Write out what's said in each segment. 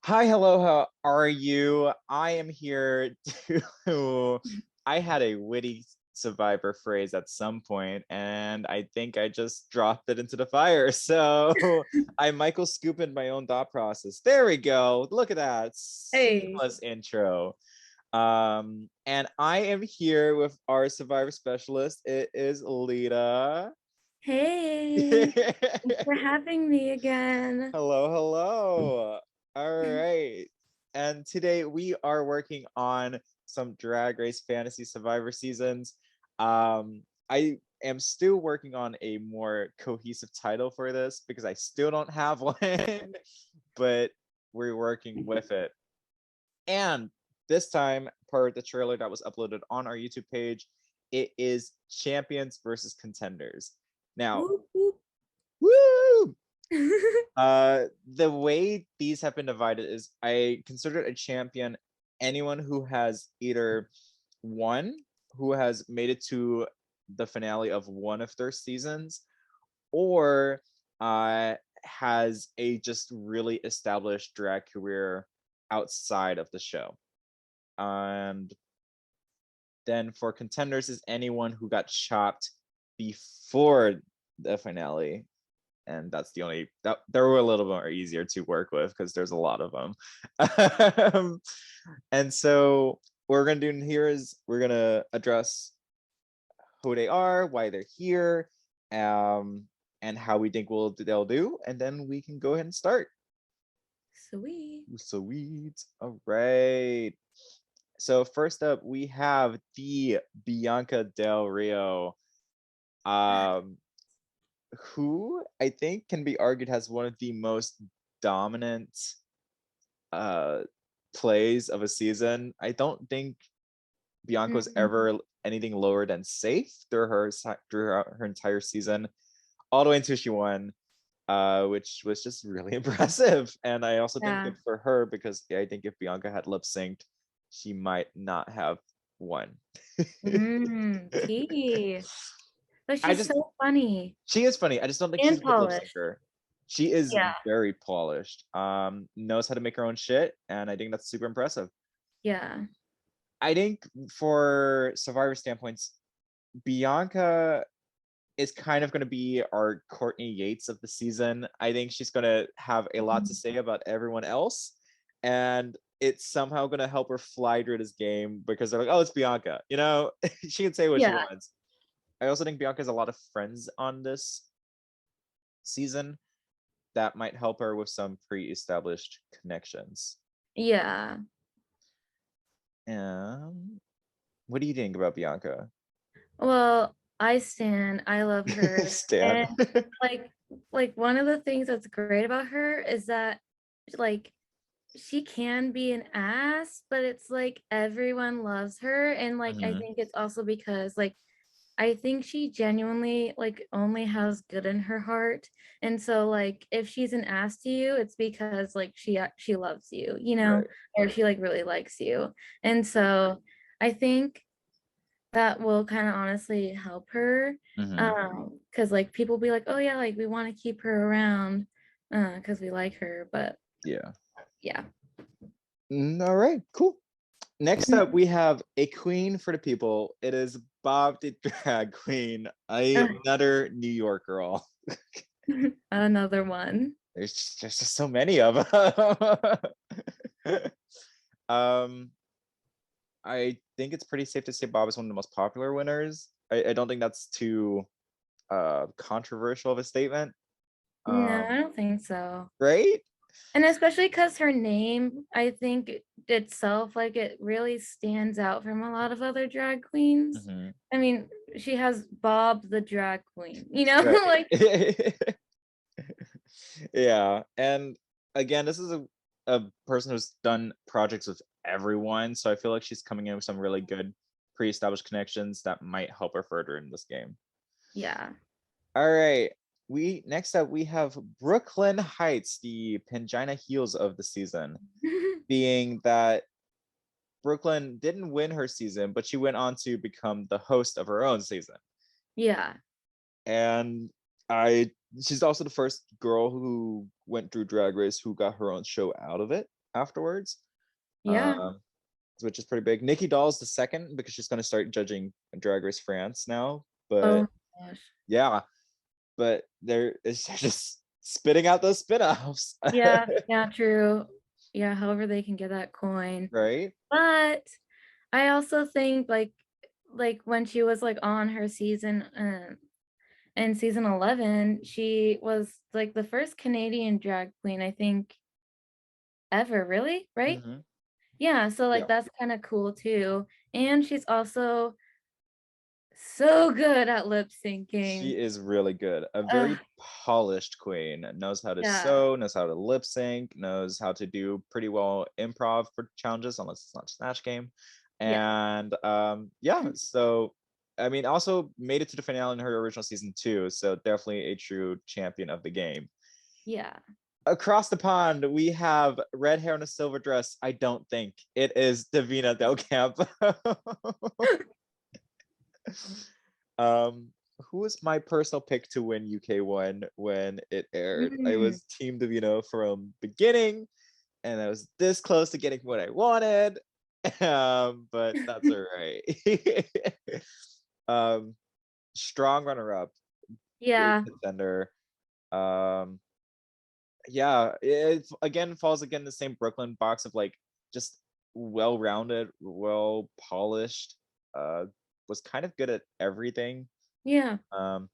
Hi, hello, how are you? I am here to. I had a witty survivor phrase at some point, and I think I just dropped it into the fire. So I Michael scooped my own thought process. There we go. Look at that. Hey. Seamless intro. And I am here with our survivor specialist. It is Lita. Hey, thanks for having me again. Hello, hello. All right. And today we are working on some Drag Race Fantasy Survivor seasons. I am still working on a more cohesive title for this because I still don't have one, but we're working with it. And this time, per the trailer that was uploaded on our YouTube page, it is Champions versus Contenders. Now, Whoop, whoop. woo! The way these have been divided is I consider a champion anyone who has either one who has made it to the finale of one of their seasons, or has a just really established drag career outside of the show. And then for contenders is anyone who got chopped before the finale, and that's the only that they were a little more easier to work with because there's a lot of them. And so what we're gonna do here is we're gonna address who they are, why they're here, and how we think they'll do, and then we can go ahead and start. Sweet. Sweet. All right. So first up, we have the Bianca Del Rio. Um, who I think can be argued has one of the most dominant uh plays of a season. I don't think Bianca's ever anything lower than safe through her entire season, all the way until she won, which was just really impressive. And I also think Yeah. good for her because I think if Bianca had lip synced, she might not have won. Tea. But I she's just so funny She is funny. I just don't think she's and a good lip polished. syncer. She is Yeah. very polished. Knows how to make her own shit, and I think that's super impressive. Yeah. I think for Survivor standpoints, Bianca is kind of going to be our Courtney Yates of the season. I think she's going to have a lot to say about everyone else, and it's somehow going to help her fly through this game because they're like, oh, it's Bianca. You know, she can say what she Yeah. wants. I also think Bianca has a lot of friends on this season that might help her with some pre-established connections. Yeah. What do you think about Bianca? Well, I love her. Stan. And like one of the things that's great about her is that like she can be an ass, but it's like everyone loves her. And like I Mhm. think it's also because like I think she genuinely like only has good in her heart. And so like if she's an ass to you, it's because like she loves you, you know, Right. or she like really likes you. And so I think that will kind of honestly help her. Mhm. Because like people be like, oh yeah, like we want to keep her around because we like her. But Yeah. yeah. All right. Cool. Next up, we have a queen for the people. It is Bob the Drag Queen, another New York girl. Another one. There's just so many of them. um, I think it's pretty safe to say Bob is one of the most popular winners. I don't think that's too controversial of a statement. No, I don't think so. Right? And especially because her name, I think itself, like it really stands out from a lot of other drag queens. Mhm. I mean, she has Bob the drag queen, you know, Right. like Yeah. And again, this is a person who's done projects with everyone. So I feel like she's coming in with some really good pre-established connections that might help her further in this game. yeah. All right. Next up we have Brooklyn Heights, the Pangina Heels of the season, being that Brooklyn didn't win her season, but she went on to become the host of her own season. Yeah. And I she's also the first girl who went through Drag Race who got her own show out of it, afterwards. Yeah. Which is pretty big. Nikki Doll's the second because she's going to start judging Drag Race France now. But Oh my gosh. yeah, but they're just spitting out those spin-offs. Yeah, yeah, true. Yeah, however they can get that coin. Right? But I also think like when she was like on her season in season 11, she was like the first Canadian drag queen, I think, ever, really, right? Hmm. Yeah, so like Yeah. that's kind of cool too. And she's also so good at lip syncing. She is really good. A Uh, very polished queen. Knows how to yeah. sew, knows how to lip sync, knows how to do pretty well improv for challenges, unless it's not Snatch Game. Yeah. And yeah, so I mean, also made it to the finale in her original season too. So definitely a true champion of the game. Yeah. Across the pond, we have red hair and a silver dress. I don't think it is Davina Del Campo. Um, who was my personal pick to win UK1 when it aired? I Mm. was Team Davina from beginning, and I was this close to getting what I wanted. But that's all right. um, strong runner-up, big Yeah. contender. Um, yeah, it again falls again the same Brooklyn box of like just well-rounded, well polished. Was kind of good at everything. Yeah. Um,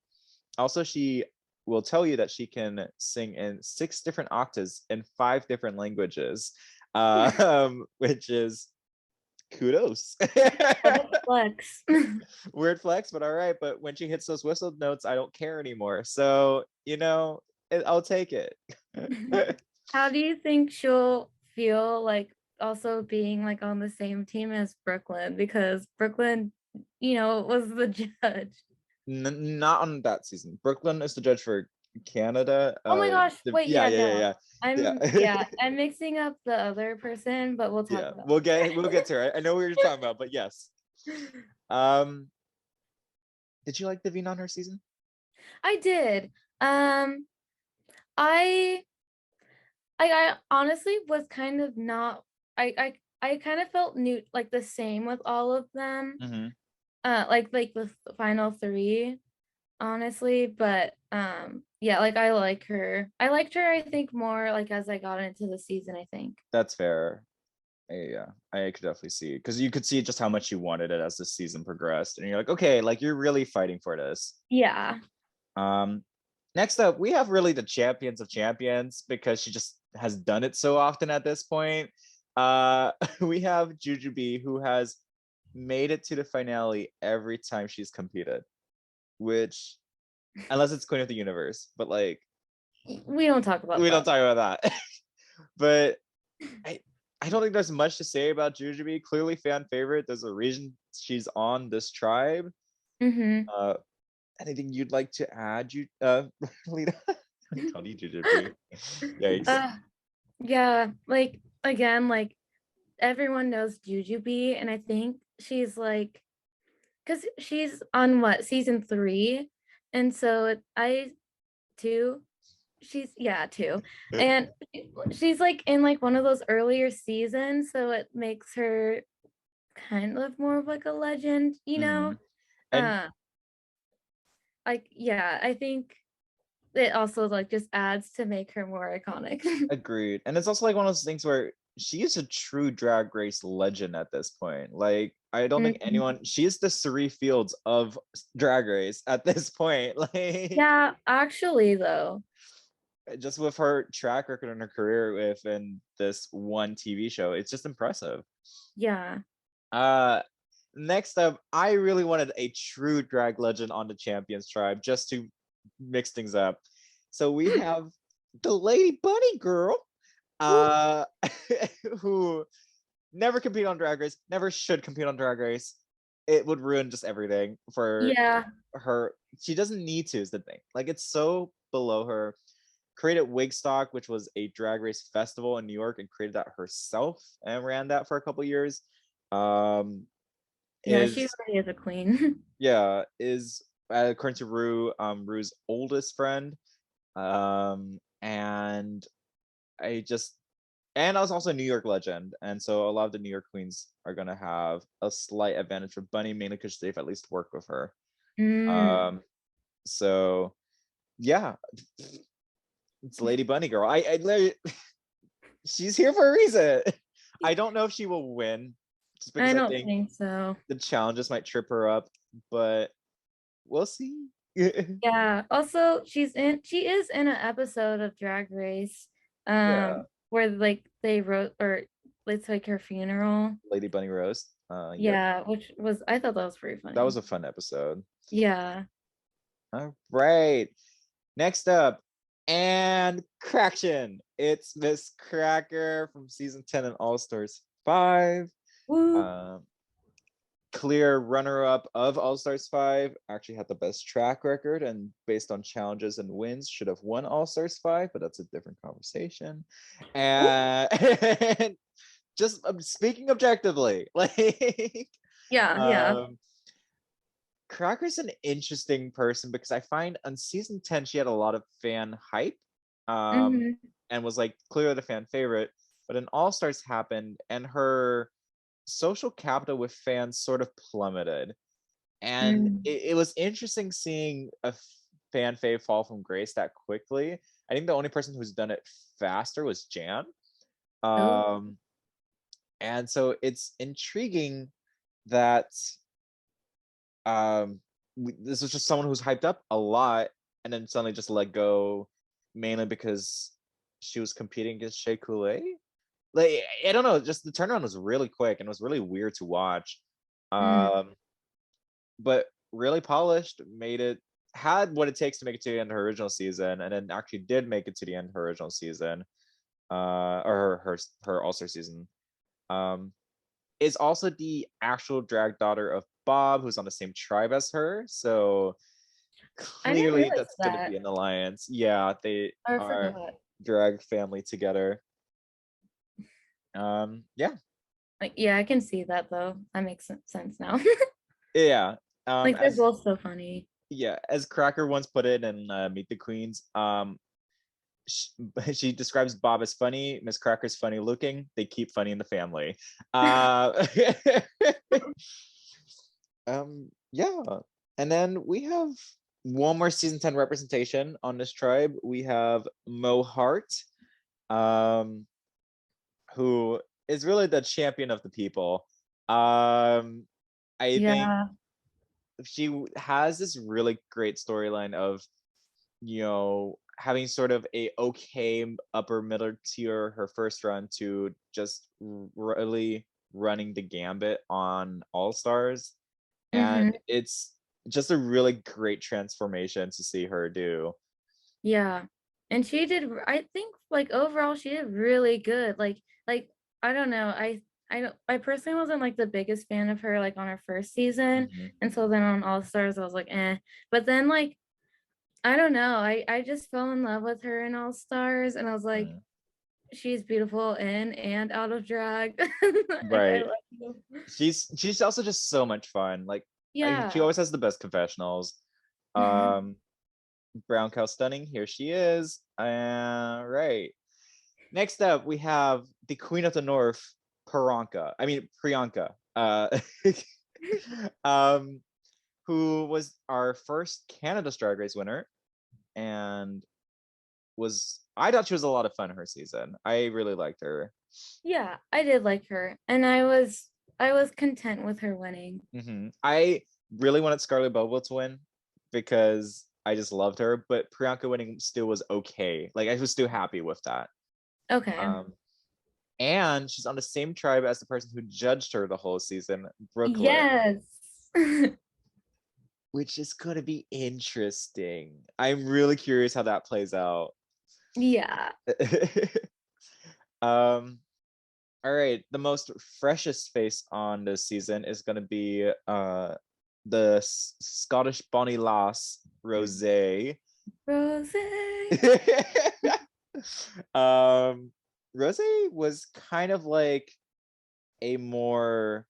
Also, she will tell you that she can sing in 6 different octaves in 5 different languages, which is kudos. What a flex. Weird flex, but all right. But when she hits those whistled notes, I don't care anymore. So, I'll take it. How do you think she'll feel like also being like on the same team as Brooklyn? Because Brooklyn, was the judge. Not on that season. Brooklyn is the judge for Canada. Oh my gosh. Wait, Yeah, yeah, yeah, no. yeah, yeah, Yeah, yeah. I'm mixing up the other person, but we'll talk Yeah, about we'll get to her. I know what you're talking about, but yes. it. Um, did you like Davina on her season? I did. Um, I I honestly was kind of not I kind of felt new like the same with all of them. Hmm. Like the final three, honestly, but yeah, like I like her. I liked her, I think, more like as I got into the season, I think. That's fair. Yeah, I could definitely see because you could see just how much you wanted it as the season progressed, and you're like, okay, like you're really fighting for this. Yeah. Um, Next up, we have really the champions of champions because she just has done it so often at this point. We have Jujubee, who has made it to the finale every time she's competed, which, unless it's Queen of the Universe, but like, We don't talk about we don't that. talk about that. But I, I don't think there's much to say about Jujubee. Clearly, fan favorite. There's a reason she's on this tribe. Mm-hmm. Uh, Anything you'd like to add, Lita? I called you Jujubee. Yikes. Yeah, like again, like everyone knows Jujubee, and I think she's like because she's on what season 3, and so I two, she's yeah 2, and she's like in like one of those earlier seasons, so it makes her kind of more of like a legend, Mhm. And uh like yeah, I think it also like just adds to make her more iconic. agreed. And it's also like one of those things where she is a true drag race legend at this point. Like, I don't think Mhm. anyone, she is the Suri Fields of drag race at this point. Like, Yeah, actually though. just with her track record and her career within this one TV show, it's just impressive. Yeah. Uh Next up, I really wanted a true drag legend on the Champions Tribe just to mix things up. So we have the Lady Bunny Girl, Woo. uh, who never compete on Drag Race, never should compete on Drag Race. It would ruin just everything for Yeah. her. She doesn't need to, is the thing. Like, it's so below her. Created Wigstock, which was a drag race festival in New York, and created that herself and ran that for a couple years. Um, Yeah, she is really is a queen. Yeah, is according to Rue, Rue's oldest friend. And I just And I was also a New York legend, and so a lot of the New York queens are gonna have a slight advantage for Bunny, mainly because they've at least worked with her. Mm. So yeah, it's Lady Bunny girl. I literally, she's here for a reason. I don't know if she will win, just because I I don't think think so. the challenges might trip her up, but we'll see. Yeah. Also, she is in an episode of Drag Race, Yeah, where like they wrote or it's like her funeral. Lady Bunny roast. Yep, Yeah, which was I thought that was pretty that was funny. a fun episode. Yeah. All right. Next up, and Craction. It's Miss Cracker from season 10 and All Stars 5. Woo. Um, Clear runner-up of All Stars 5. Actually had the best track record, and based on challenges and wins, should have won All Stars 5, but that's a different conversation. Woo. And just speaking objectively, like Yeah, yeah. um Cracker's an interesting person because I find on season 10 she had a lot of fan hype, Mm-hmm. and was like clearly the fan favorite. But an All Stars happened, and her social capital with fans sort of plummeted. And Mm. it was interesting seeing a fan fave fall from grace that quickly. I think the only person who's done it faster was Jan. Oh. Um, and so it's intriguing that this was just someone who's hyped up a lot and then suddenly just let go, mainly because she was competing against Shea Coulee. Like, I don't know, just the turnaround was really quick and it was really weird to watch. Mm. But really polished, made it, had what it takes to make it to the end of her original season, and then actually did make it to the end of her original season, or her All-Star season. Um, is also the actual drag daughter of Bob, who's on the same tribe as her. So I didn't clearly realize that's going to be that. an alliance. Yeah, they I are forgot. drag family together. Yeah, Like, yeah, I can see that though. That makes sense now. yeah. Like they're As both so funny. yeah, as Cracker once put it in Meet the Queens, she, she describes Bob as funny, Miss Cracker's funny looking. They keep funny in the family. Uh, yeah, and then we have one more season 10 representation on this tribe. We have Mo Hart, um, who is really the champion of the people. I think Yeah. she has this really great storyline of, having sort of a okay upper middle tier her first run to just really running the gambit on All Stars. Mm-hmm. And it's just a really great transformation to see her do. Yeah. And she did, I think like overall she did really good. Like I don't know. I personally wasn't like the biggest fan of her like on her first season. Mhm. And so then on All Stars I was like, eh. But then like I don't know. I just fell in love with her in All Stars and I was like, Mm. she's beautiful in and out of drag. I Right. love you. She's also just so much fun. Like, she Yeah. always has the best confessionals. Um, Brown Cow Stunning, here she is. Right. Next up, we have the Queen of the North, Priyanka, um, who was our first Canada's Drag Race winner, and I thought she was a lot of fun in her season. I really liked her. Yeah, I did like her. And I was content with her winning. I really wanted Scarlet Bobo to win because I just loved her, but Priyanka winning still was okay. Like, I was still happy with that. Okay. Um, and she's on the same tribe as the person who judged her the whole season, Brooklyn, Yes. which is going to be interesting. I'm really curious how that plays out. Yeah. um, all right, the most freshest face on this season is going to be the Scottish Bonnie Lass, Rose. Rose. um, Rose was kind of like a more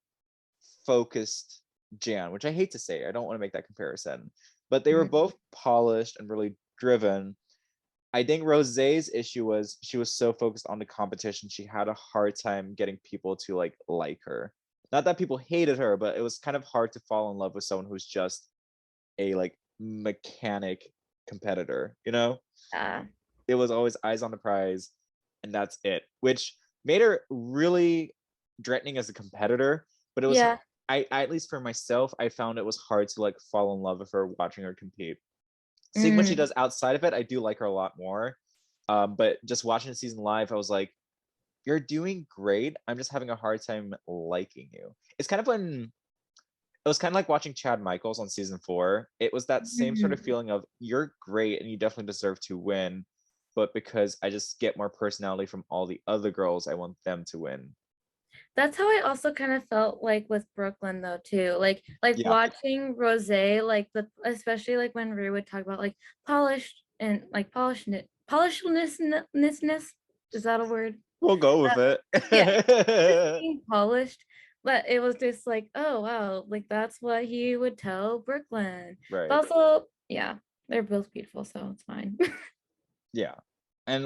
focused Jan, which I hate to say. I don't want to make that comparison, but they were both polished and really driven. I think Rosé's issue was she was so focused on the competition, she had a hard time getting people to like her. Not that people hated her, but it was kind of hard to fall in love with someone who's just a mechanic competitor, you know? Yeah. It was always eyes on the prize, and that's it, which made her really threatening as a competitor. But it was Yeah. I at least for myself, I found it was hard to fall in love with her watching her compete. Seeing what she Mm. does outside of it, I do like her a lot more. But just watching the season live, I was like, you're doing great. I'm just having a hard time liking you. It's kind of when it was kind of like watching Chad Michaels on season 4. It was that same sort of Mhm. feeling of you're great and you definitely deserve to win, but because I just get more personality from all the other girls, I want them to win. That's how I also kind of felt like with Brooklyn though too. Like Yeah, watching Rosé, like the especially like when Rue would talk about like polished and like polishedness. Is that a word? we'll go with Uh, yeah, just it. being polished. But it was just like, oh wow, like that's what he would tell Brooklyn. Right. But also, yeah, they're both beautiful, so it's fine. Yeah. And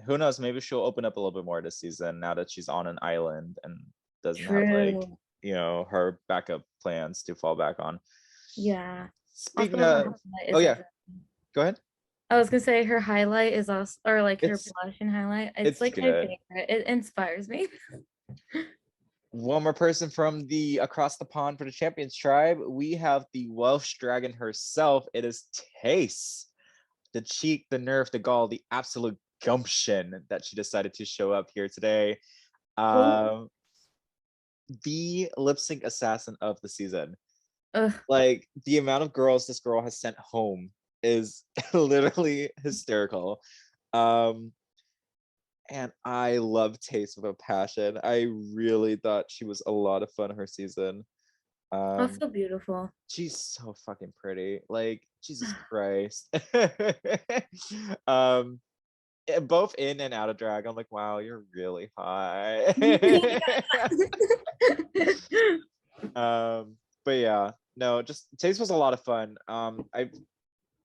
who knows, maybe she'll open up a little bit more this season now that she's on an island and doesn't have True. her backup plans to fall back on. Yeah. Speaking Also, her of, highlight oh is yeah, exactly. go ahead. I was gonna say her highlight is also, or like her It's blush and highlight. It's it's like my good. favorite. It inspires me. One more person from the across the pond for the Champions tribe. We have the Welsh dragon herself. It is Tace. The cheek, the nerve, the gall, the absolute gumption that she decided to show up here today. Oh, The lip sync assassin of the season. ugh. The amount of girls this girl has sent home is literally hysterical. Um, and I love Taste with a passion. I really thought she was a lot of fun her season. That's Um, so beautiful. she's so fucking pretty. Jesus Christ. um, both in and out of drag, I'm like, wow, you're really hot. But yeah, no, just Taste was a lot of fun. I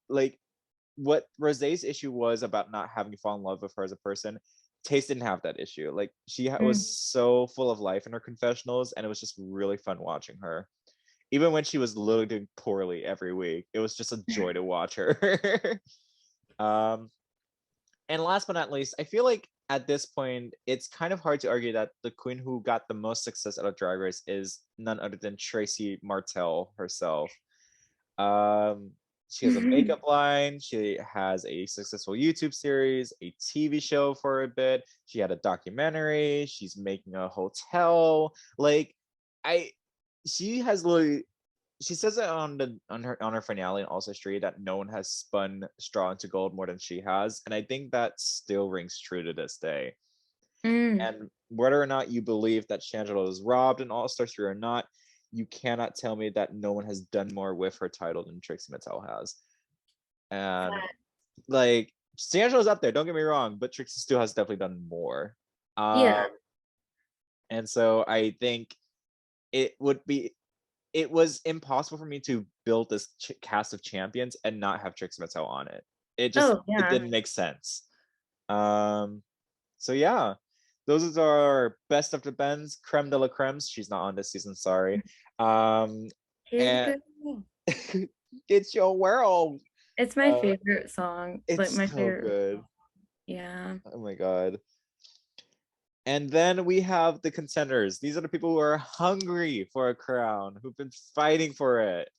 like what Rosé's issue was about not having to fall in love with her as a person. Taste didn't have that issue. Was Mm. so full of life in her confessionals, and it was just really fun watching her. Even when she was literally doing poorly every week, it was just a joy to watch her. um, and last but not least, I feel like at this point, it's kind of hard to argue that the queen who got the most success out of Drag Race is none other than Tracy Martel herself. Um, she has a makeup line. She has a successful YouTube series, a TV show for a bit. She had a documentary. She's making a hotel. I, she has literally. She says it on her finale and also Street that no one has spun straw into gold more than she has, and I think that still rings true to this day. Mm. And whether or not you believe that Shangela was robbed in All Star 3 or not, you cannot tell me that no one has done more with her title than Trixie Mattel has. And Shangela's up there, don't get me wrong, but Trixie still has definitely done more. Yeah. And so I think it would be it was impossible for me to build this cast of champions and not have Trixie Mattel on it. Oh, It yeah. didn't make sense. Um, so yeah, those are our best of the Bens, creme de la cremes. She's not on this season, sorry. Um, She's and good. it's your world. It's my Uh, favorite song. Like it's my so favorite. good. Yeah. Oh my god. And then we have the contenders. These are the people who are hungry for a crown, who've been fighting for it,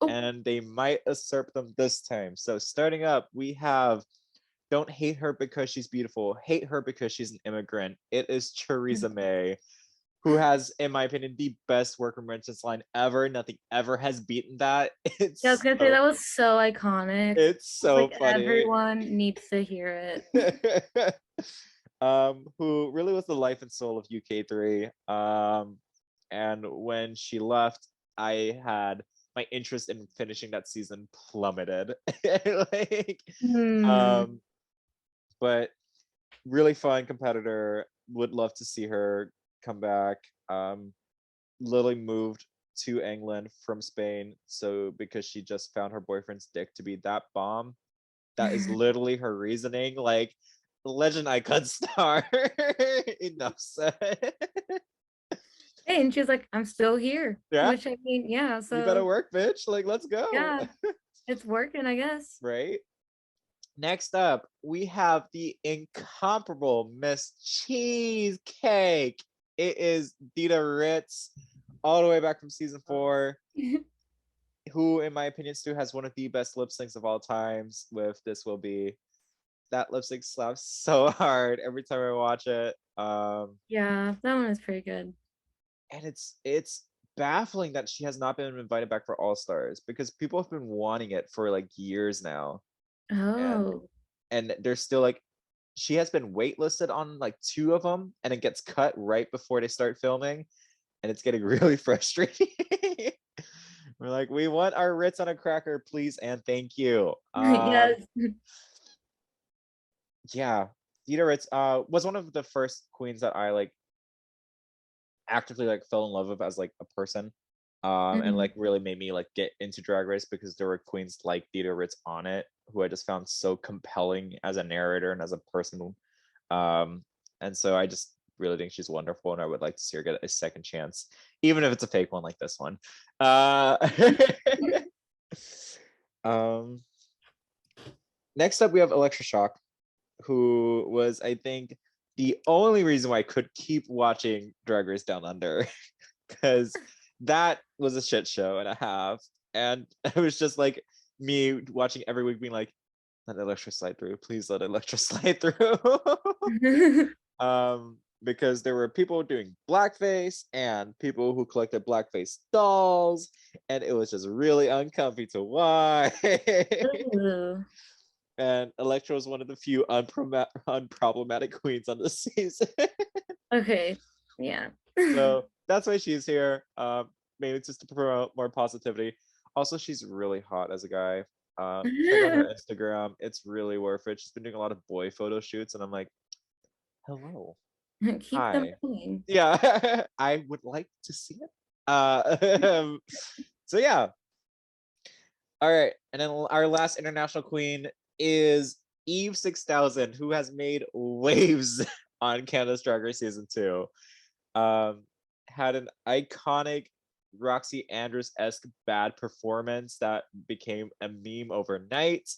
Oh. and they might usurp them this time. So starting up, we have don't hate her because she's beautiful, hate her because she's an immigrant. It is Theresa May, who has, in my opinion, the best work remembrance line ever. Nothing ever has beaten that. Yeah, I was gonna say that was so iconic. It's It's so like funny. everyone needs to hear it. Who really was the life and soul of UK3. And when she left, I had my interest in finishing that season plummeted. like, Hmm. um, but really fun competitor. Would love to see her come back. Lily moved to England from Spain, so because she just found her boyfriend's dick to be that bomb. that is literally her reasoning. Like, legend icon star. Enough said. Hey, and she's like, I'm still here. Yeah, Which I mean, yeah, you better so work, bitch. Like, let's go. yeah, it's working, I guess. Right? Next up, we have the incomparable Miss Cheesecake. It is Dita Ritz, all the way back from season 4, who, in my opinion, Stu, has one of the best lip syncs of all times with This Will Be. That lip sync slaps so hard every time I watch it. Yeah, that one is pretty good. And it's baffling that she has not been invited back for All Stars, because people have been wanting it for like years now. And Oh. there's still like, she has been waitlisted on like 2 of them, and it gets cut right before they start filming, and it's getting really frustrating. We're like, we want our Ritz on a cracker, please and thank you. Yes. Yeah, Dita Ritz was one of the first queens that I like actively like fell in love with as like a person. And like really made me like get into Drag Race, because there were queens like Dita Ritz on it who I just found so compelling as a narrator and as a person. And so I just really think she's wonderful, and I would like to see her get a second chance, even if it's a fake one like this one. Um, next up, we have Electra Shock, who was, I think, the only reason why I could keep watching Drag Race Down Under, because that was a shit show and a half. And it was just like me watching every week being like, let Electra slide through. Please let Electra slide through. Because there were people doing blackface and people who collected blackface dolls, and it was just really uncomfy to watch. And Electra was one of the few unproblematic queens on the season. Okay. Yeah. So that's why she's here. Maybe just to promote more positivity. Also, she's really hot as a guy. Check out her Instagram. It's really worth it. She's been doing a lot of boy photo shoots, and I'm like, hello. Keep them Hi. going. Yeah, I would like to see it. So yeah. All right. And then our last international queen is Eve 6000, who has made waves on Canada's Drag Race season 2. Had an iconic Roxy Andrews-esque bad performance that became a meme overnight.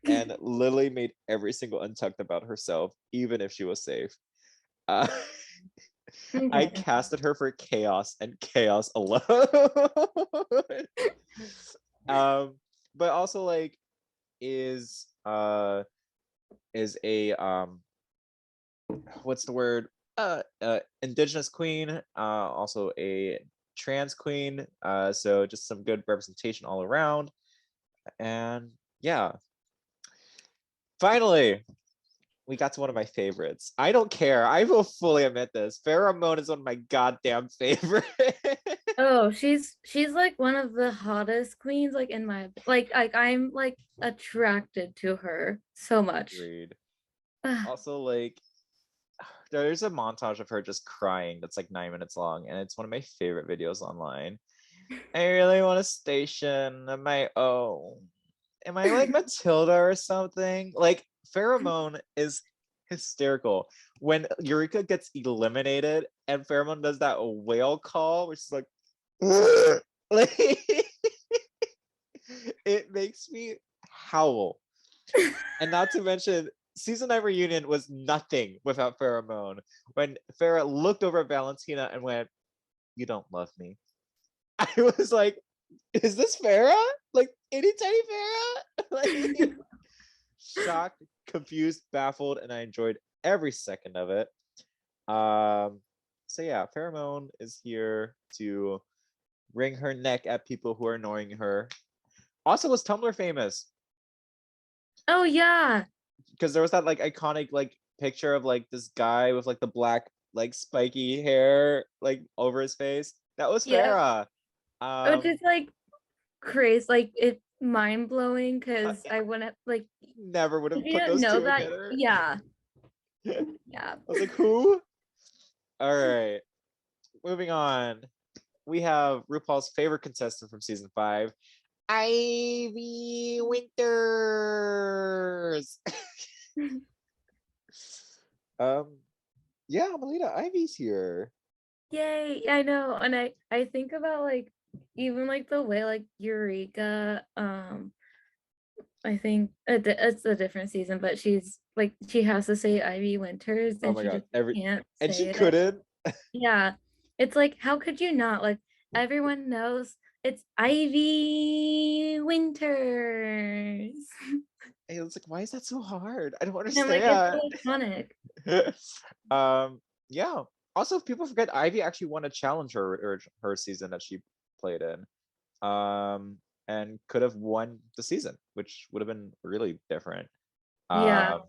And literally made every single Untucked about herself, even if she was safe. I casted her for chaos and chaos alone. But also like is a what's the word? Indigenous queen, also a trans queen. So just some good representation all around. And yeah. Finally, we got to one of my favorites. I don't care. I will fully admit this. Pheromone is one of my goddamn favorites. Oh, she's like one of the hottest queens, like in my like I'm like attracted to her so much. Agreed. Also, like, there's a montage of her just crying that's like 9 minutes long, and it's one of my favorite videos online. I really want a station of my own. Am I like Matilda or something? Like, Pheromone is hysterical. When Eureka gets eliminated and Pheromone does that whale call, which is like, like it makes me howl. And not to mention, season 9 reunion was nothing without Pheromone. When Farrah looked over at Valentina and went, "You don't love me." I was like, is this Farrah? Like, itty tiny Farrah? Like, shocked, confused, baffled, and I enjoyed every second of it. So yeah, Pheromone is here to wring her neck at people who are annoying her. Also was Tumblr famous, Oh yeah. because there was that like iconic like picture of like this guy with like the black like spiky hair like over his face. That was Yeah. Farrah. Which is like crazy, like it's mind blowing because I wouldn't like Never would if have you put didn't those know two that. together. Yeah. I Yeah. was like, who? All right. Moving on. We have RuPaul's favorite contestant from season 5, Ivy Winters. um, yeah, Melina, Ivy's here. Yay, I know. And I think about like even like the way like Eureka, I think it's a different season, but she's like she has to say Ivy Winters Oh and my she god, just can't and she say it. couldn't. Yeah. It's like how could you not? Like everyone knows it's Ivy Winters. It was like, why is that so hard? I don't And I'm like, it's understand. so iconic. um, yeah. Also, people forget Ivy actually won a challenger her season that she played in. And could have won the season, which would have been really different. Yeah.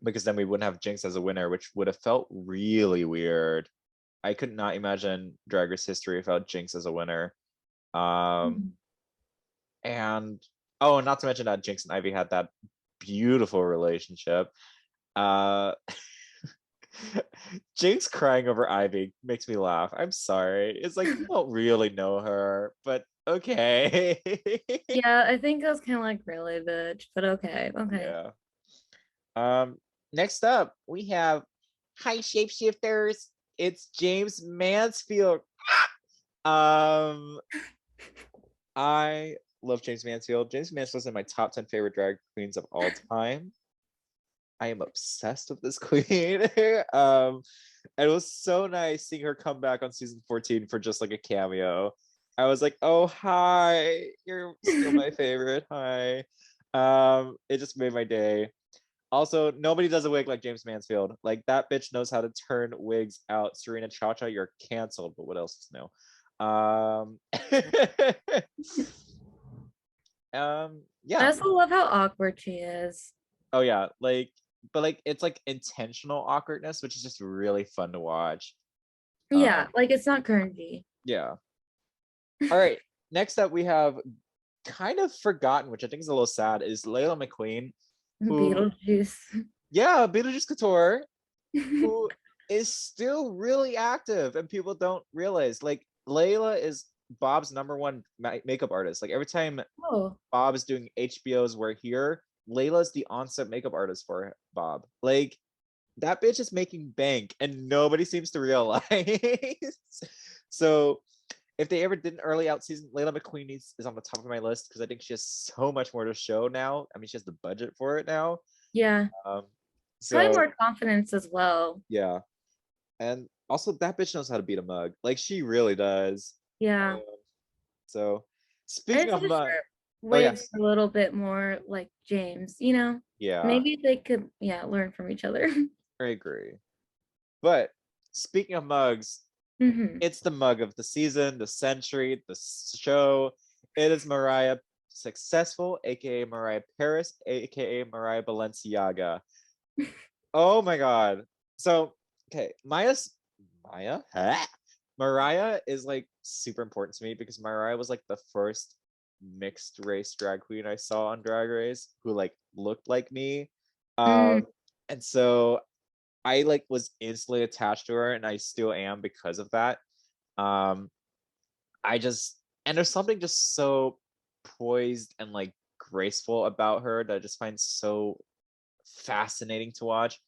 Because then we wouldn't have Jinx as a winner, which would have felt really weird. I could not imagine Drag Race history without Jinx as a winner. Mhm. And oh, not to mention that Jinx and Ivy had that beautiful relationship. Uh Jinx crying over Ivy makes me laugh. I'm sorry. It's like you don't really know her, but okay. Yeah, I think it was kind of like really bitch, but okay, okay. Yeah. Um, Next up, we have Hi Shapeshifters. It's James Mansfield. Um, I love James Mansfield. James Mansfield's in my top 10 favorite drag queens of all time. I am obsessed with this queen. It was so nice seeing her come back on season 14 for just like a cameo. I was like, oh hi, you're still my favorite. Hi. It just made my day. Also, nobody does a wig like James Mansfield. Like that bitch knows how to turn wigs out. Serena Cha-Cha, you're canceled, but what else is new? I Yeah. also love how awkward she is. Oh yeah, like but like it's like intentional awkwardness, which is just really fun to watch. Yeah, like it's not cringy. Yeah. All right. Next up, we have kind of forgotten, which I think is a little sad, is Layla McQueen, who, Beetlejuice. yeah, Beetlejuice Couture, who is still really active, and people don't realize. Like Layla is Bob's number one makeup artist. Like every time Oh, Bob is doing HBO's We're Here, Layla's the on-set makeup artist for Bob. Like that bitch is making bank and nobody seems to realize. So if they ever did an early out season, Layla McQueen is on the top of my list because I think she has so much more to show now. I mean, she has the budget for it now. yeah. Um, Probably so more confidence as well. yeah, and also that bitch knows how to beat a mug. Like she really does. Yeah. Um, so I speaking just of wish mug, her oh wigs yes, were a little bit more like James, you know? yeah, Maybe they could, yeah, learn from each other. I agree. But speaking of mugs, Hmm. it's the mug of the season, the century, the show. It is Mariah Successful, aka Mariah Paris, aka Mariah Balenciaga. Oh my god. So, okay, Maya? Huh? Mariah is like super important to me because Mariah was like the first mixed race drag queen I saw on Drag Race who like looked like me. Mm, Um, and so I like was instantly attached to her and I still am because of that. Um, I just and there's something just so poised and like graceful about her that I just find so fascinating to watch.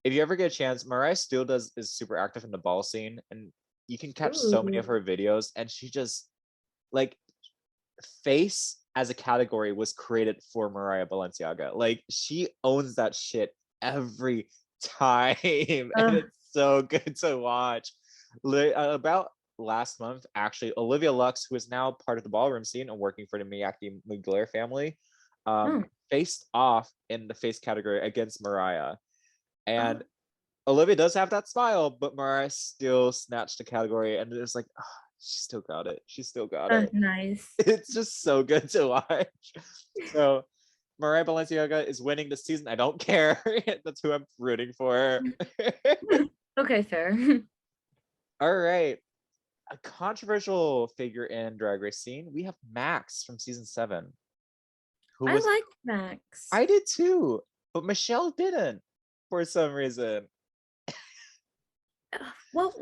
If you ever get a chance, Mariah still does is super active in the ball scene, and you can catch so many of ooh. her videos, and she just like face as a category was created for Mariah Balenciaga. Like she owns that shit every time, and Uh, it's so good to watch. About last month, actually, Olivia Lux, who is now part of the ballroom scene and working for the Miyake Mugler family, oh, faced off in the face category against Mariah. oh, And Olivia does have that smile, but Mariah still snatched the category, and it's like, oh, she still got it. She still got it. nice. It's just so good to watch. So Mariah Balenciaga is winning this season. I don't care. That's who I'm rooting for. Okay, fair. All right. A controversial figure in Drag Race scene. We have Max from season 7, who I was like Max. I did too, but Michelle didn't for some reason. Well,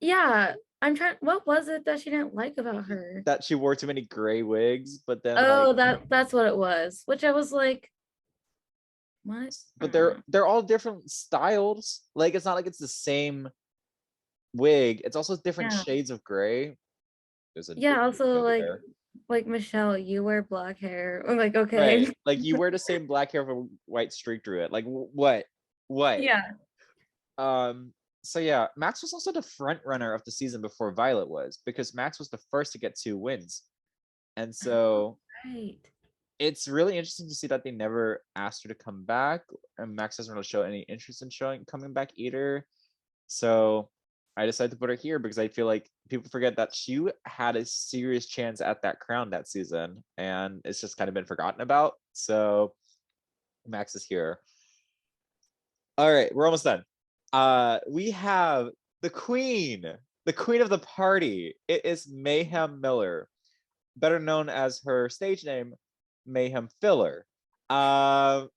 Yeah, I'm trying. What was it that she didn't like about her? That she wore too many gray wigs, but then like Oh, that's what it was. Which I was like, what? but they're all different styles. Like it's not like it's the same wig. It's also different Yeah. shades of gray. There's a Yeah, dude also over there. like Michelle, you wear black hair. I'm like, okay. Right. Like you wear the same black hair with a white streak through it. Like what? What? Yeah. Um, so yeah, Max was also the front runner of the season before Violet was, because Max was the first to get 2 wins. And Oh, so right. it's really interesting to see that they never asked her to come back, and Max doesn't really show any interest in showing coming back either. So I decided to put her here because I feel like people forget that she had a serious chance at that crown that season, and it's just kind of been forgotten about. So Max is here. All right, we're almost done. We have the queen of the party. It is Mayhem Miller, better known as her stage name, Mayhem Filler. Um,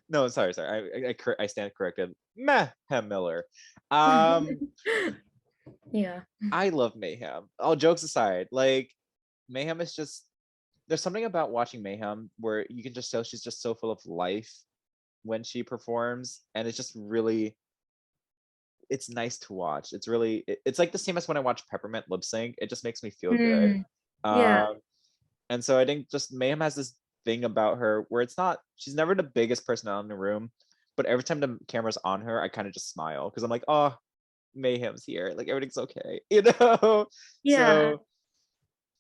no, sorry. I stand corrected. Mayhem Miller. Yeah. I love Mayhem. All jokes aside, like Mayhem is just there's something about watching Mayhem where you can just tell she's just so full of life when she performs, and it's just really it's nice to watch. It's like the same as when I watch Peppermint lip sync. It just makes me feel good. Mm, yeah. Um, and so I think just Mayhem has this thing about her where it's not she's never the biggest personality in the room, but every time the camera's on her, I kind of just smile because I'm like, oh, Mayhem's here, like everything's okay, you know. Yeah. So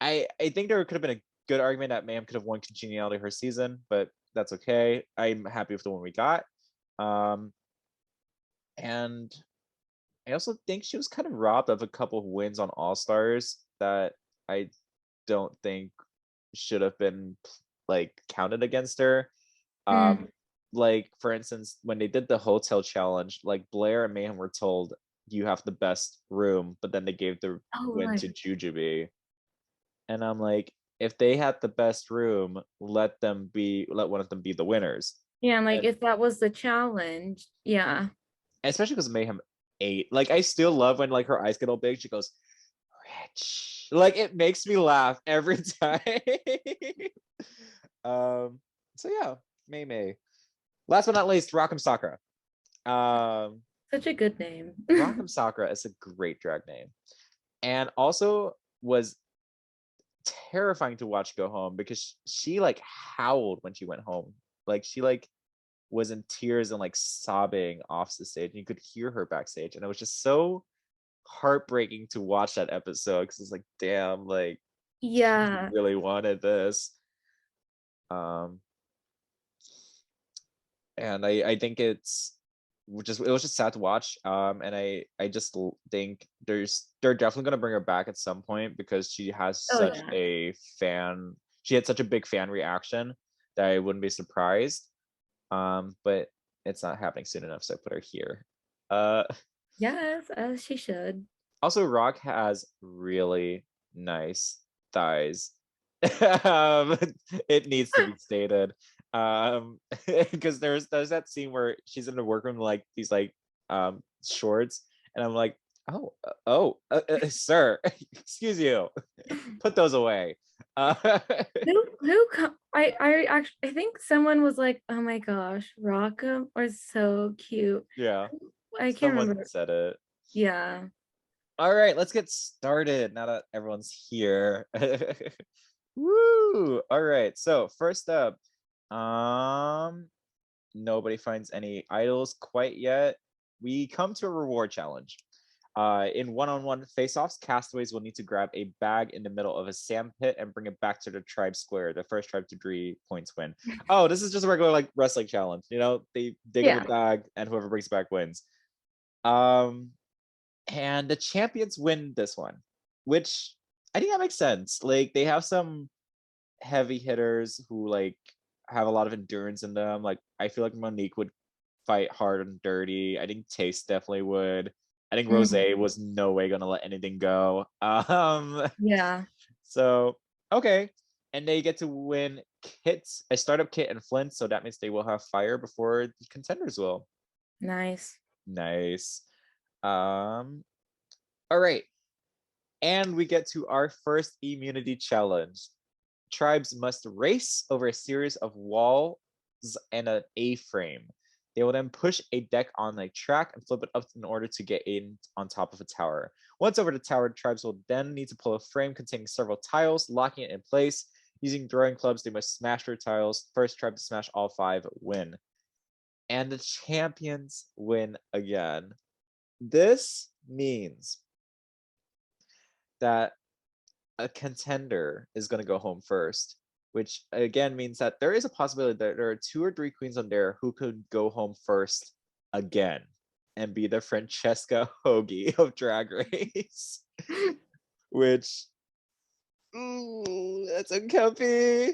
I think there could have been a good argument that Mayhem could have won Congeniality her season, but that's okay. I'm happy with the one we got. Um, and I also think she was kind of robbed of a couple of wins on All Stars that I don't think should have been like counted against her. Mm. Um, like for instance, when they did the hotel challenge, like Blair and Mayhem were told you have the best room, but then they gave the Oh, win right. to Jujubee. And I'm like, if they had the best room, let one of them be the winners. Yeah, and like And if that was the challenge, yeah. especially because Mayhem ate. Like I still love when like her eyes get all big. She goes, rich. Like it makes me laugh every time. um, so yeah, May May. Last but not least, Rock'em Sakura. Um, Such a good name. Rock'em Sakura is a great drag name, and also was terrifying to watch go home because she like howled when she went home. Like she like was in tears and like sobbing off the stage. And you could hear her backstage, and it was just so heartbreaking to watch that episode because it's like, damn, like you Yeah. really wanted this. Um, and I think it was just sad to watch. And I just think they're definitely gonna bring her back at some point because she has Oh such yeah. a fan. She had such a big fan reaction that I wouldn't be surprised. But it's not happening soon enough, so I put her here. Uh, Yes, as she should. Also, Rock has really nice thighs. It needs to be stated. Because there's that scene where she's in the workroom like these like shorts, and I'm like, sir, excuse you, put those away. I think someone was like, oh my gosh, Rockham are so cute. Yeah, I can't someone remember. said it. Yeah. All right, let's get started now that everyone's here. Woo! All right, so first up, um, nobody finds any idols quite yet. We come to a reward challenge. In one-on-one face-offs, castaways will need to grab a bag in the middle of a sand pit and bring it back to the tribe square. The first tribe to 3 points win. Oh, this is just a regular like wrestling challenge. You know, they dig up Yeah. a bag and whoever brings it back wins. Um, and the champions win this one, which I think that makes sense. Like they have some heavy hitters who like have a lot of endurance in them. Like I feel like Monique would fight hard and dirty. I think Taste definitely would. I think Rose Mhm. was no way gonna let anything go. Yeah. So okay. And they get to win kits, a startup kit and Flint, so that means they will have fire before the contenders will. Nice. Nice. Um All right. And we get to our first immunity challenge. Tribes must race over a series of walls and an A-frame. They will then push a deck on a track and flip it up in order to get in on top of a tower. Once over the tower, tribes will then need to pull a frame containing several tiles, locking it in place. Using throwing clubs, they must smash their tiles. First tribe to smash all 5 win. And the champions win again. This means that a contender is going to go home first, which again means that there is a possibility that there are 2 or 3 queens on there who could go home first again and be the Francesca Hoagie of Drag Race, which that's uncomfy.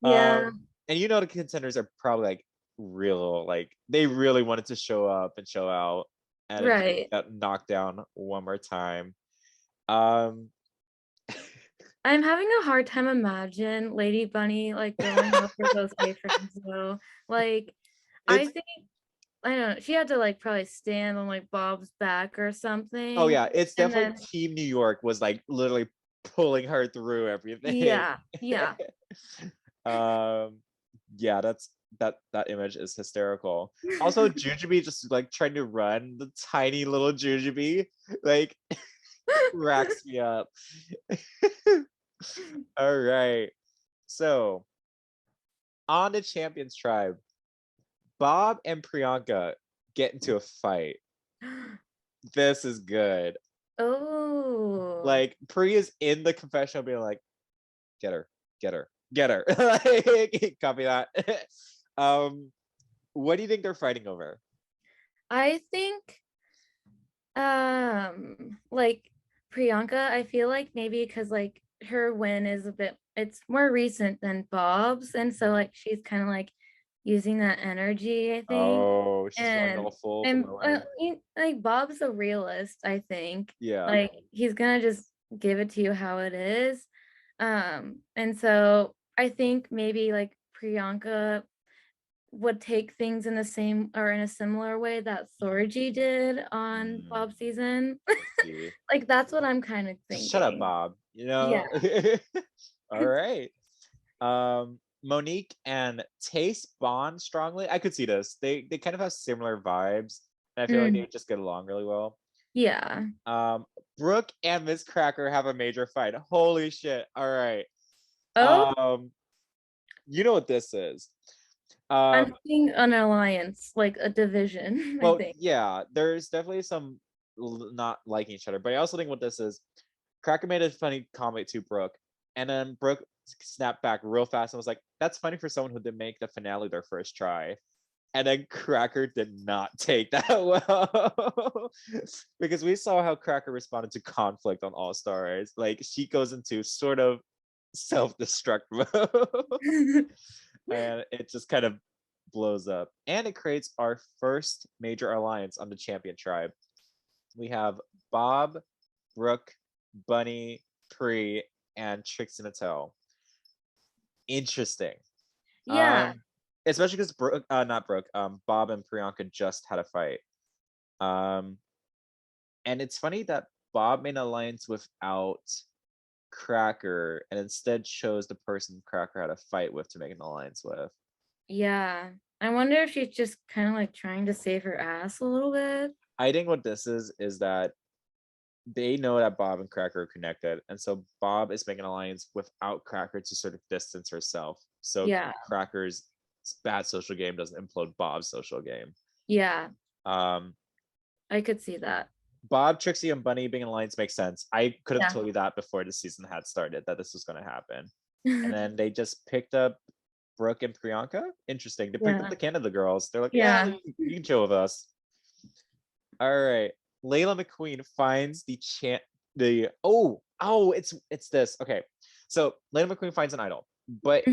Yeah. And you know the contenders are probably like real, like they really wanted to show up and show out and then Right. got knocked down one more time. Um I'm having a hard time imagine Lady Bunny like going over those A-frames though. Like, I it's think I don't know, she had to like probably stand on like Bob's back or oh something. yeah, it's And definitely then Team New York was like literally pulling her through everything. yeah, yeah. um yeah, that image is hysterical. Also, Jujubee just like trying to run, the tiny little Jujubee like cracks me up. All right, so on the Champions Tribe, Bob and Priyanka get into a fight. This is good. Oh. Like Pri is in the confessional being like, get her, get her, get her. Like, copy that. What do you think they're fighting over? I think like Priyanka, I feel like maybe because like her win is a bit it's more recent than Bob's, and so like she's kind of like using that energy, I think. Oh, she's going And all full from low energy. like Bob's a realist, I think. Yeah. Like he's gonna just give it to you how it is. And so I think maybe like Priyanka would take things in the same or in a similar way that Sorji did on Mm, Bob's season. I see. Like that's what I'm kind of Just shut up, thinking. Bob. You Yeah. know? All right. Monique and Taste bond strongly. I could see this. They kind of have similar vibes, and I feel like they Mm, would just get along really well. yeah. Brooke and Miss Cracker have a major fight. Holy shit. All right. Oh, Um, you know what this is. I'm Um, seeing an alliance, like a division, I well, think. yeah, there's definitely some not liking each other, but I also think what this is, Cracker made a funny comment to Brooke, and then Brooke snapped back real fast and was like, "That's funny for someone who did make the finale their first try." And then Cracker did not take that well because we saw how Cracker responded to conflict on All Stars. Like she goes into sort of self-destruct mode, and it just kind of blows up. And it creates our first major alliance on the Champion Tribe. We have Bob, Brooke, Bunny, Pri, and Trixie Mattel. Interesting. Yeah. Especially because Brooke, not Brooke, Bob and Priyanka just had a fight. Um, and it's funny that Bob made an alliance without Cracker and instead chose the person Cracker had a fight with to make an alliance with. Yeah. I wonder if she's just kind of like trying to save her ass a little bit. I think what this is that they know that Bob and Cracker are connected, and so Bob is making an alliance without Cracker to sort of distance herself, so Yeah. Cracker's bad social game doesn't implode Bob's social game. Yeah. Um, I could see that. Bob, Trixie, and Bunny being in alliance makes sense. I could have Yeah. told you that before the season had started that this was going to happen, and then they just picked up Brooke and Priyanka. Interesting. They picked up Yeah. the Canada girls. They're like, yeah, Yeah. you can chill with us. All right. Layla McQueen finds the it's this. Okay. So Layla McQueen finds an idol, but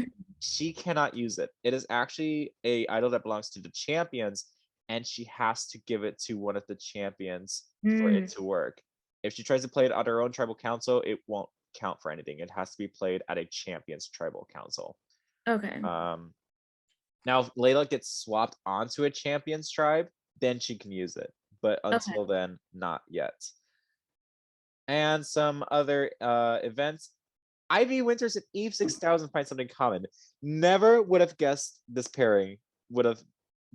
she cannot use it. It is actually a idol that belongs to the champions, and she has to give it to one of the champions for it Mm, to work. If she tries to play it at her own tribal council, it won't count for anything. It has to be played at a champion's tribal council. okay. Now, if Layla gets swapped onto a champion's tribe, then she can use it. But Okay. until then, not yet. And some other events. Ivy Winters and Eve 6000 find something common. Never would have guessed this pairing would have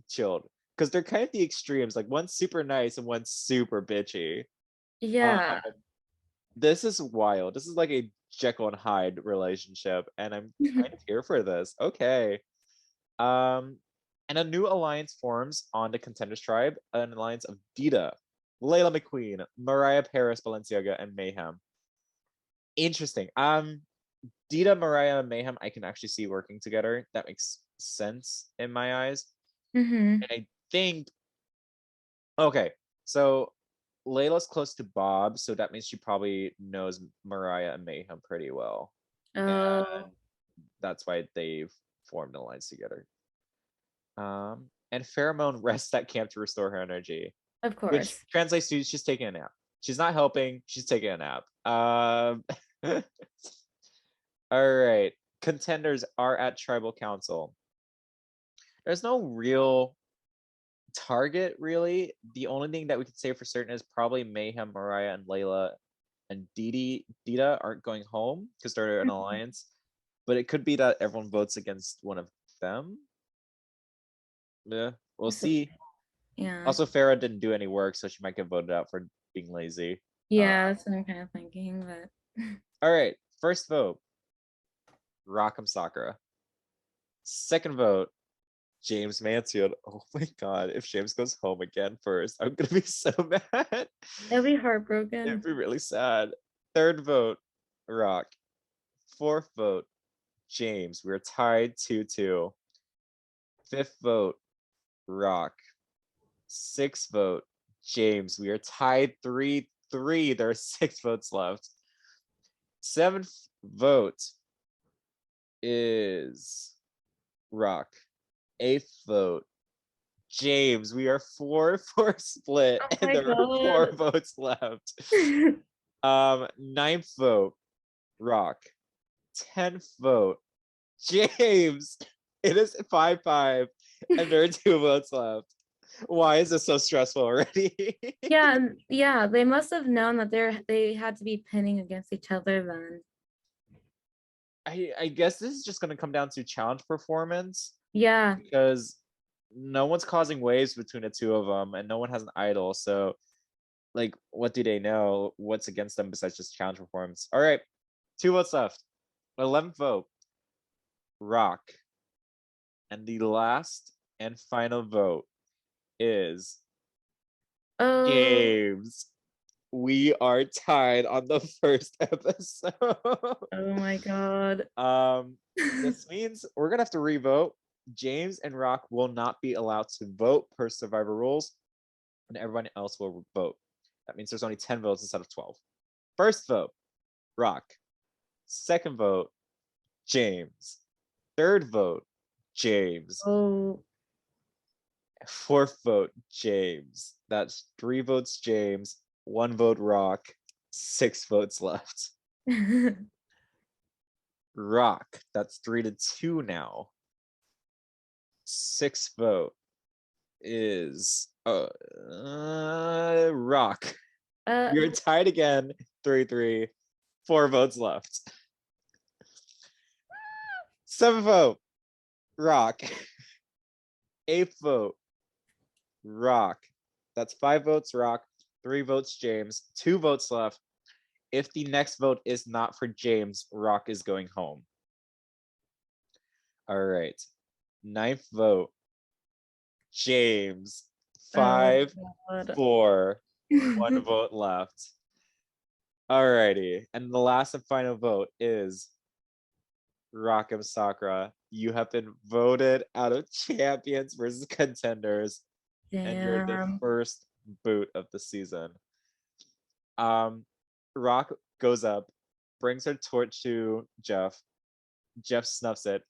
chilled because they're kind of the extremes. Like one's super nice and one's super bitchy. Yeah. This is wild. This is like a Jekyll and Hyde relationship, and I'm kind of here for this. Okay. And a new alliance forms on the Contenders tribe, an alliance of Dita, Layla McQueen, Mariah Paris Balenciaga, and Mayhem. Interesting. Dita, Mariah, and Mayhem, I can actually see working together. That makes sense in my eyes. Mm-hmm. And I think, okay, so Layla's close to Bob, so that means she probably knows Mariah and Mayhem pretty well. Oh, And that's why they've formed an alliance together. And Pheromone rests at camp to restore her energy, of which course. translates to she's taking a nap. She's not helping, she's taking a nap. All right. Contenders are at tribal council. There's no real target, really. The only thing that we could say for certain is probably Mayhem, Mariah, and Layla and Dita aren't going home because they're an alliance. But it could be that everyone votes against one of them. Yeah, we'll see. Yeah. Also, Farah didn't do any work, so she might get voted out for being lazy. Yeah, that's what I'm kind of thinking. But All right, first vote, Rock'em Sakura. Second vote, James Mansfield. Oh my god, if James goes home again first, I'm gonna be so mad. I'll be heartbroken. It'd be really sad. Third vote, Rock. Fourth vote, James. We're tied 2-2. Fifth vote, Rock. Sixth vote, James. We are tied 3-3. There are 6 votes left. Seventh vote is Rock. Eighth vote, James. We are 4-4 split, Oh and my there are 4 God. votes left. Ninth vote, Rock. 10th vote, James. It is 5-5, and there are 2 votes left. Why is this so stressful already? Yeah, they must have known that they had to be pinning against each other then. I guess this is just going to come down to challenge performance Yeah. because no one's causing waves between the two of them, and no one has an idol. So, like, what do they know? What's against them besides just challenge performance? All right, 2 votes left. 11th vote, Rock. And the last and final vote is Oh, James. We are tied on the first episode. oh my God. This means we're gonna have to revote. James and Rock will not be allowed to vote per Survivor rules, and everyone else will vote. That means there's only 10 votes instead of 12. First vote, Rock. Second vote, James. Third vote, James. Oh. Fourth vote, James. That's 3 votes, James. 1 vote, Rock. 6 votes left. Rock. That's 3-2 now. 6th vote is Rock. You're tied again. 3-3. 4 votes left. 7th vote, Rock. 8th vote, Rock. That's 5 votes, Rock. 3 votes, James. 2 votes left. If the next vote is not for James, Rock is going home. All right. 9th vote, James. 5, 4, 1 vote left. Alrighty. And the last and final vote is Rock'em Sakura. You have been voted out of champions versus contenders. Damn. And you're the first boot of the season. Rock goes up, brings her torch to Jeff. Jeff snuffs it.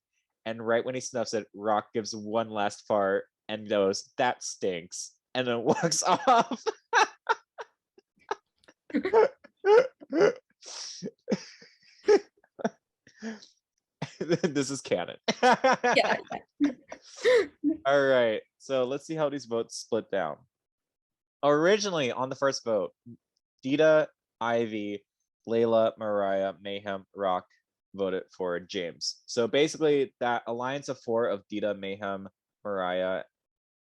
And right when he snuffs it, Rock gives one last fart and goes, "That stinks," and then walks off. This is canon. Yeah. All right. So let's see how these votes split down. Originally, on the first vote, Dita Ivy, Layla, Mariah, Mayhem, Rock voted for James. So basically, that alliance of 4 of Dita, Mayhem, Mariah,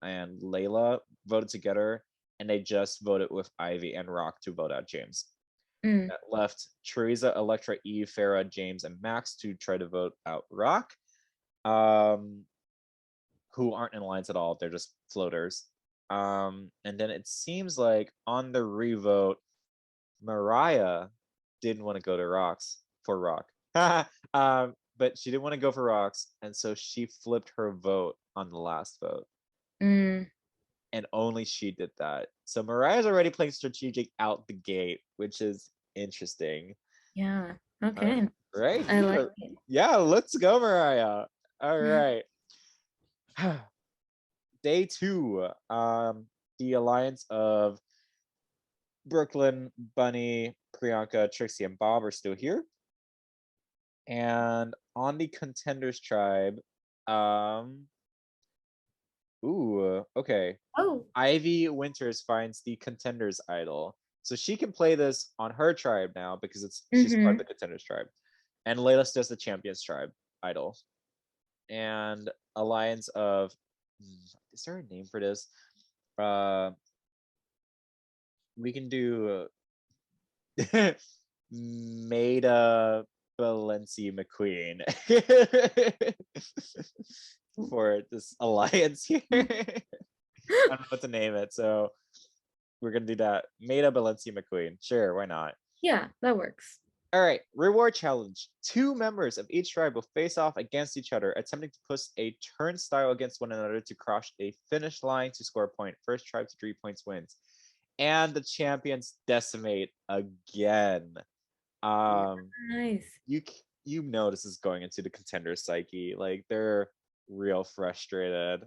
and Layla voted together, and they just voted with Ivy and Rock to vote out James. Mm. That left Teresa, Electra, Eve, Farah, James, and Max to try to vote out Rock, who aren't in alliance at all. They're just floaters. And then it seems like on the revote, Mariah didn't want to go to Rocks for Rock. But she didn't want to go for Rocks, and so she flipped her vote on the last vote. Mm. And only she did that. So Mariah's already playing strategic out the gate, which is interesting. Yeah. Okay. Right? I like it. Yeah, let's go, Mariah. All right. Day 2. The alliance of Brooklyn, Bunny, Priyanka, Trixie, and Bob are still here. And on the Contenders tribe, okay. Oh. Ivy Winters finds the Contenders idol. So she can play this on her tribe now because she's part of the Contenders tribe. And Layla does the Champions tribe idol. And alliance of, is there a name for this? We can do Maida Valencia McQueen for this alliance here. I don't know what to name it, so we're gonna do that. Maida Valencia McQueen. Sure, why not? Yeah, that works. All right, reward challenge. 2 members of each tribe will face off against each other, attempting to push a turnstile against one another to cross a finish line to score a point. First tribe to 3 points wins. And the champions decimate again. Nice. You know this is going into the Contender psyche. Like, they're real frustrated.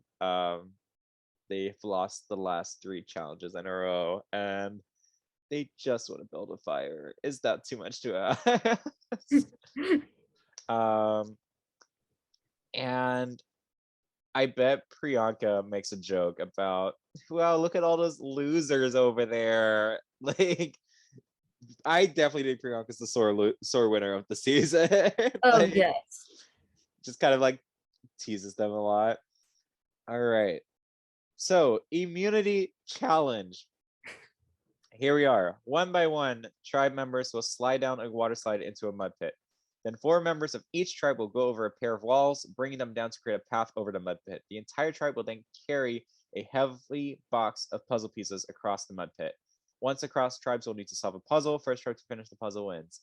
They've lost the last 3 challenges in a row, and they just want to build a fire. Is that too much to ask? And I bet Priyanka makes a joke about, well, look at all those losers over there. Like, I definitely think Priyanka's the sore winner of the season. Oh, Like, yes. just kind of like teases them a lot. All right. So, immunity challenge. Here we are. 1 by 1, tribe members will slide down a water slide into a mud pit. Then 4 members of each tribe will go over a pair of walls, bringing them down to create a path over the mud pit. The entire tribe will then carry a heavy box of puzzle pieces across the mud pit. Once across, tribes will need to solve a puzzle. First tribe to finish the puzzle wins.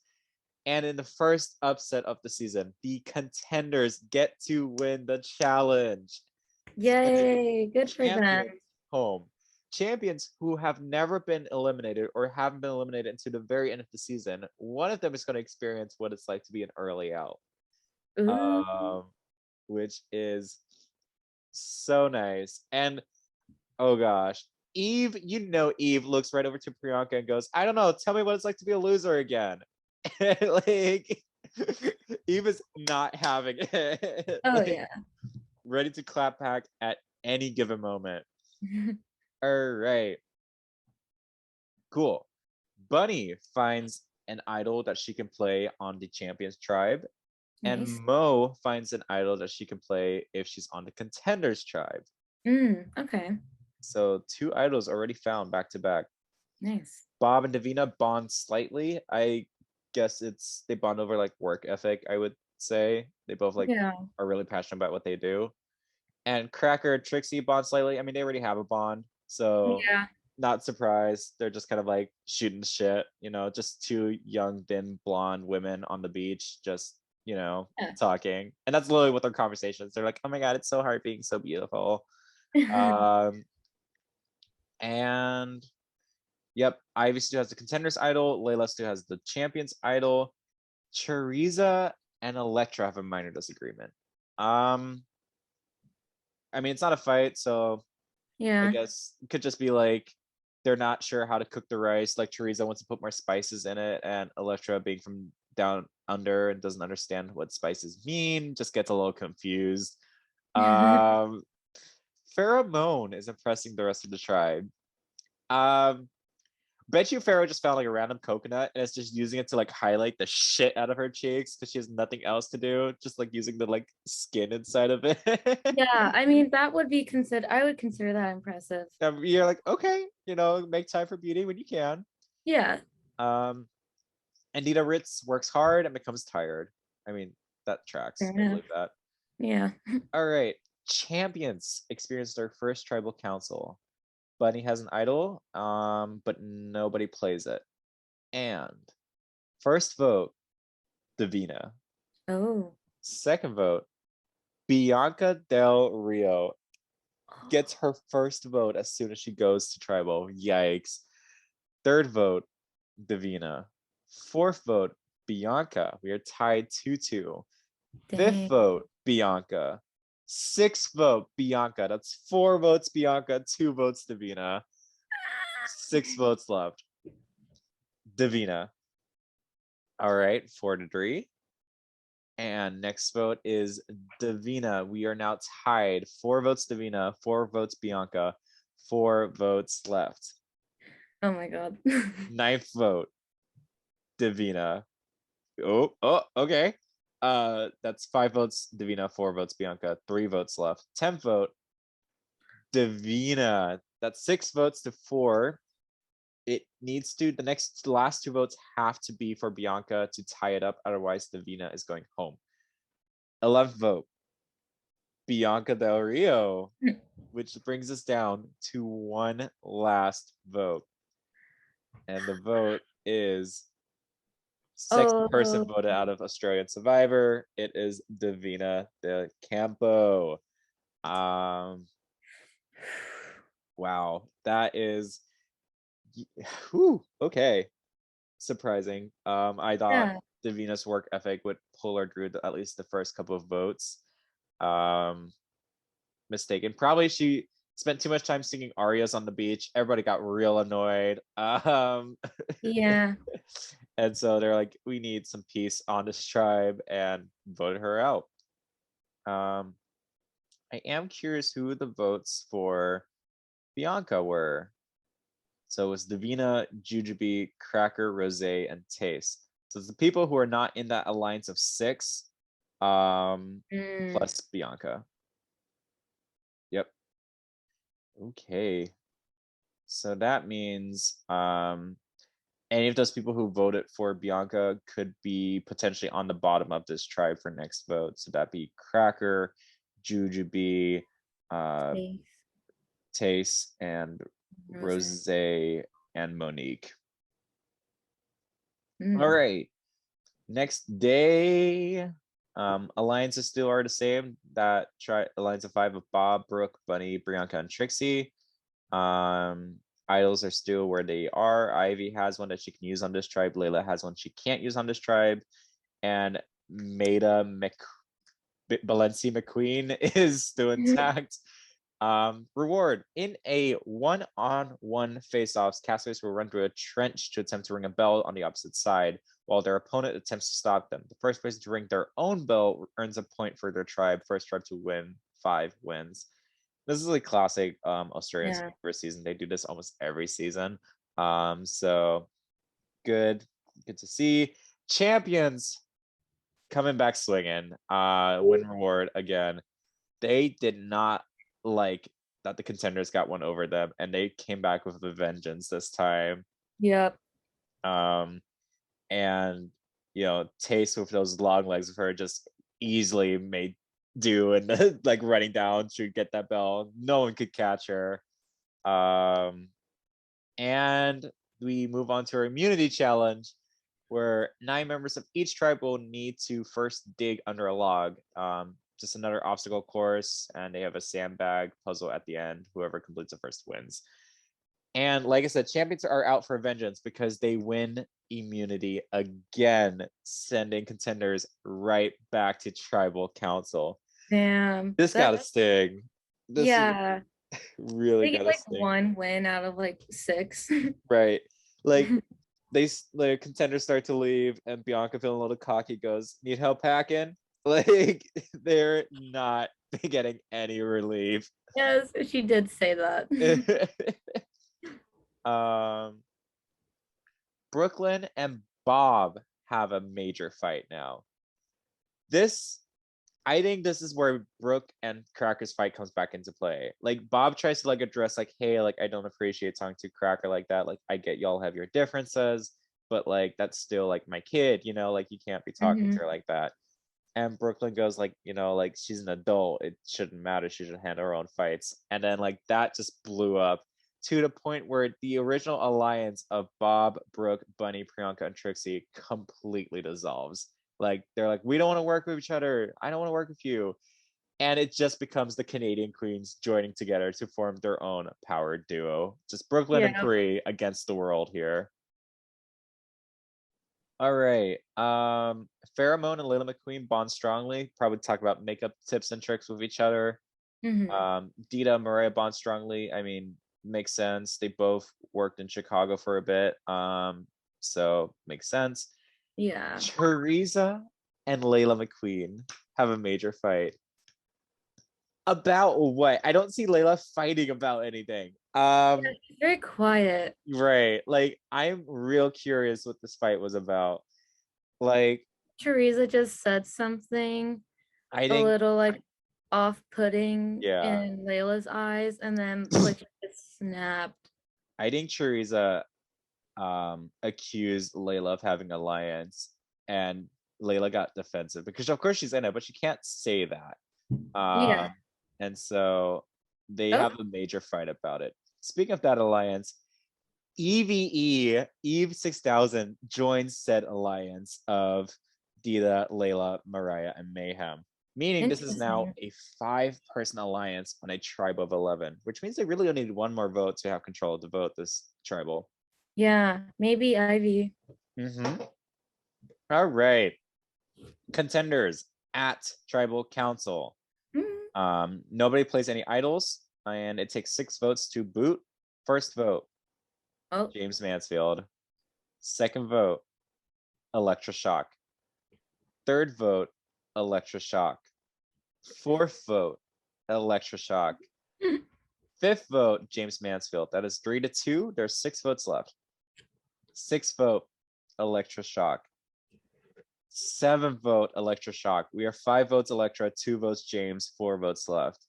And in the first upset of the season, the Contenders get to win the challenge. Yay, good for them. Champions home. Champions who have never been eliminated or haven't been eliminated until the very end of the season, one of them is going to experience what it's like to be an early out, which is so nice. And oh gosh, Eve, Eve looks right over to Priyanka and goes, I don't know, tell me what it's like to be a loser again. Like, Eve is not having it. Oh, Like, yeah. ready to clap back at any given moment. All right. Cool. Bunny finds an idol that she can play on the Champions tribe. And Nice. Mo finds an idol that she can play if she's on the Contenders tribe. Okay. So 2 idols already found back to back. Nice. Bob and Davina bond slightly. I guess they bond over like work ethic, I would say. They both are really passionate about what they do. And Cracker and Trixie bond slightly. I mean, they already have a bond, so Yeah. not surprised. They're just kind of like shooting shit, just 2 young, thin, blonde women on the beach, just, talking. And that's literally what their conversations. They're like, oh my God, it's so hard being so beautiful. And yep, Ivy still has the Contenders idol. Layla still has the Champions idol. Teresa and Electra have a minor disagreement. I mean, it's not a fight, so Yeah. I guess it could just be like they're not sure how to cook the rice. Like Teresa wants to put more spices in it, and Electra, being from down under and doesn't understand what spices mean, just gets a little confused. Pheromone is impressing the rest of the tribe. Bet you Pharaoh just found like a random coconut and it's just using it to like highlight the shit out of her cheeks because she has nothing else to do, just like using the like skin inside of it. Yeah, I mean that would be considered. I would consider that impressive. You're like, okay, make time for beauty when you can. Yeah. Um, Anita Ritz works hard and becomes tired. I mean, that tracks. Fair I enough. believe that. Yeah. All right. Champions experience their first tribal council. Bunny has an idol, but nobody plays it. And first vote, Davina. Oh. Second vote, Bianca Del Rio gets her first vote as soon as she goes to tribal. Yikes. Third vote, Davina. Fourth vote, Bianca. We are tied 2-2. Fifth Dang. vote, Bianca. Sixth vote, Bianca. That's 4 votes, Bianca. 2 votes, Davina. 6 votes left. Davina. All right, 4-3. And next vote is Davina. We are now tied. 4 votes, Davina. 4 votes, Bianca. 4 votes left. Oh my god. Ninth vote, Davina. Oh, okay. That's 5 votes, Davina. 4 votes, Bianca. 3 votes left. 10th vote, Davina. That's 6 votes to 4. It needs to, the last 2 votes have to be for Bianca to tie it up. Otherwise, Davina is going home. 11th vote, Bianca Del Rio, which brings us down to one last vote. And the vote is sixth person Oh. voted out of Australian Survivor. It is Davina De Campo. Wow, that is okay. Surprising. I thought Yeah. Davina's work ethic would pull her through at least the first couple of votes. Mistaken. Probably she spent too much time singing arias on the beach. Everybody got real annoyed. Yeah. And so they're like, we need some peace on this tribe, and voted her out. I am curious who the votes for Bianca were. So it was Davina, Jujubee, Cracker, Rose, and Taste. So it's the people who are not in that alliance of 6, plus Bianca. Yep. Okay. So that means any of those people who voted for Bianca could be potentially on the bottom of this tribe for next vote. So that'd be Cracker, Jujubee, Taste, and Rose and Monique. All right. Next day, alliances still are the same. That alliance of 5 of Bob, Brooke, Bunny, Bianca, and Trixie. Idols are still where they are. Ivy has one that she can use on this tribe. Layla has one she can't use on this tribe. And Maida Balenci McQueen is still intact. Reward. In a one-on-one face-offs, castaways will run through a trench to attempt to ring a bell on the opposite side, while their opponent attempts to stop them. The first person to ring their own bell earns a point for their tribe. First tribe to win 5 wins. This is like classic Australian Survivor season. They do this almost every season. So good to see. Champions coming back swinging. Win reward again. They did not like that the contenders got one over them, and they came back with a vengeance this time. Yep. And Taste with those long legs of her just easily made do and like running down to get that bell. No one could catch her. And we move on to our immunity challenge, where 9 members of each tribe will need to first dig under a log. Just another obstacle course, and they have a sandbag puzzle at the end. Whoever completes it first wins. And like I said, champions are out for vengeance because they win immunity again, sending contenders right back to tribal council. Damn. This got a sting. This really they get got a like sting. 1 win out of like 6. Right. Like the contenders start to leave, and Bianca, feeling a little cocky, goes, "Need help packing?" Like they're not getting any relief. Yes, she did say that. Brooklyn and Bob have a major fight now. I think this is where Brooke and Cracker's fight comes back into play. Like Bob tries to like address like, hey, like I don't appreciate talking to Cracker like that. Like I get y'all have your differences, but like that's still like my kid, like you can't be talking to her like that. And Brooklyn goes like, like she's an adult. It shouldn't matter. She should handle her own fights. And then like that just blew up to the point where the original alliance of Bob, Brooke, Bunny, Priyanka, and Trixie completely dissolves. Like they're like, we don't want to work with each other. I don't want to work with you. And it just becomes the Canadian Queens joining together to form their own power duo. Just Brooklyn and Cree against the world here. All right. Pheromone and Layla McQueen bond strongly. Probably talk about makeup tips and tricks with each other. Dita and Mariah bond strongly. I mean, makes sense. They both worked in Chicago for a bit. So makes sense. Yeah. Teresa and Layla McQueen have a major fight. About what? I don't see Layla fighting about anything. She's very quiet. Right. Like I'm real curious what this fight was about. Like Teresa just said something I a think little like off-putting yeah. in Layla's eyes, and then like it snapped. I think Teresa accused Layla of having alliance, and Layla got defensive because of course she's in it, but she can't say that. Yeah. And so they Oh, have a major fight about it. Speaking of that alliance, Eve 6000 joins said alliance of Dita, Layla, Mariah, and Mayhem. Meaning this is now interesting. a 5-person alliance on a tribe of 11, which means they really only need one more vote to have control of the vote, this tribal. Yeah, maybe Ivy. All right. Contenders at Tribal Council. Nobody plays any idols, and it takes 6 votes to boot. First vote, Oh, James Mansfield. Second vote, Electroshock. Third vote, Electroshock. Fourth vote, Electroshock. Fifth vote, James Mansfield. That is 3-2. There's 6 votes left. Sixth vote, Electroshock. Seventh vote, Electroshock. We are 5 votes Electra, 2 votes James, 4 votes left.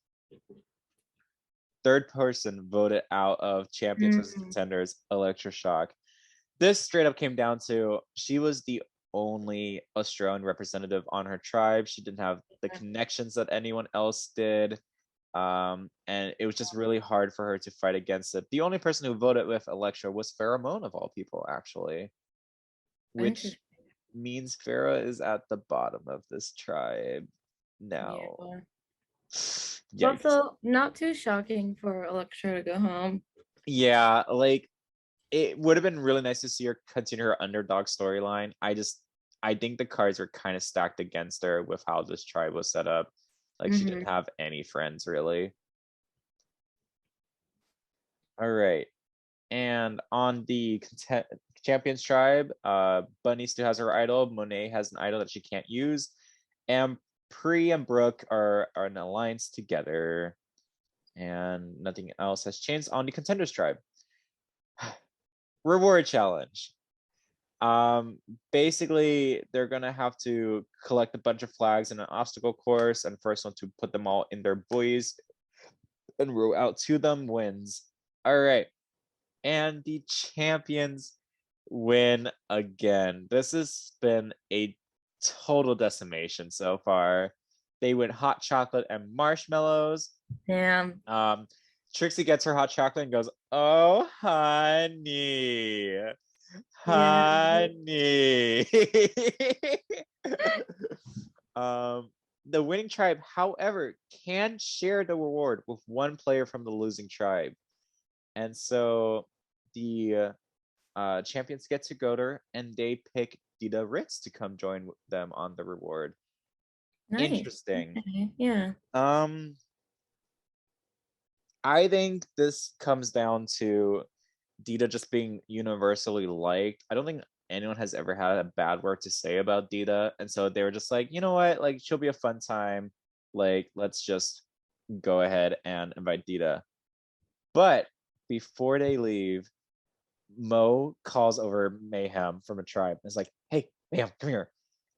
Third person voted out of Champions versus Contenders, Electroshock. This straight up came down to she was the only Australian representative on her tribe. She didn't have the connections that anyone else did. And it was just really hard for her to fight against it. The only person who voted with Electra was Pheromone, of all people, actually. Which means Farah is at the bottom of this tribe now. Yeah. Also, not too shocking for Electra to go home. Yeah, like it would have been really nice to see her continue her underdog storyline. I think the cards were kind of stacked against her with how this tribe was set up. Like she didn't have any friends really. All right. And on the Champions tribe, Bunny still has her idol. Monet has an idol that she can't use. And Pri and Brooke are an alliance together. And nothing else has changed on the Contenders tribe. Reward challenge. Basically, they're gonna have to collect a bunch of flags in an obstacle course, and first one to put them all in their buoys and row out to them wins. All right. And the champions win again. This has been a total decimation so far. They win hot chocolate and marshmallows. Damn. Trixie gets her hot chocolate and goes, "Oh, honey, honey." The winning tribe, however, can share the reward with one player from the losing tribe. And so the champions get to go there and they pick Dita Ritz to come join them on the reward. Nice. Interesting. Okay. Yeah. I think this comes down to Dita just being universally liked. I don't think anyone has ever had a bad word to say about Dita. And so they were just like, you know what? Like, she'll be a fun time. Like, let's just go ahead and invite Dita. But before they leave, Mo calls over Mayhem from a tribe. And it's like, hey, Mayhem, come here.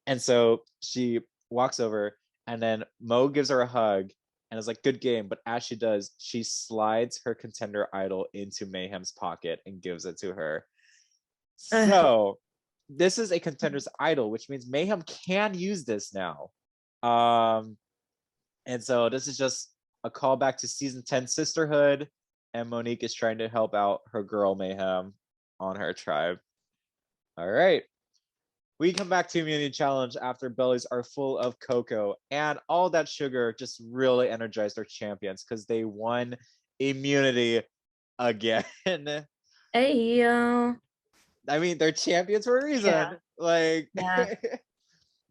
And so she walks over, and then Mo gives her a hug and is like, good game. But as she does, she slides her contender idol into Mayhem's pocket and gives it to her. Ugh. So this is a contender's idol, which means Mayhem can use this now. And so this is just a callback to season 10 sisterhood, and Monique is trying to help out her girl Mayhem on her tribe. All right. We come back to Immunity Challenge after bellies are full of cocoa, and all that sugar just really energized our champions because they won immunity again. Hey yo. I mean, they're champions for a reason. Yeah. Like, Yeah.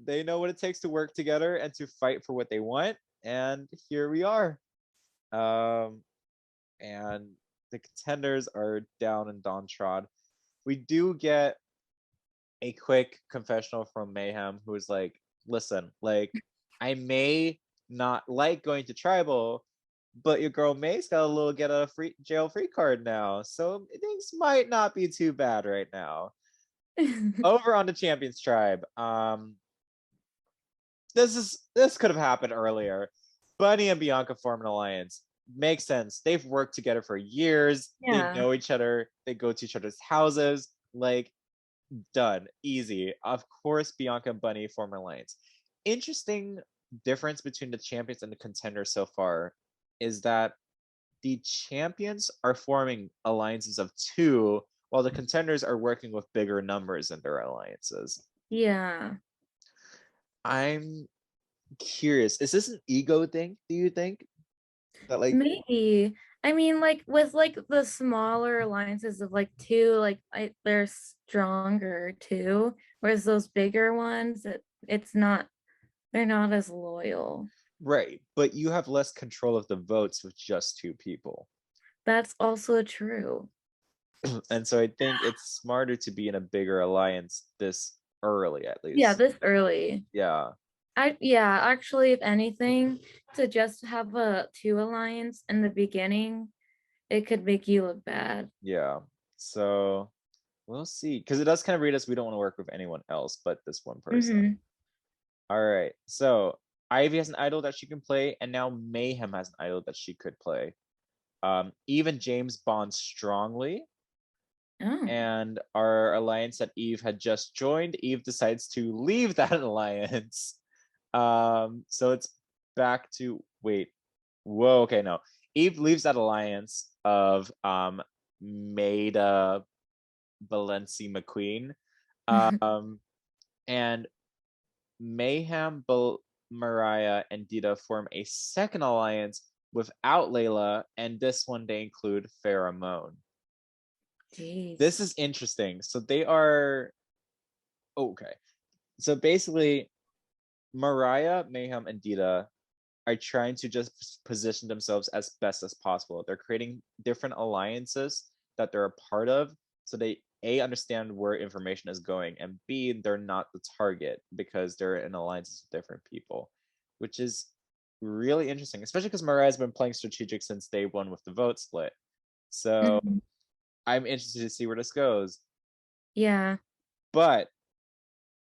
they know what it takes to work together and to fight for what they want. And here we are. And the contenders are down and downtrodden. We do get a quick confessional from Mayhem, who is like, listen, like, I may not like going to tribal, but your girl May's got a little get a free jail free card now, so things might not be too bad right now. Over on the Champions tribe, this could have happened earlier. Bunny and Bianca form an alliance. Makes sense. They've worked together for years. Yeah. They know each other. They go to each other's houses. Like, done. Easy. Of course, Bianca and Bunny form an alliance. Interesting difference between the champions and the contenders so far is that the champions are forming alliances of 2, while the contenders are working with bigger numbers in their alliances. Yeah. I'm curious. Is this an ego thing, do you think? That like Maybe. I mean, like with like the smaller alliances of like 2, like they're stronger too. Whereas those bigger ones, it's not, they're not as loyal. right, but you have less control of the votes with just 2 people. That's also true. And so I think it's smarter to be in a bigger alliance this early, at Yeah, least. this early. Yeah. Yeah, actually, if anything, to just have a 2 alliance in the beginning, it could make you look bad. Yeah. So we'll see. Because it does kind of read us we don't want to work with anyone else but this one person. Mm-hmm. All right. So Ivy has an idol that she can play, and now Mayhem has an idol that she could play. Even James bonds strongly. Oh. And our alliance that Eve had just joined, Eve decides to leave that alliance. So it's back to whoa, okay, no. Eve leaves that alliance of Maida Valenci McQueen. And Mayhem, Mariah, and Dita form a second alliance without Layla, and this one they include Pheromone. Jeez. This is interesting. So they are okay. So basically, Mariah, Mayhem, and Dita are trying to just position themselves as best as possible. They're creating different alliances that they're a part of, so they A, understand where information is going, and B, they're not the target because they're in alliances with different people, which is really interesting, especially because Mariah's been playing strategic since day one with the vote split. So I'm interested to see where this goes. Yeah. But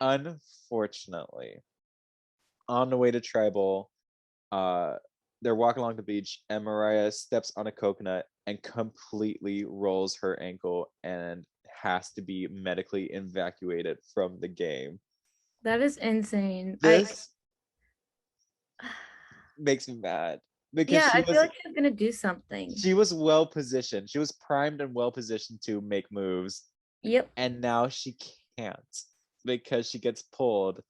unfortunately, on the way to tribal, they're walking along the beach, and Mariah steps on a coconut and completely rolls her ankle and has to be medically evacuated from the game. That is insane. This makes me mad because Yeah, I feel like she's gonna do something. she was well positioned. She was primed and well positioned to make moves. Yep. And now she can't because she gets pulled.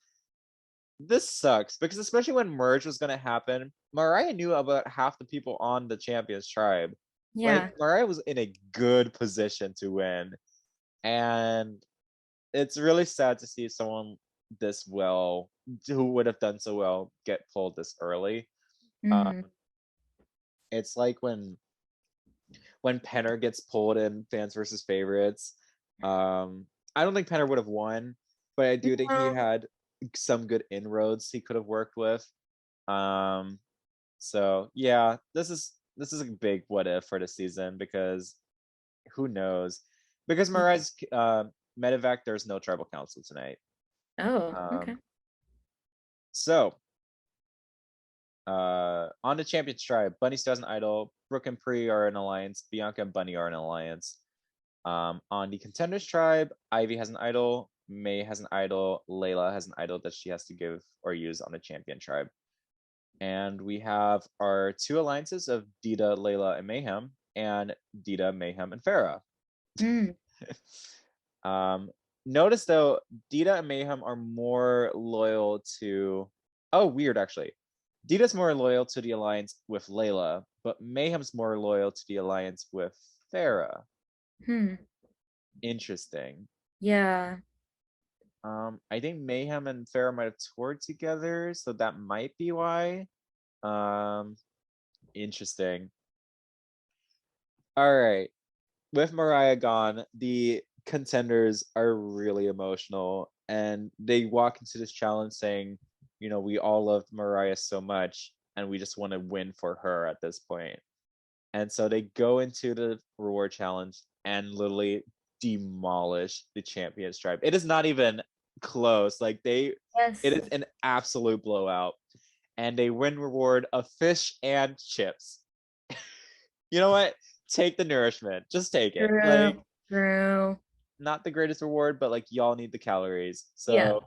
This sucks because especially when merge was gonna happen, Mariah knew about half the people on the champions tribe. Yeah. Like Mariah was in a good position to win. And it's really sad to see someone this well, who would have done so well, get pulled this early. Mhm. It's like when Penner gets pulled in fans versus favorites. I don't think Penner would have won, but I do think he No. had some good inroads he could have worked with. So yeah, this is a big what if for the season because who knows? because Mariah's medevac, there's no tribal council tonight. Oh, okay. So on the Champions tribe, Bunny still has an idol. Brooke and Pri are an alliance. Bianca and Bunny are an alliance. On the Contenders tribe, Ivy has an idol. May has an idol. Layla has an idol that she has to give or use on the Champion tribe. And we have our two alliances of Dita, Layla, and Mayhem, and Dita, Mayhem, and Farah. Notice though, Dita and Mayhem are more loyal to. Oh, weird actually. Dita's more loyal to the alliance with Layla, but Mayhem's more loyal to the alliance with Farah. Interesting. Yeah. I think Mayhem and Farah might have toured together, so that might be why. Interesting. All right. With Mariah gone, the Contenders are really emotional, and they walk into this challenge saying, we all loved Mariah so much, and we just want to win for her at this point. And so they go into the reward challenge and literally demolish the Champions tribe. It is not even close. Like it is an absolute blowout. And they win reward of fish and chips. You know what? Take the nourishment. Just take it. True. Not the greatest reward, but like y'all need the calories. So yeah.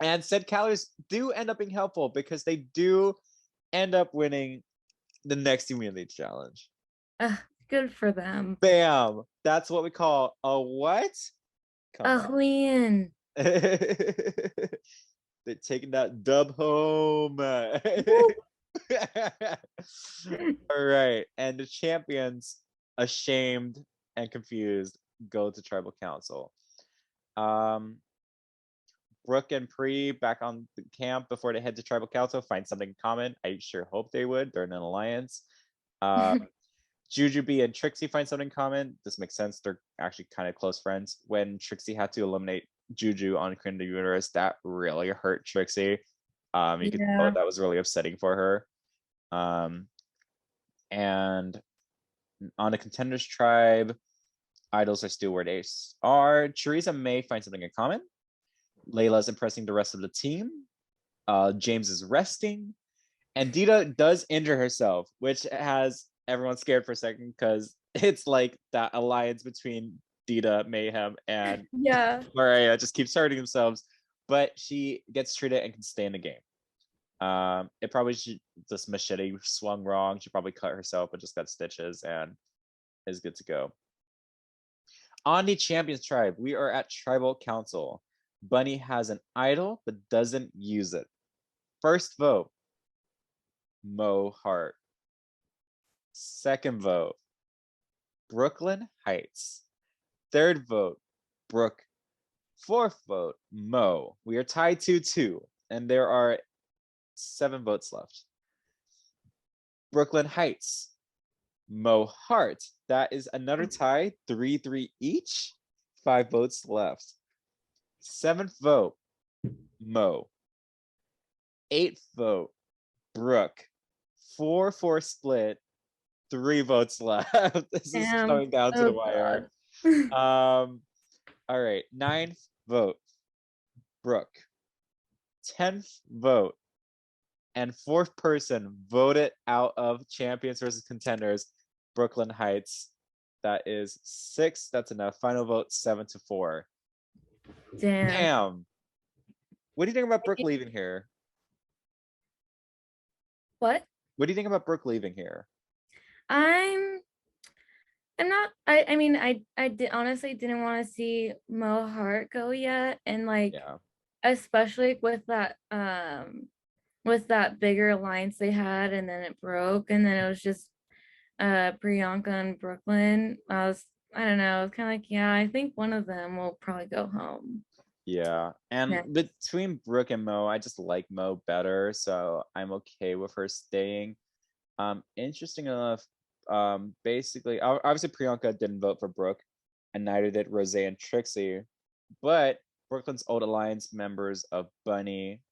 And said calories do end up being helpful because they do end up winning the next immunity challenge. Good for them. Bam. That's what we call a what? A win. They're taking that dub home. All right. And the champions, ashamed and confused, go to tribal council. Brooke and Pri back on the camp before they head to tribal council, find something common. I sure hope they would. They're in an alliance. Jujubee and Trixie find something common. This makes sense. They're actually kind of close friends. When Trixie had to eliminate Juju on Queen of the Universe, that really hurt Trixie. You could tell that was really upsetting for her. And on the Contenders tribe, idols are still where they are. Teresa May find something in common. Layla's impressing the rest of the team. James is resting. And Dita does injure herself, which has everyone scared for a second because it's like that alliance between Dita, Mayhem, and Mariah just keeps hurting themselves. But she gets treated and can stay in the game. It probably this machete swung wrong. She probably cut herself, but just got stitches and is good to go. On the Champions tribe, we are at Tribal Council. Bunny has an idol but doesn't use it. First vote, Mo Hart. Second vote, Brooklyn Heights. Third vote, Brooke. Fourth vote, Mo. We are tied 2-2, and there are 7 votes left. Brooklyn Heights, Mo Hart. That is another tie, 3-3 each. 5 votes left. 7th vote, Mo. 8th vote, Brooke. 4-4 split, 3 votes left. This is coming down to the wire. All right, 9th vote, Brooke. 10th vote, and 4th person voted out of Champions versus Contenders, Brooklyn Heights. That is 6. That's enough. Final vote 7-4. Damn. What do you think about Brooke leaving here? What do you think about Brooke leaving here? I'm not. I mean, I honestly didn't want to see Mo Hart go yet, and like, especially with that bigger alliance they had, and then it broke, and then it was just Priyanka and Brooklyn. I don't know. It's kind of like, I think one of them will probably go home. Yeah, and between Brooke and Mo, I just like Mo better, so I'm okay with her staying. Interesting enough, basically, obviously Priyanka didn't vote for Brooke, and neither did Rose and Trixie, but Brooklyn's old alliance members of Bunny,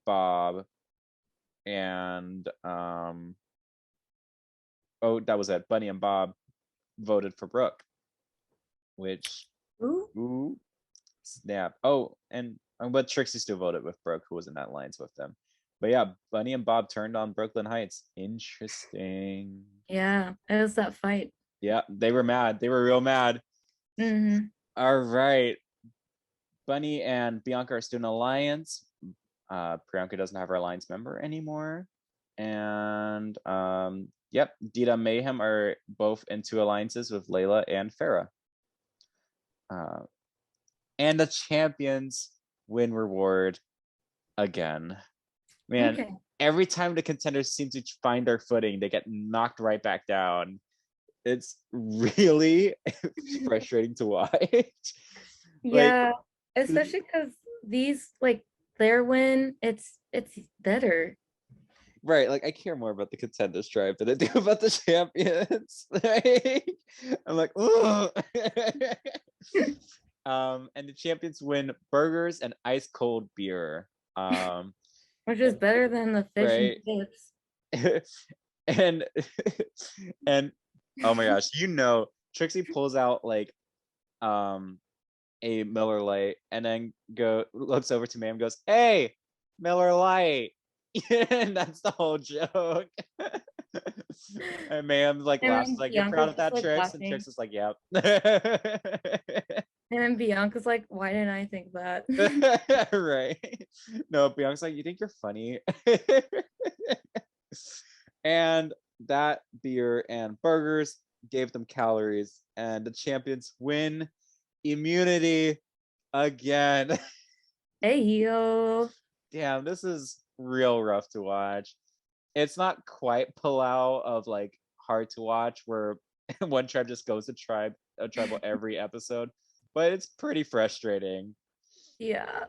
Bob, and that was it. Bunny and Bob voted for Brooke. which, Ooh. ooh, snap. Oh, and but Trixie still voted with Brooke, who was in that alliance with them. But yeah, Bunny and Bob turned on Brooklyn Heights. Interesting. Yeah, it was that fight. Yeah, they were mad. They were real mad. Mm-hmm. All right. Bunny and Bianca are still in alliance. Priyanka doesn't have her alliance member anymore. And yep, Dita and Mayhem are both in 2 alliances with Layla and Farah. And the champions win reward again. Man, Okay. every time the contenders seem to find their footing, they get knocked right back down. It's really frustrating to watch. Like, Yeah, especially because these like their win, it's better. right, like I care more about the contenders tribe than I do about the champions. Like, I'm like, ugh. And the champions win burgers and ice cold beer. Which is better than the fish and Right. chips. and and oh my gosh, Trixie pulls out like a Miller Lite and then looks over to Mayhem and goes, "Hey, Miller Lite." And that's the whole joke. And Mayhem like And laughs then like, "You're proud Bianca's of just that, like Trix?" And laughing. Trix is like, "Yep." And then Bianca's like, why didn't I think that? Right. No, Bianca's like, "You think you're funny?" And that beer and burgers gave them calories, and the champions win immunity again. Hey yo. Damn, this is real rough to watch. It's not quite Palau of like hard to watch where one tribe just goes to a tribal every episode, but it's pretty frustrating. Yeah.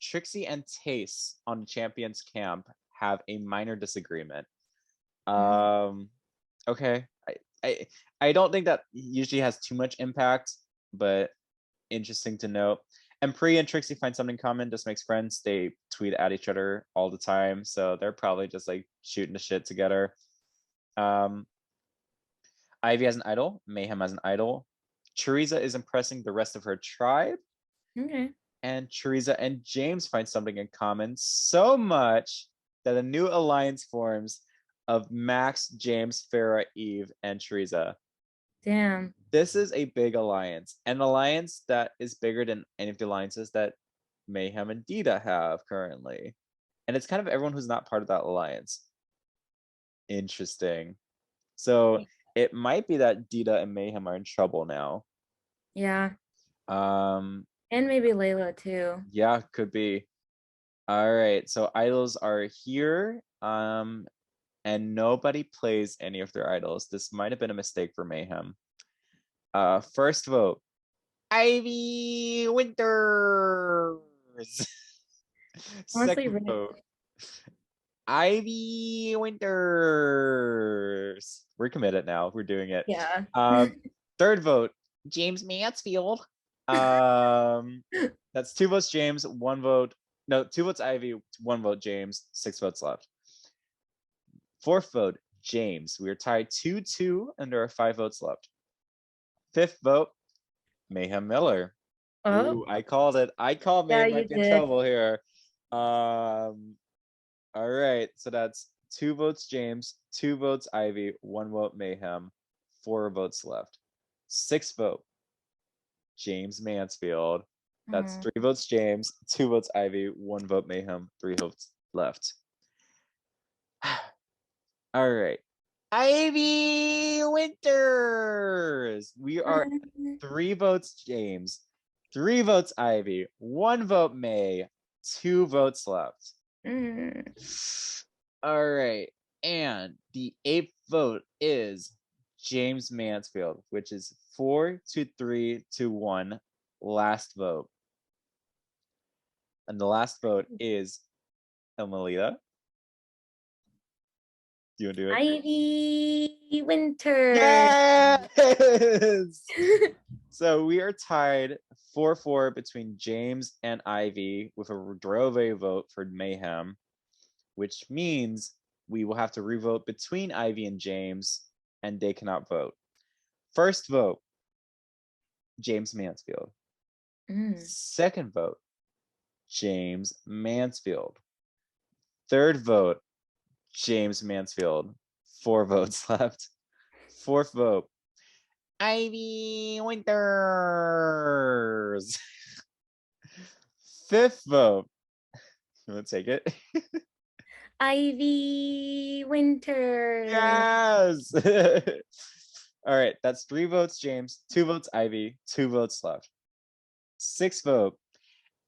Trixie and Tace on the champions camp have a minor disagreement. Mm. Okay. I don't think that usually has too much impact, but interesting to note. And Pri and Trixie find something common, just makes friends. They tweet at each other all the time, so they're probably just like shooting the shit together. Um, Ivy has an idol, Mayhem has an idol. Teresa is impressing the rest of her tribe, Okay. and Teresa and James find something in common so much that a new alliance forms of Max, James, Farah, Eve, and Teresa. Damn. This is a big alliance, an alliance that is bigger than any of the alliances that Mayhem and Dita have currently. And it's kind of everyone who's not part of that alliance. Interesting. So it might be that Dita and Mayhem are in trouble now. Yeah. Um, And maybe Layla too. yeah, could be. All right, so idols are here. And nobody plays any of their idols. This might have been a mistake for Mayhem. First vote, Ivy Winters. Honestly, Second really. vote, Ivy Winters. We're committed now. We're doing it. Yeah. Third vote, James Mansfield. That's 2 votes James, 1 vote. No, 2 votes Ivy, 1 vote James, 6 votes left. Fourth vote, James. We are tied 2-2, and there are 5 votes left. Fifth vote, Mayhem Miller. Oh, Ooh, I called it. I called yeah, Mayhem you might be in did. trouble here. All right, so that's 2 votes James, 2 votes Ivy, 1 vote Mayhem, 4 votes left. Sixth vote, James Mansfield. That's 3 votes James, 2 votes Ivy, 1 vote Mayhem, 3 votes left. All right. Ivy Winters. We are 3 votes James, 3 votes Ivy, 1 vote May, 2 votes left. All right. And the 8th vote is James Mansfield, which is 4-3-1. Last vote. And the last vote is Emelita. Do you want to do it? Ivy Winter. Yes. So we are tied 4-4 between James and Ivy with a Rodrove vote for Mayhem, which means we will have to revote between Ivy and James, and they cannot vote. First vote, James Mansfield. Mm. Second vote, James Mansfield. Third vote, James Mansfield. 4 votes left. Fourth vote, Ivy Winters. Fifth vote, you want to take it? Ivy Winter. Yes. All right, that's 3 votes, James, 2 votes, Ivy, 2 votes left. Sixth vote,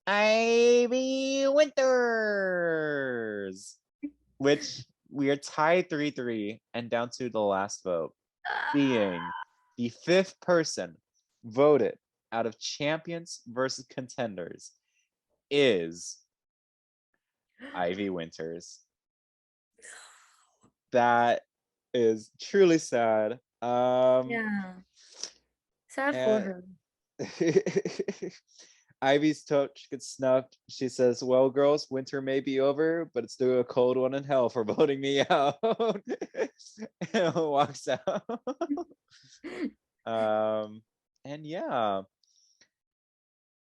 Ivy Winters, which we are tied 3-3 and down to the last vote, being the 5th person voted out of champions versus contenders is Ivy Winters. That is truly sad. Yeah. Sad for And her. Ivy's touch gets snubbed. She says, "Well, girls, winter may be over, but it's still a cold one in hell for voting me out." And walks out. And yeah.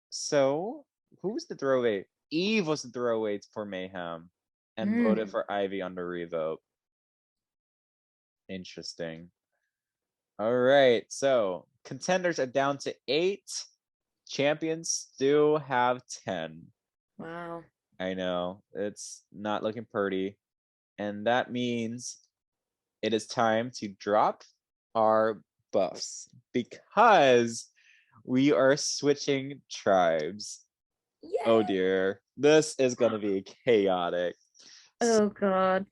So who was the throwaway? Eve was the throwaway for Mayhem and voted for Ivy on the revote. Interesting. All right. So contenders are down to 8. Champions still have 10. Wow. I know. It's not looking pretty. And that means it is time to drop our buffs because we are switching tribes. Yay! Oh dear. This is going to be chaotic. Oh God.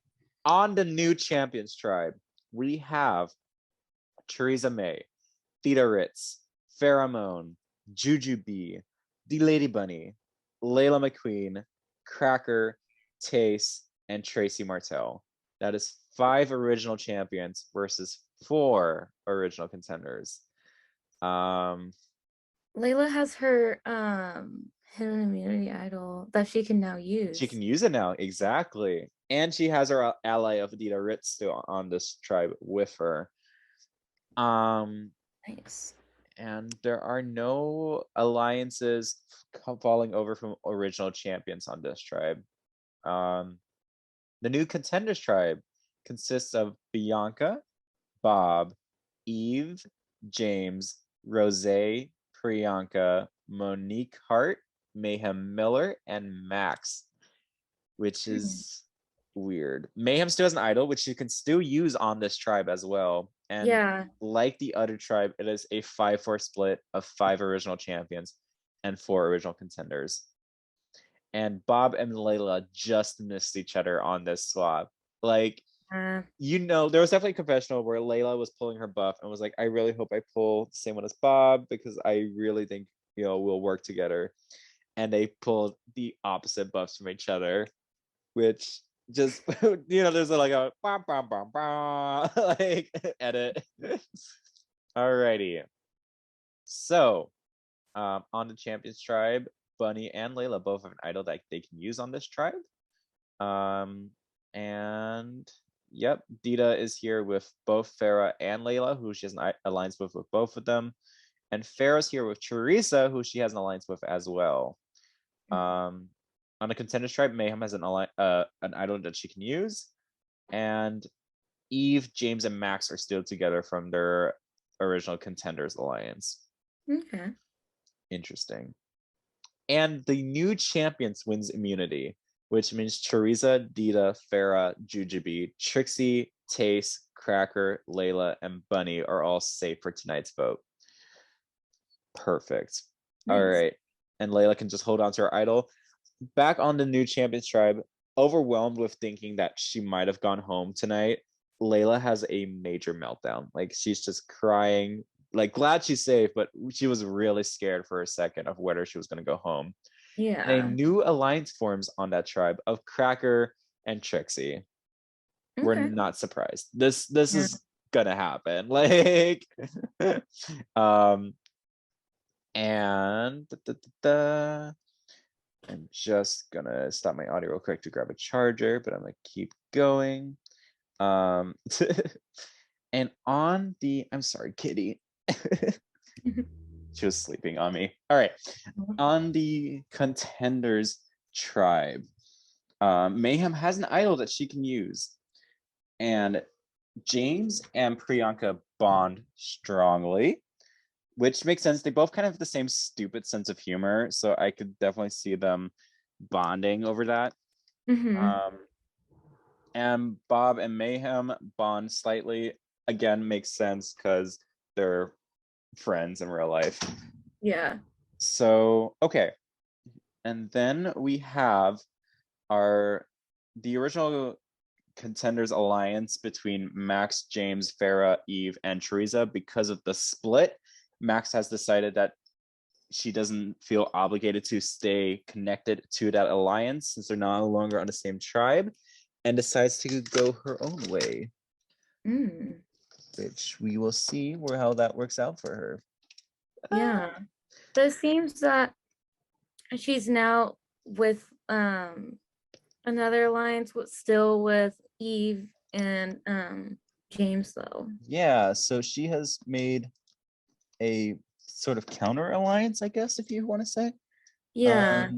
On the new champions tribe, we have Theresa May, Theta Ritz, Pheromone, Jujubee, the Lady Bunny, Layla McQueen, Cracker, Tace, and Tracy Martel. That is 5 original champions versus 4 original contenders. Layla has her hidden immunity idol that she can now use. She can use it now, exactly. And she has her ally of Theta Ritz still on this tribe with her. Nice. And there are no alliances falling over from original champions on this tribe. The new contenders tribe consists of Bianca, Bob, Eve, James, Rose, Priyanka, Monique Hart, Mayhem Miller, and Max, which is weird. Mayhem still has an idol, which you can still use on this tribe as well. And yeah, like the other tribe, it is a 5-4 split of 5 original champions and 4 original contenders. And Bob and Layla just missed each other on this swap. Like, you know, there was definitely a confessional where Layla was pulling her buff and was like, I really hope I pull the same one as Bob because I really think, you know, we'll work together. And they pulled the opposite buffs from each other, which just, you know, there's like a bah, bah, bah, bah, like edit. Alrighty. So, on the Champions tribe, Bunny and Layla both have an idol that they can use on this tribe. And yep, Dita is here with both Farah and Layla, who she has an alliance with both of them. And Farah's here with Teresa, who she has an alliance with as well. On the Contenders tribe, Mayhem has an idol that she can use. And Eve, James, and Max are still together from their original Contenders alliance. Okay. Interesting. And the new champions wins immunity, which means Teresa, Dita, Farah, Jujubee, Trixie, Tace, Cracker, Layla, and Bunny are all safe for tonight's vote. Perfect. Nice. All right. And Layla can just hold on to her idol. Back on the new champions tribe, overwhelmed with thinking that she might have gone home tonight, Layla has a major meltdown. Like, she's just crying, like, glad she's safe, but she was really scared for a second of whether she was going to go home. Yeah. And a new alliance forms on that tribe of Cracker and Trixie. Okay. We're not surprised. This is gonna happen. Like, and I'm just gonna stop my audio real quick to grab a charger, but I'm gonna keep going. And on the, I'm sorry, Kitty. She was sleeping on me. All right. On the Contenders tribe, Mayhem has an idol that she can use. And James and Priyanka bond strongly, which makes sense. They both kind of have the same stupid sense of humor. So I could definitely see them bonding over that. And Bob and Mayhem bond slightly. Again, makes sense because they're friends in real life. Yeah. So, okay. And then we have the original Contenders alliance between Max, James, Farrah, Eve, and Teresa. Because of the split, Max has decided that she doesn't feel obligated to stay connected to that alliance since they're no longer on the same tribe, and decides to go her own way. Which we will see how that works out for her. Yeah. So it seems that she's now with another alliance still with Eve and James though. Yeah, so she has made a sort of counter alliance, I guess, if you want to say. Yeah.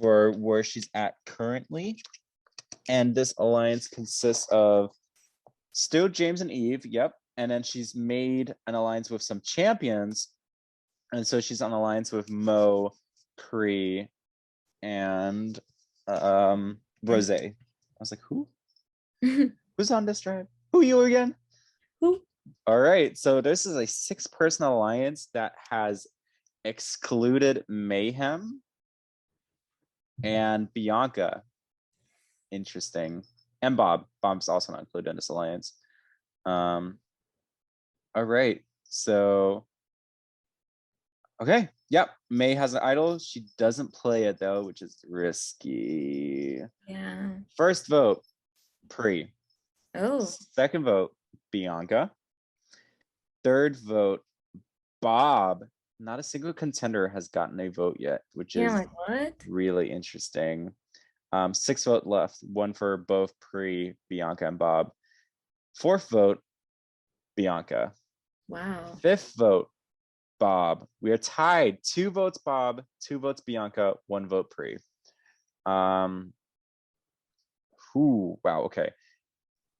For where she's at currently. And this alliance consists of still James and Eve, yep. And then she's made an alliance with some champions. And so she's on alliance with Mo, Cree, and Rose. I was like, who? Who's on this tribe? Who are you again? Who? All right. So this is a 6-person alliance that has excluded Mayhem and Bianca. Interesting. And Bob. Bob's also not included in this alliance. All right. So okay. Yep. May has an idol. She doesn't play it though, which is risky. Yeah. First vote, Pri. Oh. Second vote, Bianca. Third vote, Bob. Not a single contender has gotten a vote yet, which is like what? Really interesting. 6 vote left, one for both Pri, Bianca, and Bob. Fourth vote, Bianca. Wow. Fifth vote, Bob. We are tied. 2 votes Bob, 2 votes Bianca, 1 vote Pri. Wow, okay.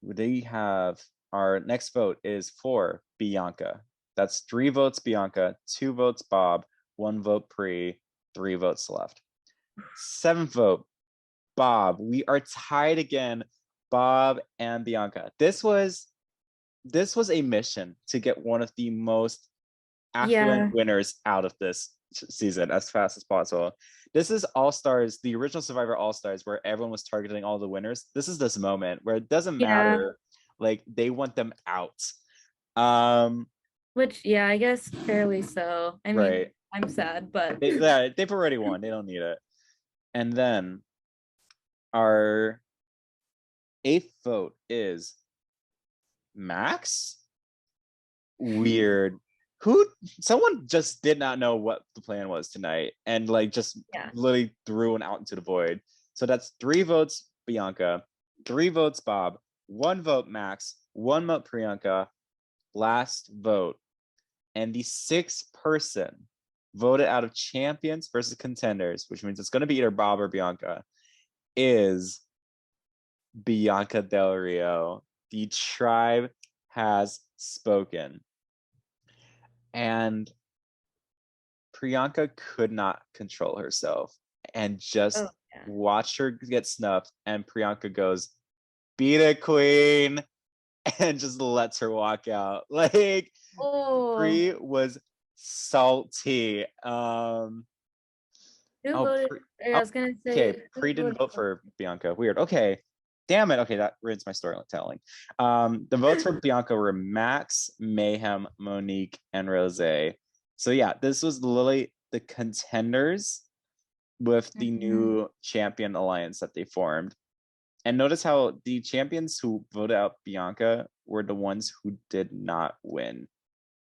They have our next vote is for Bianca. That's 3 votes Bianca, 2 votes Bob, 1 vote Pri, 3 votes left. 7th vote, Bob. We are tied again, Bob and Bianca. This was a mission to get one of the most affluent winners out of this season as fast as possible. This is All-Stars, the original Survivor All-Stars, where everyone was targeting all the winners. This is this moment where it doesn't matter. Like, they want them out. Which, yeah, I guess fairly so. I mean, right. I'm sad, but they've already won. They don't need it. And then our 8th vote is Max. Weird. Someone just did not know what the plan was tonight and like just literally threw one out into the void. So that's 3 votes Bianca, 3 votes Bob, 1 vote Max, 1 vote Priyanka, last vote. And the 6th person voted out of champions versus contenders, which means it's going to be either Bob or Bianca, is Bianca Del Rio. The tribe has spoken. And Priyanka could not control herself and just watched her get snuffed. And Priyanka goes, "Beat it, queen," and just lets her walk out. Like, Pri was salty. Who voted? I was gonna say. Okay, Pri didn't vote for Bianca. Weird. Okay. Damn it. Okay, that ruins my storytelling. The votes for Bianca were Max, Mayhem, Monique, and Rose. So yeah, this was literally the contenders with the new champion alliance that they formed. And notice how the champions who voted out Bianca were the ones who did not win.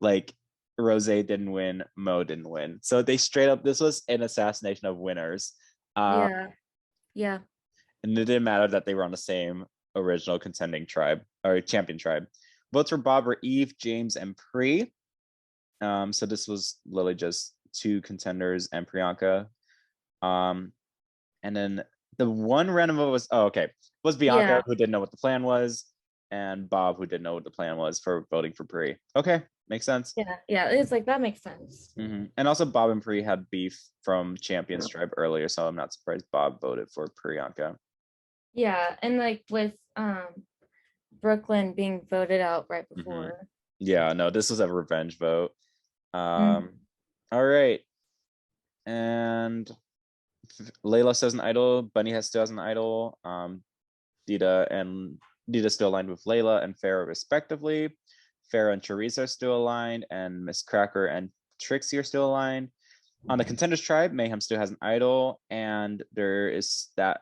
Like, Rose didn't win, Mo didn't win. So they straight up, this was an assassination of winners. Yeah. And it didn't matter that they were on the same original contending tribe or champion tribe. Votes for Bob were Eve, James, and Pri. So this was literally just 2 contenders and Priyanka. And then the one random vote was Bianca, Yeah. who didn't know what the plan was, and Bob, who didn't know what the plan was for voting for Pri. Okay, makes sense. Yeah, it's like that makes sense. And also Bob and Pri had beef from Champions Tribe earlier, so I'm not surprised Bob voted for Priyanka. Yeah, and like with Brooklyn being voted out right before. Yeah, no, this was a revenge vote. Mm. All right. And Layla still has an idol. Bunny still has an idol. Dita still aligned with Layla and Farrah respectively. Farrah and Teresa are still aligned, and Miss Cracker and Trixie are still aligned. On the Contenders Tribe, Mayhem still has an idol, and there is that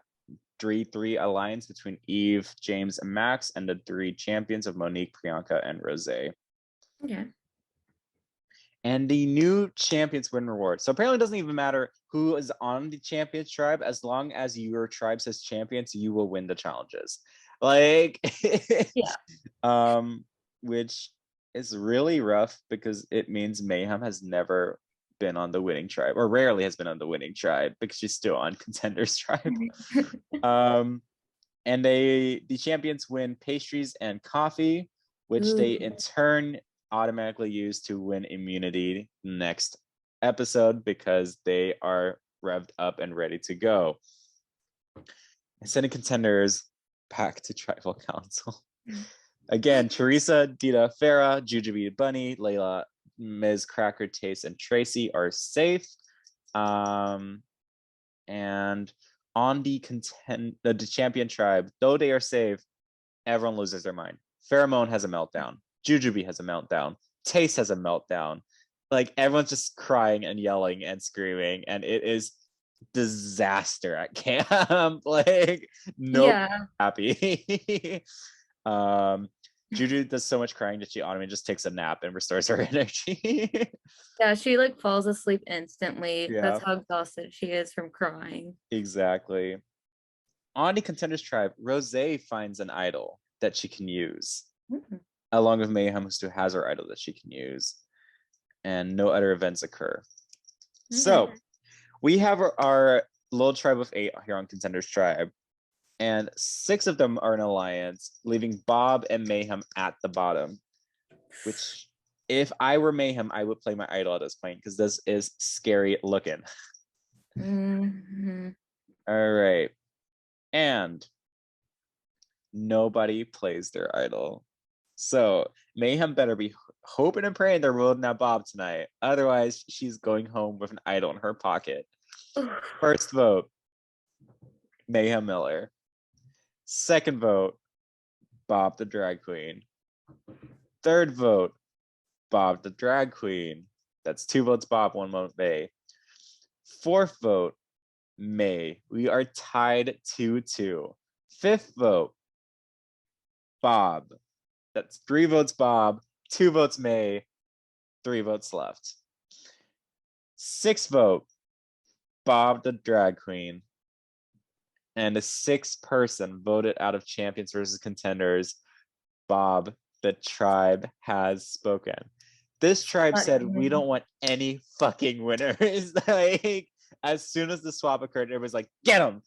3-3 alliance between Eve, James, and Max, and the 3 champions of Monique, Priyanka, and Rose. Okay. And the new champions win reward. So apparently it doesn't even matter who is on the champions tribe. As long as your tribe says champions, you will win the challenges. Like, yeah. Which is really rough because it means Mayhem has never been on the winning tribe, or rarely has been on the winning tribe, because she's still on Contenders tribe. And the champions win pastries and coffee, which they in turn automatically use to win immunity next episode because they are revved up and ready to go. Sending Contenders back to Tribal Council. Again, Teresa, Dita, Farrah, Jujubee, Bunny, Layla, Ms. Cracker, Taste, and Tracy are safe. And on the champion tribe, though they are safe, everyone loses their mind. Pheromone has a meltdown. Jujubee has a meltdown. Taste has a meltdown. Like, everyone's just crying and yelling and screaming, and it is disaster at camp. Like, no happy. Juju does so much crying that she automatically just takes a nap and restores her energy. Yeah, she like falls asleep instantly. That's how exhausted she is from crying. Exactly. On the Contenders tribe, Rose finds an idol that she can use, along with Mayhem, who still has her idol that she can use, and no other events occur. So we have our little tribe of 8 here on Contenders tribe, and 6 of them are in alliance, leaving Bob and Mayhem at the bottom, which, if I were Mayhem, I would play my idol at this point, because this is scary looking. All right. And nobody plays their idol. So Mayhem better be hoping and praying they're rolling that Bob tonight. Otherwise, she's going home with an idol in her pocket. First vote, Mayhem Miller. Second vote, Bob the Drag Queen. Third vote, Bob the Drag Queen. That's 2 votes Bob, 1 vote May. Fourth vote, May. We are tied 2-2. Fifth vote, Bob. That's 3 votes Bob, 2 votes May, 3 votes left. Sixth vote, Bob the Drag Queen. And the 6th person voted out of Champions versus Contenders, Bob the tribe has spoken. This tribe said, we don't want any fucking winners. Like, as soon as the swap occurred, it was like, get them.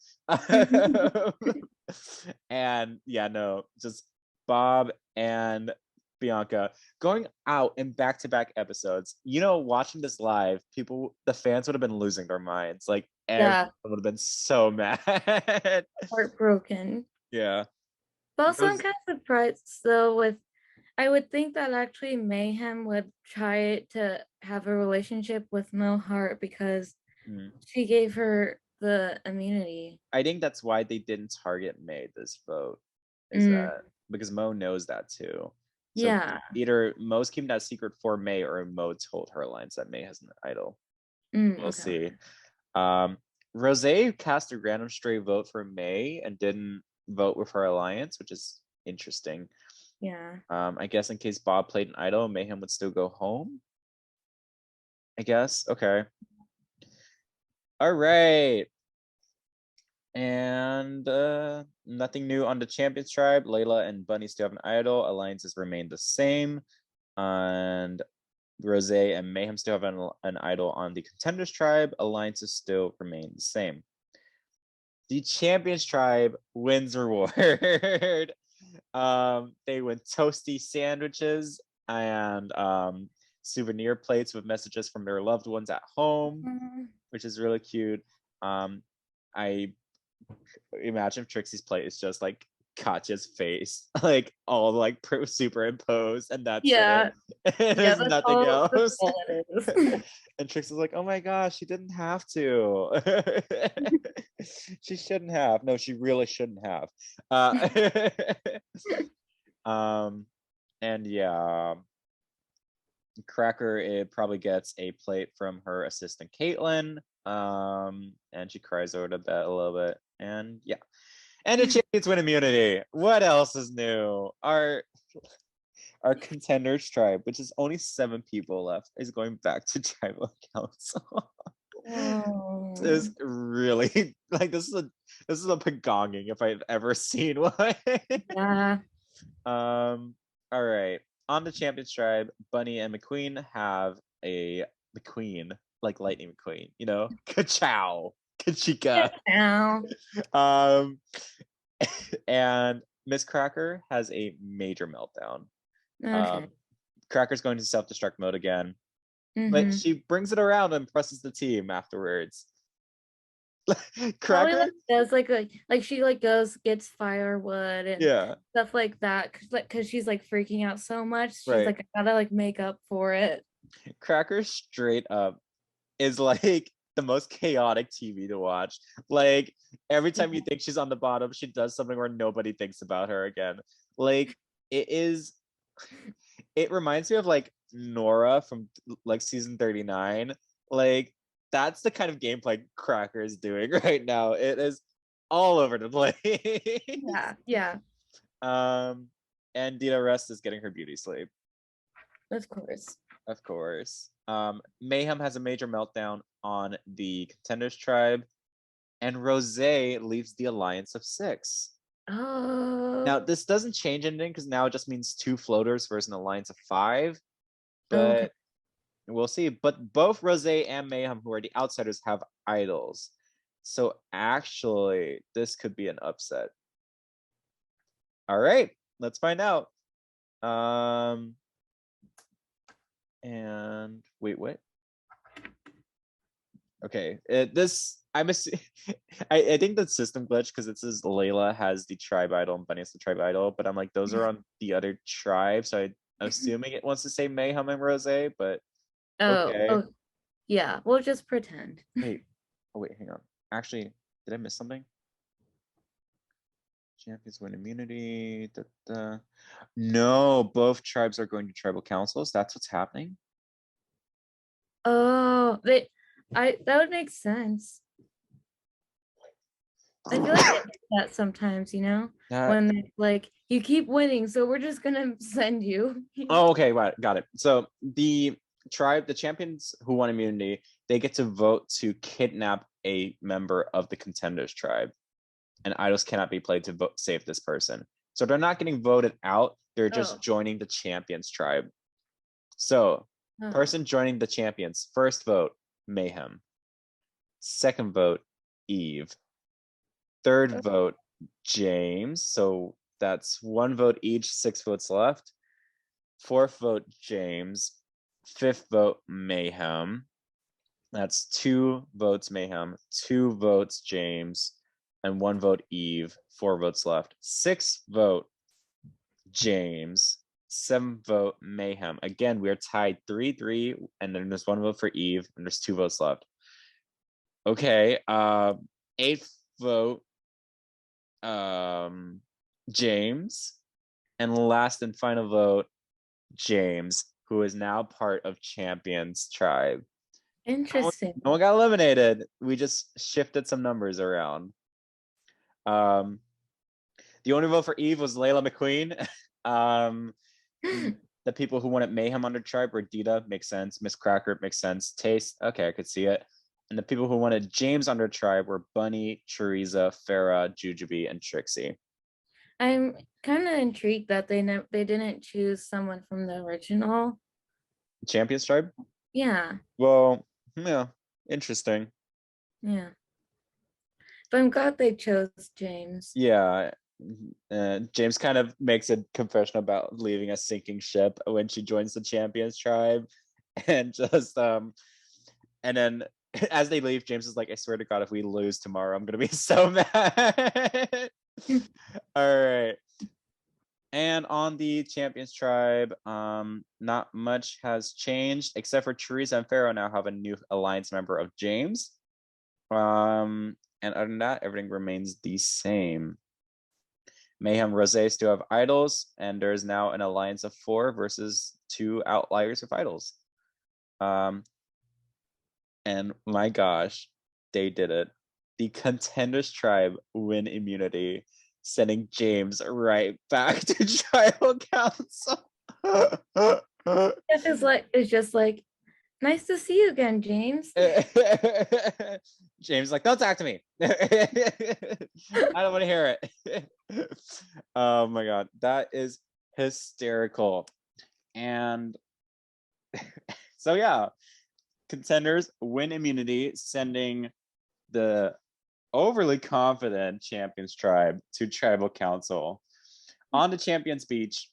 And yeah, no, just Bob and Bianca going out in back-to-back episodes. You know, watching this live, the fans would have been losing their minds. Like, everyone would have been so mad. Heartbroken. Yeah. But also, I'm kind of surprised though I would think that actually Mayhem would try to have a relationship with Mo Heart because she gave her the immunity. I think that's why they didn't target May this vote. Is that because Mo knows that too. So either Mo's keeping that secret for May, or Mo told her alliance that May has an idol. We'll see. Rose cast a random stray vote for May and didn't vote with her alliance, which is interesting. Yeah. I guess in case Bob played an idol, Mayhem would still go home. I guess. Okay. All right. And nothing new on the Champions tribe. Layla and Bunny still have an idol. Alliances remain the same. And Rose and Mayhem still have an idol on the Contenders tribe. Alliances still remain the same. The Champions tribe wins reward. They win toasty sandwiches and souvenir plates with messages from their loved ones at home, which is really cute. I imagine Trixie's plate is just like Katya's face, like all like superimposed, and that's it. There's nothing else. All it is. And Trixie's like, oh my gosh, she didn't have to. She shouldn't have. No, she really shouldn't have. And yeah, Cracker, it probably gets a plate from her assistant Caitlin. And she cries over that a little bit. And yeah. And the champions win immunity. What else is new? Our Contenders tribe, which is only 7 people left, is going back to tribal council. Oh. This is really like this is a pagonging if I've ever seen one. Yeah. All right. On the Champions tribe, Bunny and McQueen have a McQueen, like Lightning McQueen, you know? Ka-chow. Kachika. And Miss Cracker has a major meltdown. Okay. Cracker's going to self-destruct mode again. But she brings it around and presses the team afterwards. Cracker does like she like goes gets firewood and stuff like that because she's like freaking out so much. She's like, I gotta like make up for it. Cracker straight up is like the most chaotic TV to watch. Like every time you think she's on the bottom, she does something where nobody thinks about her again. Like it reminds me of like Nora from like season 39. Like that's the kind of gameplay Cracker is doing right now. It is all over the place. Yeah. And Dita Rest is getting her beauty sleep. Of course. Mayhem has a major meltdown on the Contenders tribe, and Rose leaves the Alliance of 6. Oh. Now this doesn't change anything because now it just means 2 floaters versus an Alliance of 5. But we'll see. But both Rose and Mayhem, who are the outsiders, have idols. So actually, this could be an upset. All right, let's find out. And wait, what? Okay, I think the system glitch because it says Layla has the tribe idol and Bunny has the tribe idol, but I'm like, those are on the other tribe, so I'm assuming it wants to say Mayhem and Rose, but okay. Yeah, we'll just pretend. Wait, hang on. Actually, did I miss something? Champions win immunity. No, both tribes are going to tribal councils. That's what's happening. Oh, that would make sense. I feel like that sometimes, you know, when like you keep winning, so we're just gonna send you. Oh, okay, right, got it. So the champions who won immunity, they get to vote to kidnap a member of the Contenders tribe, and idols cannot be played to save this person. So they're not getting voted out; they're just joining the champions tribe. So, person joining the champions, first vote Mayhem, second vote Eve, third vote James. So that's 1 vote each, 6 votes left. Fourth vote James, fifth vote Mayhem. That's 2 votes Mayhem, 2 votes James, and 1 vote Eve. 4 votes left. 6th vote James, 7th vote Mayhem. Again, we're tied 3-3, and then there's 1 vote for Eve, and there's 2 votes left. Okay, 8th vote James, and last and final vote James, who is now part of Champions tribe. Interesting. No one got eliminated. We just shifted some numbers around. The only vote for Eve was Layla McQueen. The people who wanted Mayhem under tribe were Dita, makes sense. Miss Cracker, makes sense. Taste, okay, I could see it. And the people who wanted James under tribe were Bunny, Teresa, Farah, Jujubee, and Trixie. I'm kind of intrigued that they didn't choose someone from the original. Champions tribe? Yeah. Well, yeah, interesting. Yeah. But I'm glad they chose James. Yeah. James kind of makes a confession about leaving a sinking ship when she joins the Champions tribe, and just and then as they leave, James is like, "I swear to God, if we lose tomorrow, I'm gonna be so mad." All right. And on the Champions tribe, not much has changed except for Teresa and Pharaoh now have a new alliance member of James. And other than that, everything remains the same. Mayhem Rose still have idols, and there's now an alliance of 4 versus 2 outliers with idols. And my gosh, they did it. The Contenders tribe win immunity, sending James right back to tribal council. It's just like, nice to see you again, James. James like, don't talk to me. I don't want to hear it. Oh my god, that is hysterical. And so yeah, Contenders win immunity, sending the overly confident Champions tribe to tribal council. On the Champions Beach,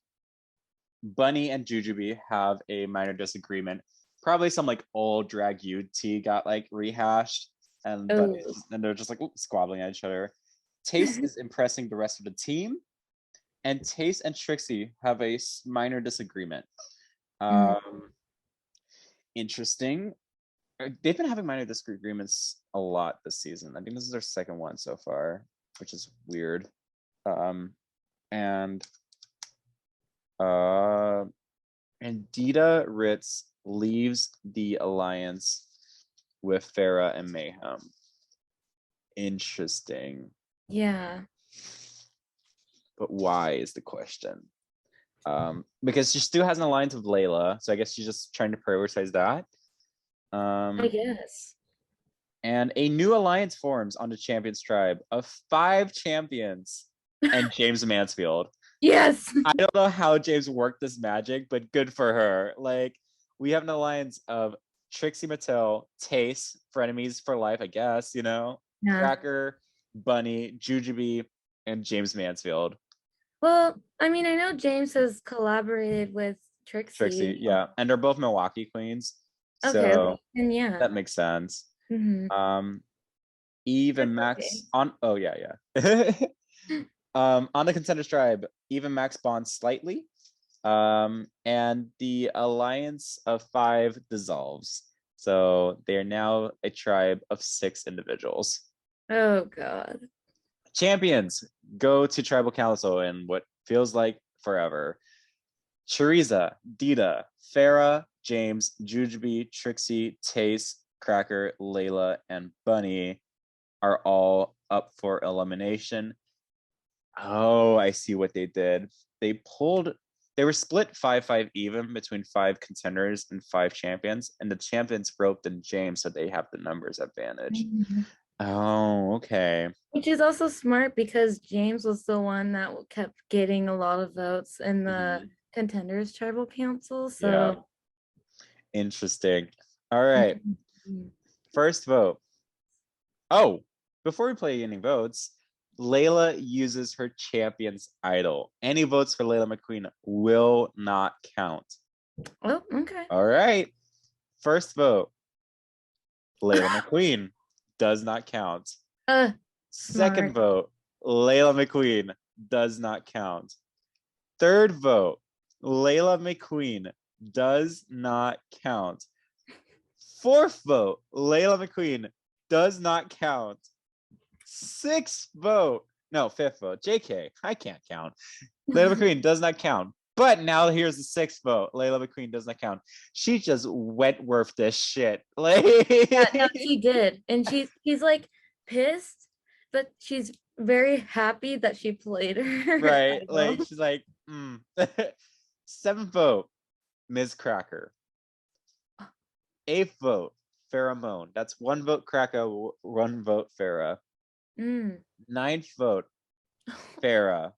Bunny and Jujubee have a minor disagreement. Probably some like old drag UT got like rehashed, and and they're just like squabbling at each other. Taste is impressing the rest of the team, and Taste and Trixie have a minor disagreement. Interesting. They've been having minor disagreements a lot this season. I think this is their second one so far, which is weird. And Dita Ritz leaves the alliance with Farah and Mayhem. Interesting. Yeah. But why is the question? Because she still has an alliance with Layla, so I guess she's just trying to prioritize that. I guess. And a new alliance forms on the Champions tribe of 5 champions and James Mansfield. Yes. I don't know how James worked this magic, but good for her. Like, we have an alliance of Trixie Mattel, Taste, Frenemies for Life, I guess, you know, Cracker, Bunny, Jujubee, and James Mansfield. Well, I mean, I know James has collaborated with Trixie. Yeah. And they're both Milwaukee queens. Okay. So And yeah. that makes sense. Eve and Max on on the Contenders tribe, Eve and Max bond slightly. And the alliance of 5 dissolves. So they are now a tribe of 6 individuals. Oh god. Champions go to tribal council in what feels like forever. Teresa, Dita, Farah, James, Jujubee, Trixie, Taste, Cracker, Layla, and Bunny are all up for elimination. Oh, I see what they did. They were split 5-5 even between 5 contenders and 5 champions, and the champions roped in James, so they have the numbers advantage. Oh, okay. Which is also smart because James was the one that kept getting a lot of votes in the Contenders tribal council. So yeah. Interesting. All right. First vote. Oh, before we play any votes, Layla uses her champion's idol. Any votes for Layla McQueen will not count. Oh, okay. All right. First vote. Layla McQueen does not count. Second vote. Layla McQueen does not count. Third vote. Layla McQueen does not count. Fourth vote. Layla McQueen does not count. Fifth vote. JK, I can't count. Layla McQueen does not count. But now here's the 6th vote. Layla McQueen does not count. She just Wentworth this shit. Like, yeah, no, she did. And she's like pissed, but she's very happy that she played her. Right. Like, she's like, 7th vote, Ms. Cracker. 8th vote, Pheromone. That's 1 vote Cracker, 1 vote Farah. 9th vote, Farah.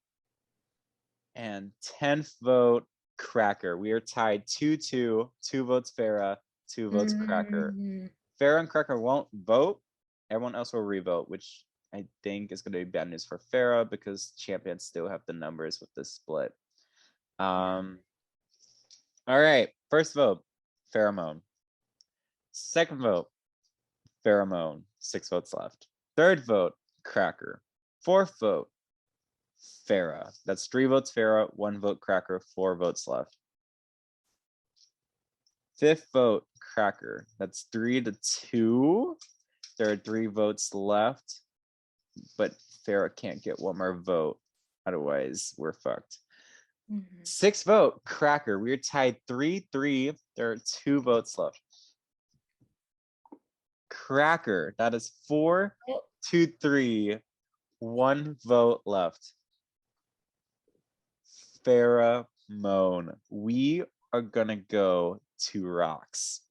And 10th vote, Cracker. We are tied 2-2. 2 votes Farrah, 2 votes Cracker. Mhm. Farrah and Cracker won't vote. Everyone else will revote, which I think is going to be bad news for Farrah because champions still have the numbers with this split. All right. First vote, Pheromone. Second vote, Pheromone. 6 votes left. Third vote, Cracker. Fourth vote, Farrah. That's 3 votes Farrah, 1 vote Cracker, 4 votes left. Fifth vote, Cracker. That's 3-2. There are 3 votes left, but Farrah can't get one more vote. Otherwise, we're fucked. Sixth vote, Cracker. We're tied 3-3. There are 2 votes left. Cracker. That is 4-3. 1 vote left. Pheromone. We are gonna go to rocks.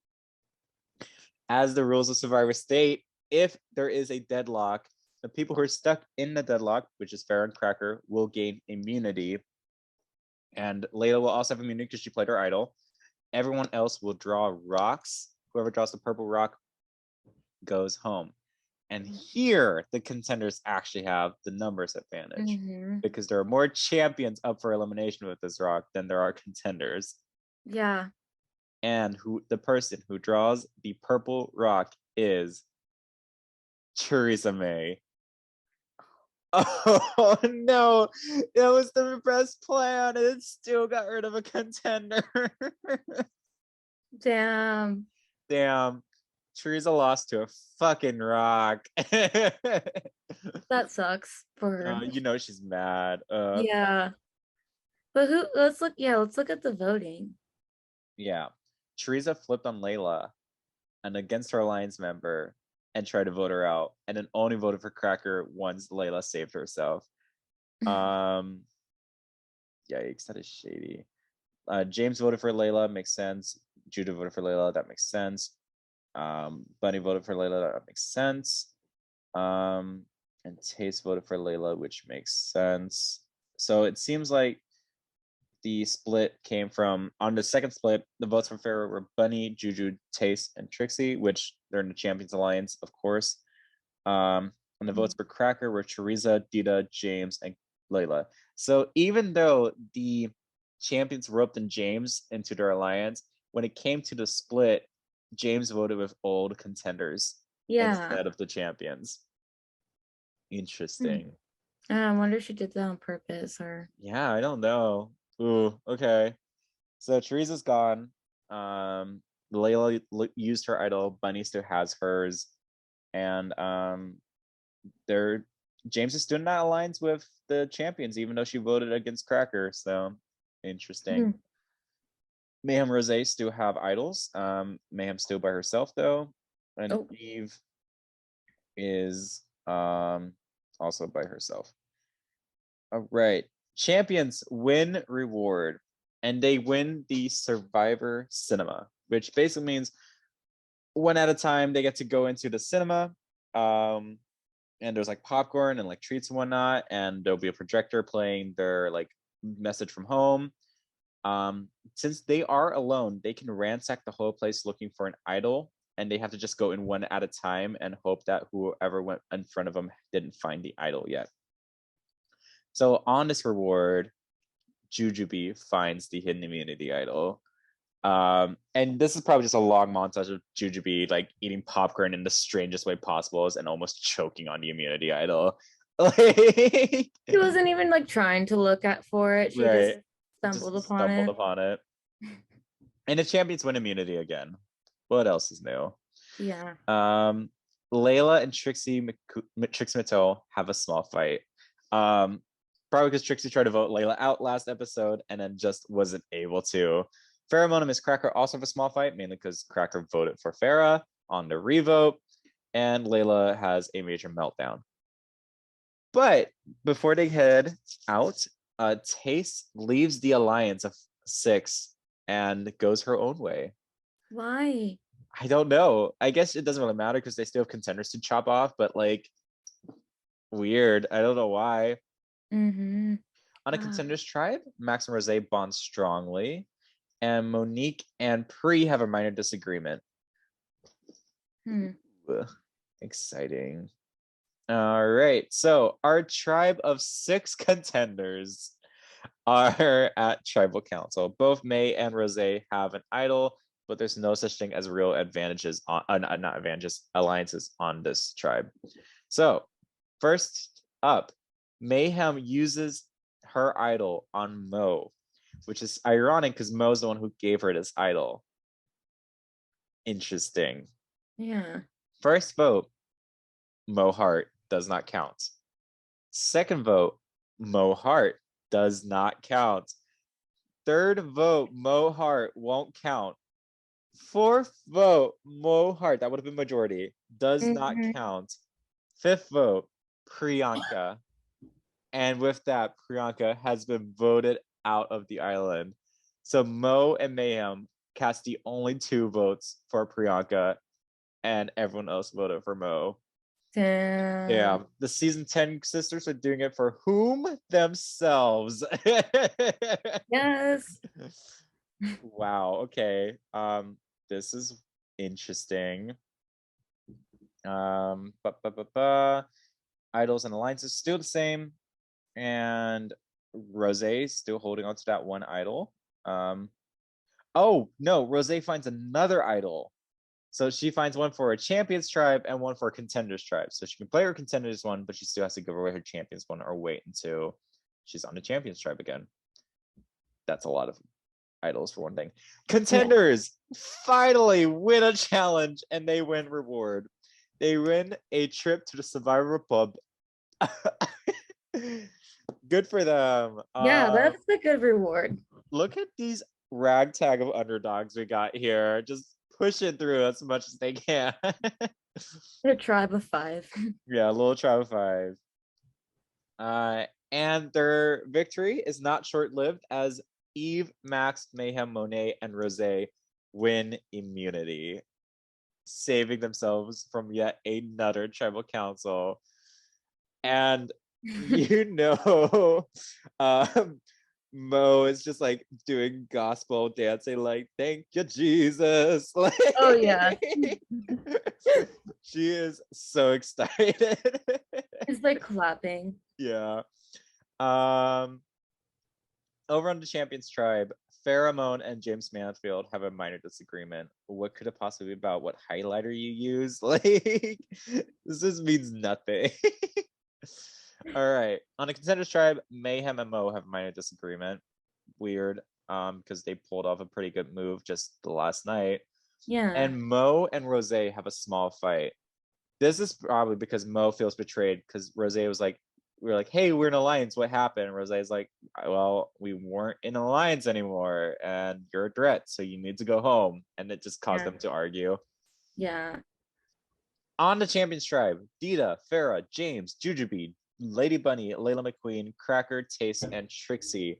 As the rules of Survivor state, if there is a deadlock, the people who are stuck in the deadlock, which is Farrah and Cracker, will gain immunity. And Layla will also have immunity because she played her idol. Everyone else will draw rocks. Whoever draws the purple rock goes home. And here, the contenders actually have the numbers advantage because there are more champions up for elimination with this rock than there are contenders. Yeah. And the person who draws the purple rock is Theresa May. Oh no, that was the best plan, and it still got rid of a contender. Damn. Theresa lost to a fucking rock. That sucks for her. You know she's mad. Yeah. But let's look at the voting. Yeah. Theresa flipped on Layla and against her alliance member and tried to vote her out, and then only voted for Cracker once Layla saved herself. Yikes, that is shady. James voted for Layla, makes sense. Judah voted for Layla, that makes sense. Bunny voted for Layla, that makes sense. And Taste voted for Layla, which makes sense. So it seems like the split came from, on the second split, the votes for Farrah were Bunny, Juju, Taste, and Trixie, which they're in the Champions Alliance, of course. And the votes for Cracker were Theresa, Dita, James, and Layla. So even though the champions roped in James into their alliance, when it came to the split, James voted with old contenders instead of the champions. Interesting. I wonder if she did that on purpose or. Yeah, I don't know. Ooh, okay. So Theresa's gone. Layla used her idol. Bunny still has hers, and James is still in that alliance with the champions, even though she voted against Cracker. So interesting. Mayhem Rose still have idols. Mayhem still by herself though, and Eve is also by herself. All right. Champions win reward, and they win the Survivor Cinema, which basically means one at a time they get to go into the cinema, and there's like popcorn and like treats and whatnot, and there'll be a projector playing their like message from home. Since they are alone, they can ransack the whole place looking for an idol, and they have to just go in one at a time and hope that whoever went in front of them didn't find the idol yet. So on this reward, Jujubee finds the hidden immunity idol. And this is probably just a long montage of Jujubee like eating popcorn in the strangest way possible and almost choking on the immunity idol. She wasn't even like trying to look for it. She just stumbled upon it. And the champions win immunity again. What else is new? Yeah. Layla and Trixie Mattel have a small fight. Probably because Trixie tried to vote Layla out last episode and then just wasn't able to. Pheromone and Miss Cracker also have a small fight, mainly because Cracker voted for Farrah on the revote, and Layla has a major meltdown. But before they head out, Taste leaves the alliance of 6 and goes her own way. Why? I don't know. I guess it doesn't really matter because they still have contenders to chop off, but like weird. I don't know why. On a Contenders tribe, Max and Rose bond strongly, and Monique and Pri have a minor disagreement. Exciting. All right, so our tribe of 6 contenders are at tribal council. Both May and Rose have an idol, but there's no such thing as real advantages on not advantages, alliances on this tribe. So first up, Mayhem uses her idol on Mo, which is ironic because Mo's the one who gave her this idol. Interesting. Yeah. First vote, Mo Hart does not count. Second vote, Mo Hart does not count. Third vote, Mo Hart won't count. Fourth vote, Mo Hart, that would have been majority, does not count. Fifth vote, Priyanka. And with that, Priyanka has been voted out of the island. So Mo and Mayhem cast the only 2 votes for Priyanka, and everyone else voted for Mo. Damn. Yeah, the season 10 sisters are doing it for whom? Themselves. Yes. Wow, okay. This is interesting. Idols and alliances still the same, and Rose still holding on to that one idol. Oh no, Rose finds another idol. So she finds one for a champions tribe and one for a contenders tribe. So she can play her contenders one, but she still has to give away her champions one or wait until she's on the champions tribe again. That's a lot of idols for one thing. Contenders finally win a challenge and they win reward. They win a trip to the Survivor Pub. Good for them. Yeah, that's a good reward. Look at these ragtag of underdogs we got here. Just push it through as much as they can. They're a tribe of 5. Yeah, a little tribe of 5. And their victory is not short-lived as Eve, Max, Mayhem, Monet, and Rose win immunity, saving themselves from yet another tribal council. And Mo is just like doing gospel dancing, like, thank you, Jesus. Like, oh yeah. She is so excited. It's like clapping. Yeah. Over on the Champions tribe, Pheromone and James Manfield have a minor disagreement. What could it possibly be about? What highlighter you use? Like, this just means nothing. All right. On the Contenders tribe, Mayhem and Mo have a minor disagreement. Weird. Because they pulled off a pretty good move just the last night. Yeah. And Mo and Rose have a small fight. This is probably because Mo feels betrayed because Rose was like, we were like, hey, we're in alliance. What happened? And Rose is like, well, we weren't in alliance anymore, and you're a threat, so you need to go home. And it just caused them to argue. Yeah. On the Champions tribe, Dita, Farah, James, Jujubee, Lady Bunny, Layla McQueen, Cracker, Taste, and Trixie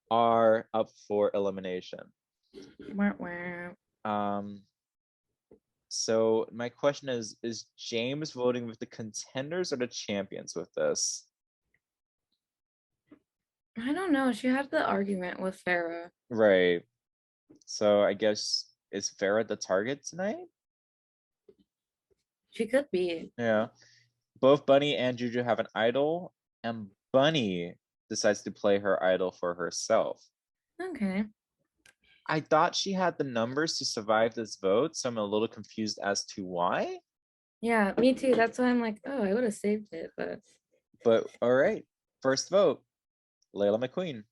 are up for elimination. So my question is James voting with the contenders or the champions with this? I don't know. She had the argument with Farah. Right. So I guess, is Farah the target tonight? She could be. Yeah. Both Bunny and Juju have an idol, and Bunny decides to play her idol for herself. Okay. I thought she had the numbers to survive this vote, so I'm a little confused as to why. Yeah, me too. That's why I'm like, oh, I would have saved it, But all right. First vote, Layla McQueen.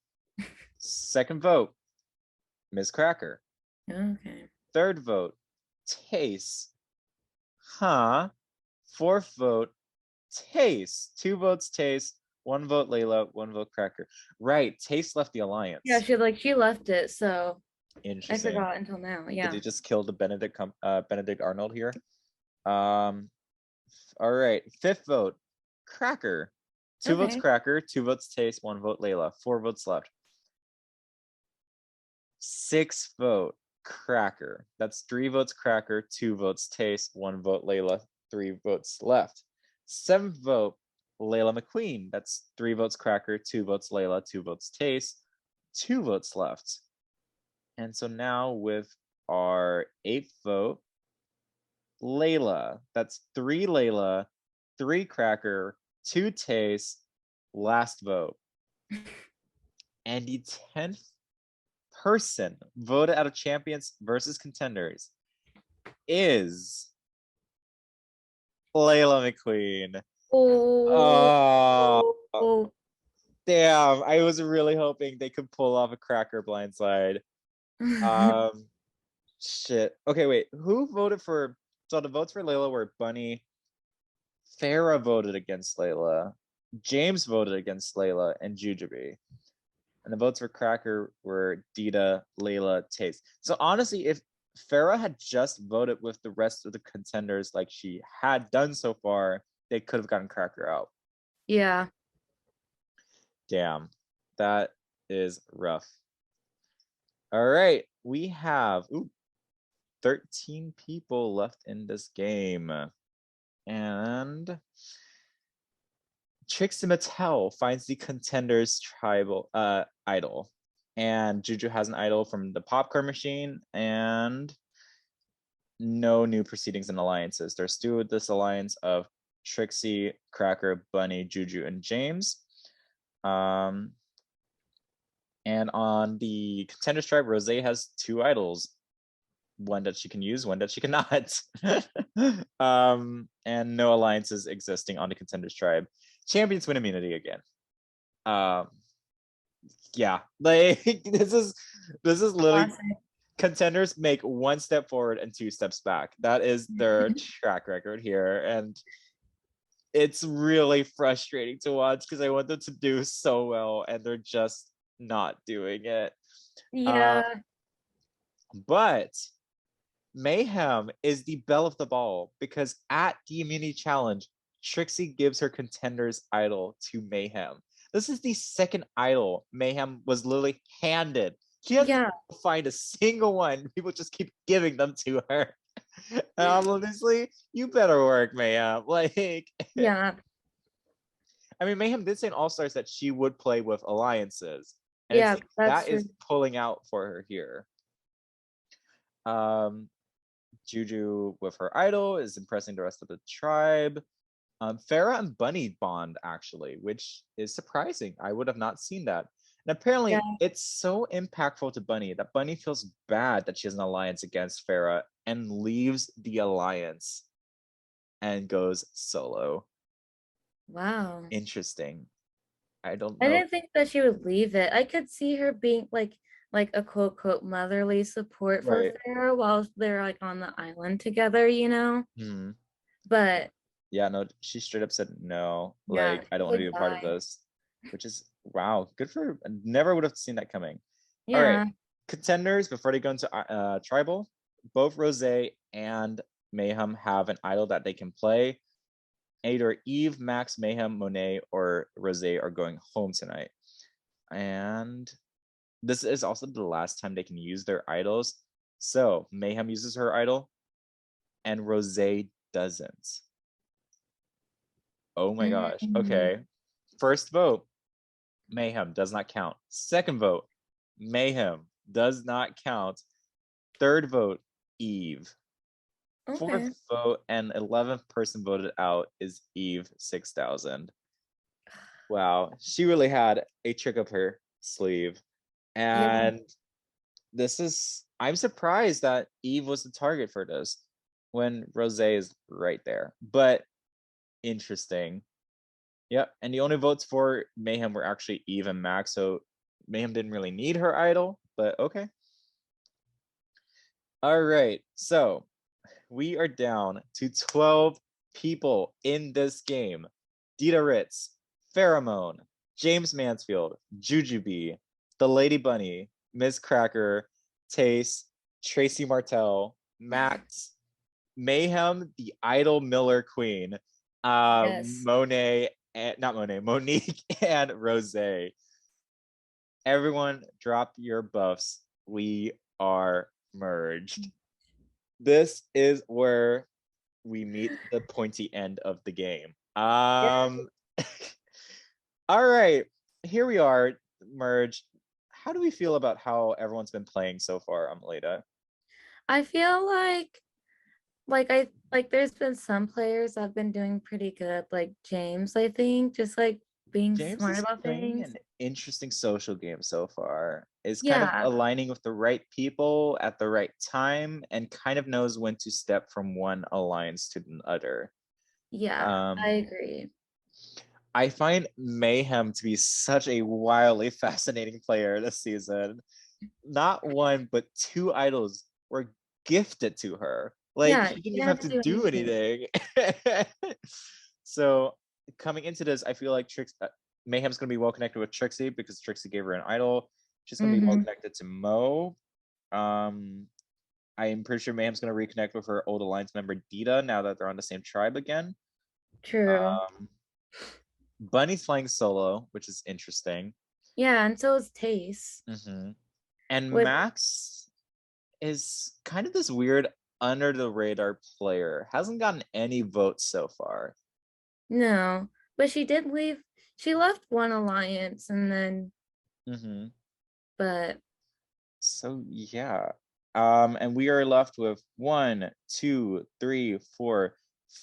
Second vote, Ms. Cracker. Okay. Third vote, Taste. Huh. Fourth vote, Taste. 2 votes Taste, 1 vote Layla, 1 vote Cracker. Right, Taste left the alliance. Yeah, she left it, so interesting. I forgot until now. Yeah. Did they just kill the Benedict Arnold here? All right, 5th vote, Cracker. 2 votes Cracker, 2 votes Taste, 1 vote Layla. 4 votes left. 6th vote, Cracker. That's 3 votes Cracker, 2 votes Taste, 1 vote Layla, 3 votes left. 7th vote, Layla McQueen. That's 3 votes Cracker, 2 votes Layla, 2 votes Taste, 2 votes left. And so now with our 8th vote, Layla. That's 3 Layla, 3 Cracker, 2 Taste, last vote. And the 10th person voted out of Champions versus Contenders is Layla McQueen. Oh, Damn. I was really hoping they could pull off a Cracker blindside. Shit. Okay, wait. Who voted for? So the votes for Layla were Bunny. Farah voted against Layla. James voted against Layla and Jujubee. And the votes for Cracker were Dita, Layla, Taste. So honestly, if Farah had just voted with the rest of the contenders like she had done so far, they could have gotten Cracker out. Yeah. Damn. That is rough. All right. We have 13 people left in this game. And Trixie Mattel finds the Contenders tribal idol. And Juju has an idol from the popcorn machine, and no new proceedings and alliances. There's still this alliance of Trixie, Cracker, Bunny, Juju, and James. And on the Contenders tribe, Rose has 2 idols. One that she can use, one that she cannot. And no alliances existing on the Contenders tribe. Champions win immunity again. Yeah, like this is literally Classic. Contenders make 1 step forward and 2 steps back. That is their track record here, and it's really frustrating to watch because I want them to do so well and they're just not doing it. Yeah. But Mayhem is the belle of the ball because at the immunity challenge, Trixie gives her Contenders idol to Mayhem. This is the second idol Mayhem was literally handed. She hasn't find a single one. People just keep giving them to her. And honestly, you better work, Mayhem. Like, Yeah. I mean, Mayhem did say in All Stars that she would play with alliances, and Yeah, it's like that's that is true. pulling out for her here. Juju with her idol is impressing the rest of the tribe. Farah and Bunny bond actually, which is surprising. I would have not seen that. And apparently, it's so impactful to Bunny that Bunny feels bad that she has an alliance against Farah and leaves the alliance and goes solo. Wow. Interesting. I don't I know. didn't think that she would leave it. I could see her being like a quote quote motherly support for Right. Farah while they're like on the island together, you know? But yeah, no, she straight up said no. yeah, Like, I don't she's want to like, be a part of bye. this. Which is wow, good for her. Never would have seen that coming. All right. Yeah. Contenders before they go into tribal, both Rose and Mayhem have an idol that they can play. Either Eve, Max, Mayhem, Monet, or Rose are going home tonight. And this is also the last time they can use their idols. So Mayhem uses her idol and Rose doesn't. Oh my gosh. Okay. First vote, Mayhem does not count. Second vote, Mayhem does not count. Third vote, Eve. Okay. Fourth vote and 11th person voted out is Eve 6000. Wow, she really had a trick up her sleeve. And this is, I'm surprised that Eve was the target for this when Rose is right there. But interesting. Yep, and the only votes for Mayhem were actually Eve and Max, so Mayhem didn't really need her idol, but okay. All right, so we are down to 12 people in this game. Dita Ritz, Pheromone, James Mansfield, Jujubee, the Lady Bunny, Miss Cracker, Tace, Tracy Martell, Max, Mayhem, the Idol Miller Queen, Monet, not Monet, Monique, and Rose. Everyone, drop your buffs. We are merged. This is where we meet the pointy end of the game. All right, here we are, merge. How do we feel about how everyone's been playing so far, Amelita? I feel like there's been some players that have been doing pretty good, like James, I think, just like being James smart is about playing things. an interesting social game so far. Is kind of Yeah, aligning with the right people at the right time and kind of knows when to step from one alliance to the other. yeah, I Um, agree. I find Mayhem to be such a wildly fascinating player this season. Not one, but two idols were gifted to her. Like Yeah, she didn't you even don't have have to to do do anything. anything. So coming into this, I feel like Mayhem's gonna be well connected with Trixie because Trixie gave her an idol. She's gonna be well Mm-hmm. connected to Mo. Um, I'm pretty sure Mayhem's gonna reconnect with her old alliance member Dita now that they're on the same tribe again. True. Um, Bunny's flying solo, which is interesting. Yeah, and so is Taste. Hmm. And With Max is kind of this weird under the radar player. Hasn't gotten any votes so far. no, but she did leave. She left one alliance and then, Hmm. but So yeah. And we are left with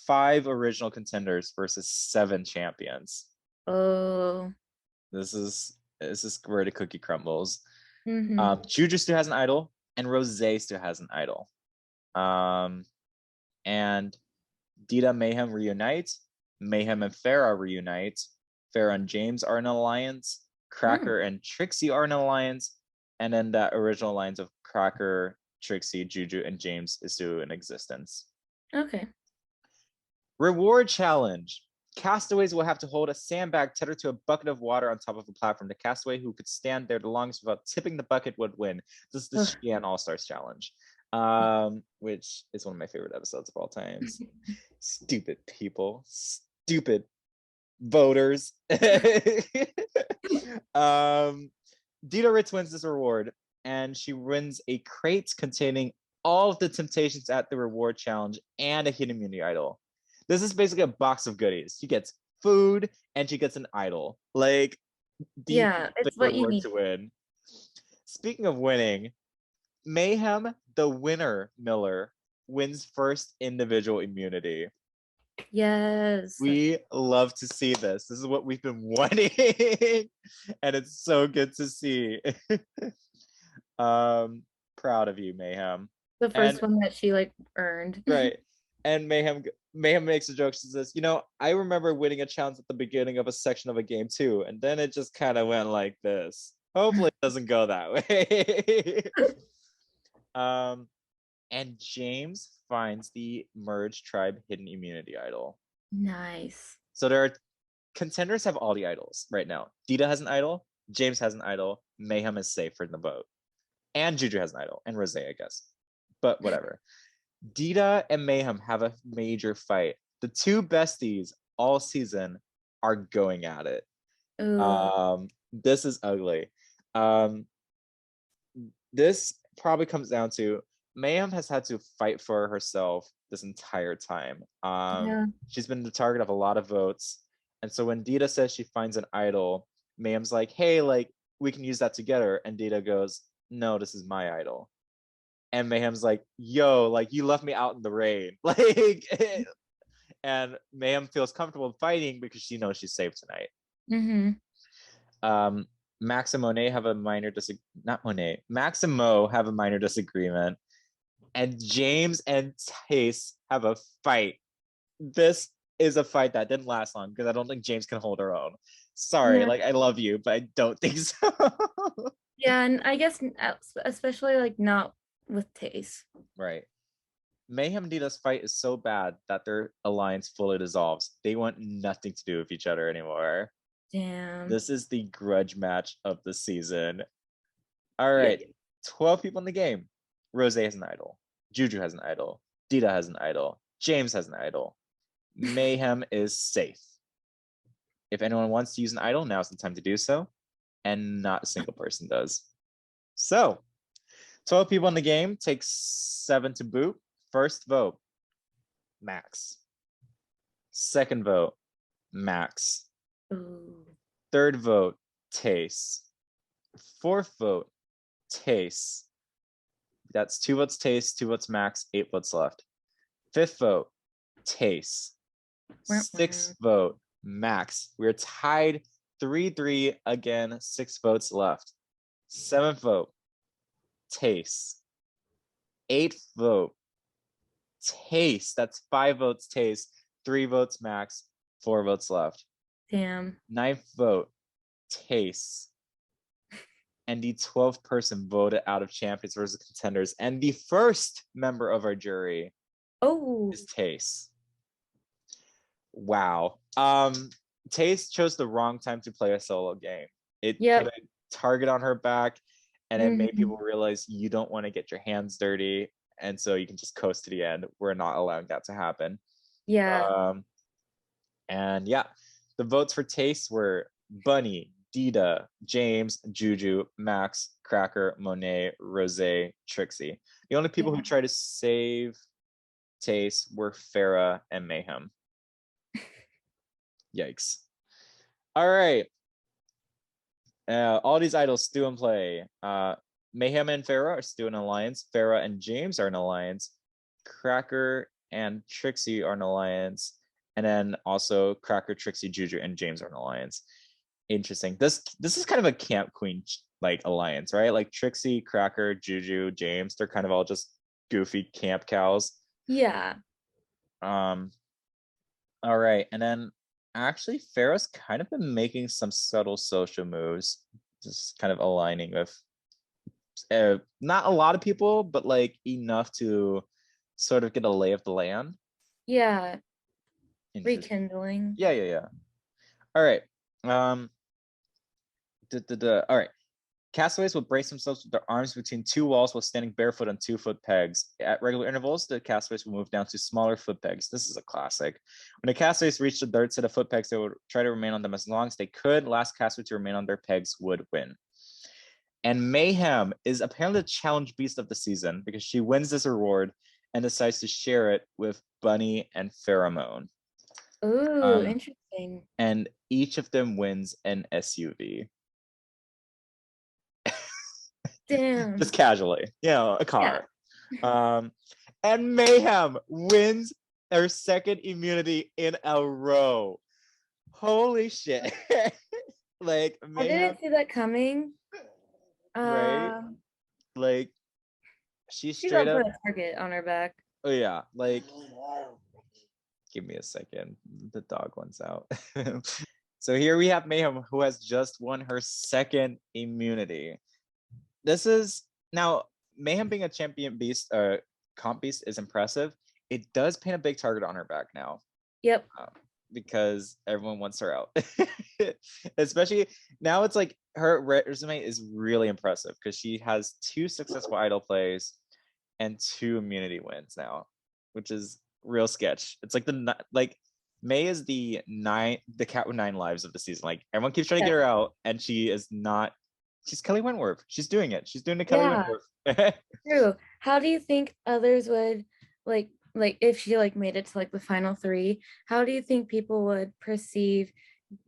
5 original contenders versus 7 champions. oh, This is where the cookie crumbles. mm-hmm. Juju still has an idol, and Rose still has an idol. And Dita Mayhem reunite. Mayhem and Farah reunite. Farah and James are in an alliance. Mm, Cracker and Trixie are in an alliance. And then that original alliance of Cracker, Trixie, Juju, and James is still in existence. okay. Reward challenge. Castaways will have to hold a sandbag tethered to a bucket of water on top of a platform. The castaway who could stand there the longest without tipping the bucket would win. This is the Ugh. Sheehan All Stars challenge, which is one of my favorite episodes of all times. Stupid people, stupid voters. Dita Ritz wins this reward, and she wins a crate containing all of the temptations at the reward challenge and a hidden immunity idol. This is basically a box of goodies. She gets food and she gets an idol. Like the Yeah, it's perfect what you reward need. to win. Speaking of winning, Mayhem, the winner, Miller, wins first individual immunity. Yes. We love to see this. This is what we've been wanting, and it's so good to see. um, Proud of you, Mayhem. The And first one that she like earned. right, and Mayhem makes a joke. She says, I remember winning a challenge at the beginning of a section of a game too, and then it just kind of went like this. Hopefully, it doesn't go that way. um, and James finds the Merge Tribe hidden immunity idol. Nice. So there are contenders have all the idols right now. Dita has an idol, James has an idol, Mayhem is safe in the boat, and Juju has an idol, and Rose, I guess. But whatever. Dita and Mayhem have a major fight. The two besties all season are going at it. Ooh. This is ugly. Um, this probably comes down to Mayhem has had to fight for herself this entire time. Yeah. She's been the target of a lot of votes. And so when Dita says she finds an idol, Mayhem's like, hey, like, we can use that together. And Dita goes, no, this is my idol. And Mayhem's like, yo, like, you left me out in the rain. Like, and Mayhem feels comfortable fighting because she knows she's safe tonight. Mm-hmm. Max and Monet have a minor not Monet. Max and Mo have a minor disagreement, and James and Tace have a fight. This is a fight that didn't last long because I don't think James can hold her own. Sorry, Yeah. like I love you, but I don't think so. Yeah, and I guess especially like not with Taste. Right. Mayhem and Dita's fight is so bad that their alliance fully dissolves. They want nothing to do with each other anymore. Damn. This is the grudge match of the season. All Yeah. right, 12 people in the game. Rose has an idol. Juju has an idol. Dita has an idol. James has an idol. Mayhem is safe. If anyone wants to use an idol, now's the time to do so. And not a single person does. So, 12 people in the game, takes 7 to boot. First vote, Max. Second vote, Max. Ooh. Third vote, Taste. Fourth vote, Taste. That's 2 votes Taste, 2 votes Max, 8 votes left. Fifth vote, Taste. Sixth vote, Max. We're tied 3-3 again, 6 votes left. Seventh vote, Taste. Eighth vote, Taste. That's 5 votes Taste, 3 votes Max, 4 votes left. Damn. Ninth vote, Taste. And the 12th person voted out of Champions versus Contenders. And the first member of our jury is Taste. Wow. Taste chose the wrong time to play a solo game. It put a target on her back, and it made people realize you don't want to get your hands dirty, and so you can just coast to the end. We're not allowing that to happen. And yeah, the votes for Taste were Bunny, Dita, James, Juju, Max, Cracker, Monet, Rose, Trixie. The only people who tried to save Taste were Farrah and Mayhem. Yikes. All right. All these idols still in play. Mayhem and Farrah are still in alliance. Farrah and James are in alliance. Cracker and Trixie are in alliance. And then also Cracker, Trixie, Juju, and James are in alliance. Interesting. This is kind of a Camp Queen like alliance, right? Like Trixie, Cracker, Juju, James, they're kind of all just goofy camp cows. Yeah. All right. And then actually Farrah's kind of been making some subtle social moves, just kind of aligning with not a lot of people, but like enough to sort of get a lay of the land. Yeah. Rekindling. Yeah. All right. All right. Castaways will brace themselves with their arms between 2 walls while standing barefoot on 2-foot pegs. At regular intervals, the castaways will move down to smaller foot pegs. This is a classic. When the castaways reach the third set of foot pegs, they would try to remain on them as long as they could. Last castaway to remain on their pegs would win. And Mayhem is apparently the challenge beast of the season because she wins this reward and decides to share it with Bunny and Pheromone. Ooh, interesting. And each of them wins an SUV. Damn. Just casually, a car. And Mayhem wins her second immunity in a row. Holy shit. Like Mayhem, I didn't see that coming. Right? Like she straight up up put a target on her back. Oh yeah, like give me a second. The dog wants out. So here we have Mayhem, who has just won her second immunity. This is now Mayhem being a champion beast, comp beast is impressive. It does paint a big target on her back now. Yep. Because everyone wants her out. Especially now, it's like her resume is really impressive because she has 2 successful idol plays and 2 immunity wins now, which is real sketch. It's like May is the cat with 9 lives of the season. Like everyone keeps trying to get her out, and she is not. She's Kelly Wentworth. She's doing it. She's doing the Kelly Wentworth. True. How do you think others would like if she like made it to like the final 3? How do you think people would perceive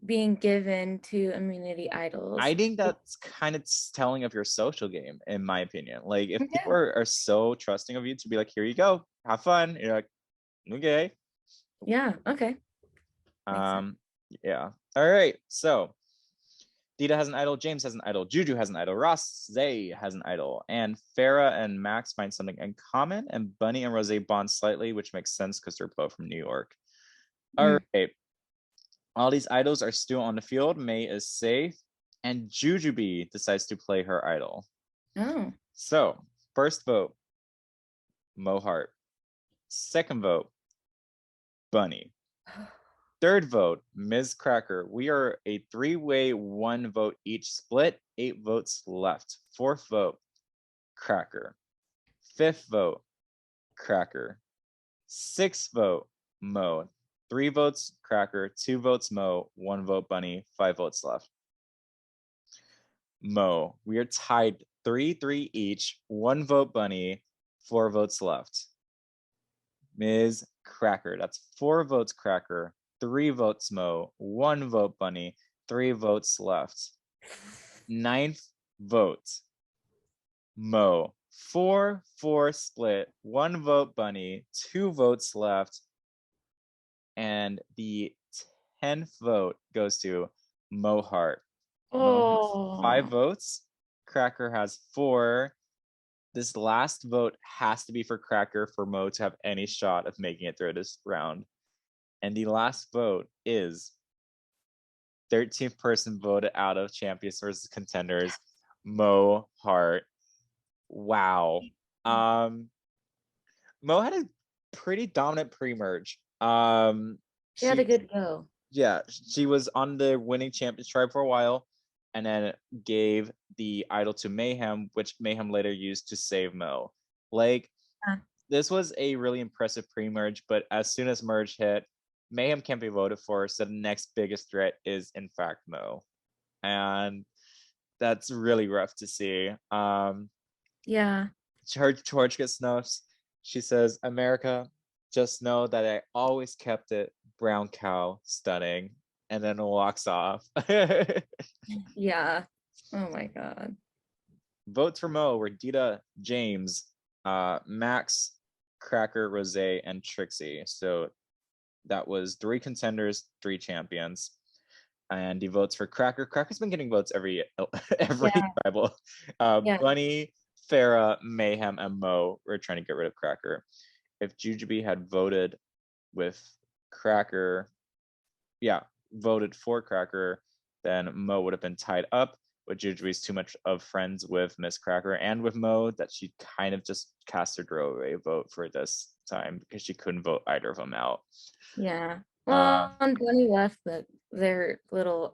being given to immunity idols? I think that's kind of telling of your social game, in my opinion. Like if people are so trusting of you to be like, here you go, have fun. You're like, okay. Yeah. Okay. Yeah. All right. So Dita has an idol, James has an idol, Juju has an idol, Ross Zay has an idol, and Farrah and Max find something in common, and Bunny and Rose bond slightly, which makes sense because they're both from New York. All right. All these idols are still on the field. May is safe, and Jujubee decides to play her idol. Oh. So, first vote, Mo Hart. Second vote, Bunny. Third vote, Ms. Cracker. We are a 3-way, 1 vote each split, 8 votes left. Fourth vote, Cracker. Fifth vote, Cracker. Sixth vote, Mo. 3 votes, Cracker. 2 votes, Mo. 1 vote, Bunny. 5 votes left. Mo. We are tied 3-3 each. 1 vote, Bunny. 4 votes left. Ms. Cracker. That's 4 votes, Cracker. 3 votes Mo, 1 vote Bunny, 3 votes left. 9th vote Mo. 4-4 split, 1 vote Bunny, 2 votes left. And the 10th vote goes to Mo Hart. Mo has 5 Oh, votes. Cracker has 4. This last vote has to be for Cracker for Mo to have any shot of making it through this round. And the last vote is 13th person voted out of Champions versus Contenders, Mo Hart. Wow. Mo had a pretty dominant pre-merge. she had a good go. She was on the winning champions tribe for a while, and then gave the idol to Mayhem, which Mayhem later used to save Mo. Like, this was a really impressive pre-merge, but as soon as merge hit, Mayhem can't be voted for, so the next biggest threat is in fact Mo. And that's really rough to see. Yeah. Her torch gets snuffed. She says, America, just know that I always kept it brown cow stunning, and then walks off. Yeah. Oh my God. Votes for Mo were Dita, James, Max, Cracker, Rose, and Trixie. So that was 3 contenders, 3 champions. And the votes for Cracker. Cracker's been getting votes every tribal. Yeah. Bunny, Farah, Mayhem, and Mo were trying to get rid of Cracker. If Jujubee had voted with Cracker, voted for Cracker, then Mo would have been tied up. But Jujubee's too much of friends with Miss Cracker and with Mo that she kind of just cast her throwaway vote for this time because she couldn't vote either of them out. Yeah. Well, and Bunny left their little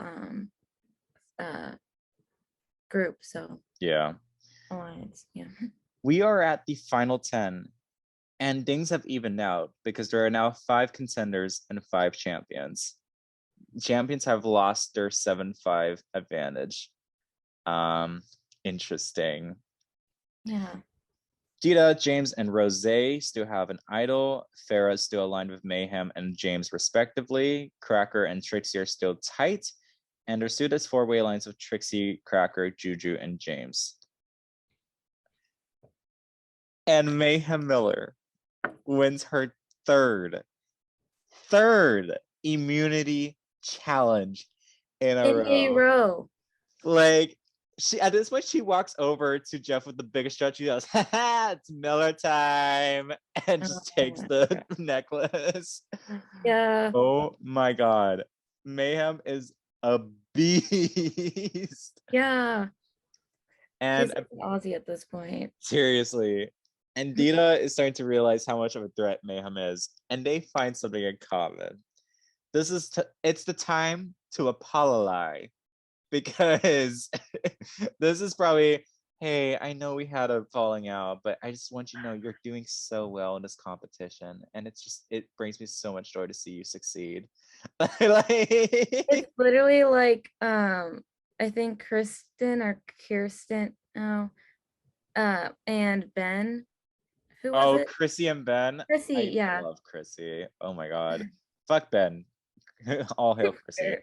group, so Yeah. alliance. Yeah. We are at the final 10, and things have evened out because there are now 5 contenders and 5 champions. Champions have lost their 7-5 advantage. Interesting. Yeah. Dita, James, and Rose still have an idol. Farah is still aligned with Mayhem and James respectively. Cracker and Trixie are still tight. And there's still this 4-way lines of Trixie, Cracker, Juju, and James. And Mayhem Miller wins her third immunity challenge in a row. Like, she at this point she walks over to Jeff with the biggest stretch. She goes, it's Miller time, and just takes the necklace. Yeah. Oh my God. Mayhem is a beast. Yeah. And she's like Aussie at this point. Seriously. And Dita is starting to realize how much of a threat Mayhem is, and they find something in common. It's the time to apologize, because this is probably, hey, I know we had a falling out, but I just want you to know you're doing so well in this competition, and it brings me so much joy to see you succeed. It's literally like I think Kristen or Kirsten and Ben. Who was it? Chrissy and Ben. Chrissy, I love Chrissy. Oh my God. Fuck Ben. All hail Chrissy.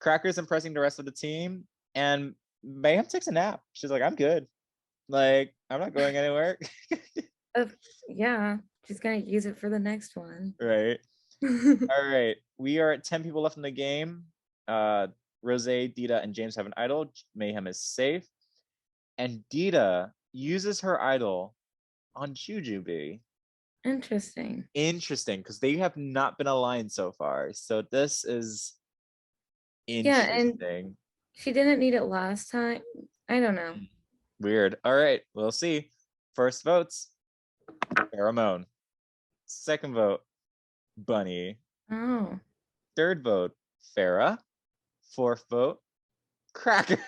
Cracker's impressing the rest of the team, and Mayhem takes a nap. She's like, I'm good. Like, I'm not going anywhere. Yeah, she's gonna use it for the next one. Right. All right. We are at 10 people left in the game. Rose, Dita, and James have an idol. Mayhem is safe. And Dita uses her idol on Jujubee. Interesting, because they have not been aligned so far. So this is interesting. Yeah, and she didn't need it last time. I don't know. Weird. All right, we'll see. First votes, Pheromone. Second vote, Bunny. Oh. Third vote, Farah. Fourth vote, Cracker.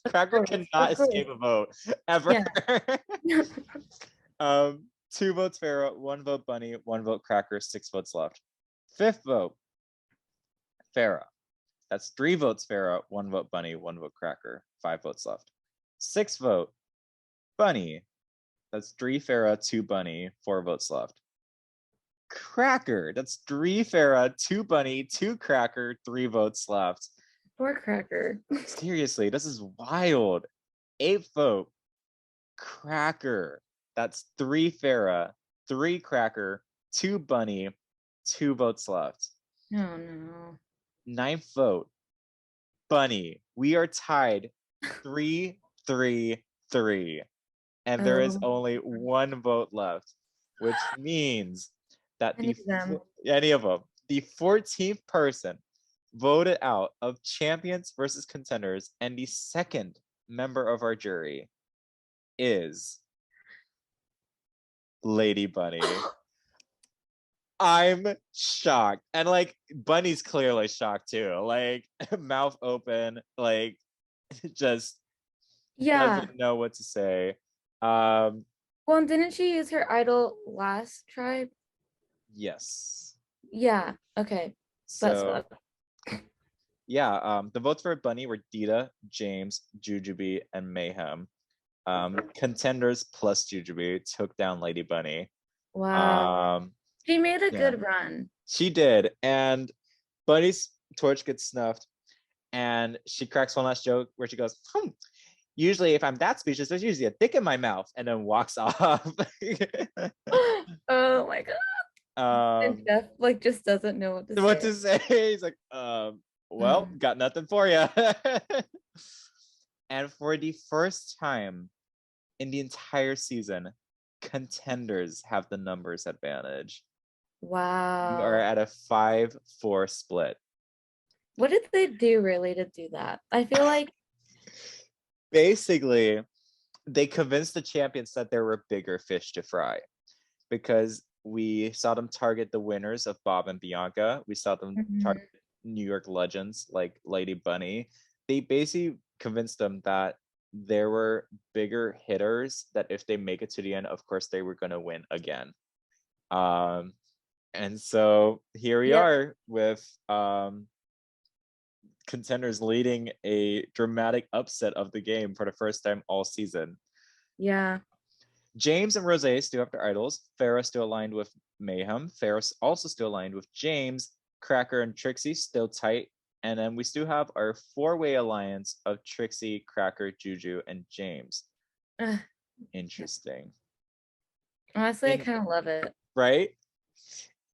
Cracker cannot escape a vote ever. Yeah. 2 votes Farah, 1 vote Bunny, 1 vote Cracker, 6 votes left. Fifth vote, Farah. That's 3 votes Farah, 1 vote Bunny, 1 vote Cracker, 5 votes left. Sixth vote, Bunny. That's 3 Farah, 2 Bunny, 4 votes left. Cracker. That's 3 Farah, 2 Bunny, 2 Cracker, 3 votes left. Poor Cracker. Seriously, this is wild. 8th vote, Cracker. That's 3 Farah, 3 Cracker, 2 Bunny, 2 votes left. Oh no. 9th vote, Bunny. We are tied 3-3-3. And there is Oh, only 1 vote left, which means that any of them. any of them, the 14th person voted out of champions versus contenders, and the second member of our jury is Lady Bunny. I'm shocked. And like Bunny's clearly shocked too. Like mouth open, like just Yeah. doesn't know what to say. Well, and didn't she use her idol last tribe? Yes. Yeah. Okay. That's So what. yeah, the votes for Bunny were Dita, James, Jujubee, and Mayhem. Contenders plus Jujubee took down Lady Bunny. Wow. She made a Yeah, good run. she did. And Bunny's torch gets snuffed, and she cracks one last joke where she goes, usually if I'm that speechless, there's usually a dick in my mouth, and then walks off. Oh my god. And Jeff like just doesn't know what to What say. to say? He's like, well, got nothing for you. And for the first time in the entire season, contenders have the numbers advantage. We are Wow. at a 5-4 split. What did they do really to do that? I feel like Basically, they convinced the champions that there were bigger fish to fry because we saw them target the winners of Bob and Bianca. We saw them target New York legends like Lady Bunny. They basically convinced them that there were bigger hitters that if they make it to the end, of course, they were going to win again. And so here we are with contenders leading a dramatic upset of the game for the first time all season. Yeah. James and Rose still have their idols. Farah still aligned with Mayhem. Farah also still aligned with James. Cracker and Trixie still tight. And then we still have our 4-way alliance of Trixie, Cracker, Juju, and James. Interesting. Honestly, I kind of love it. Right?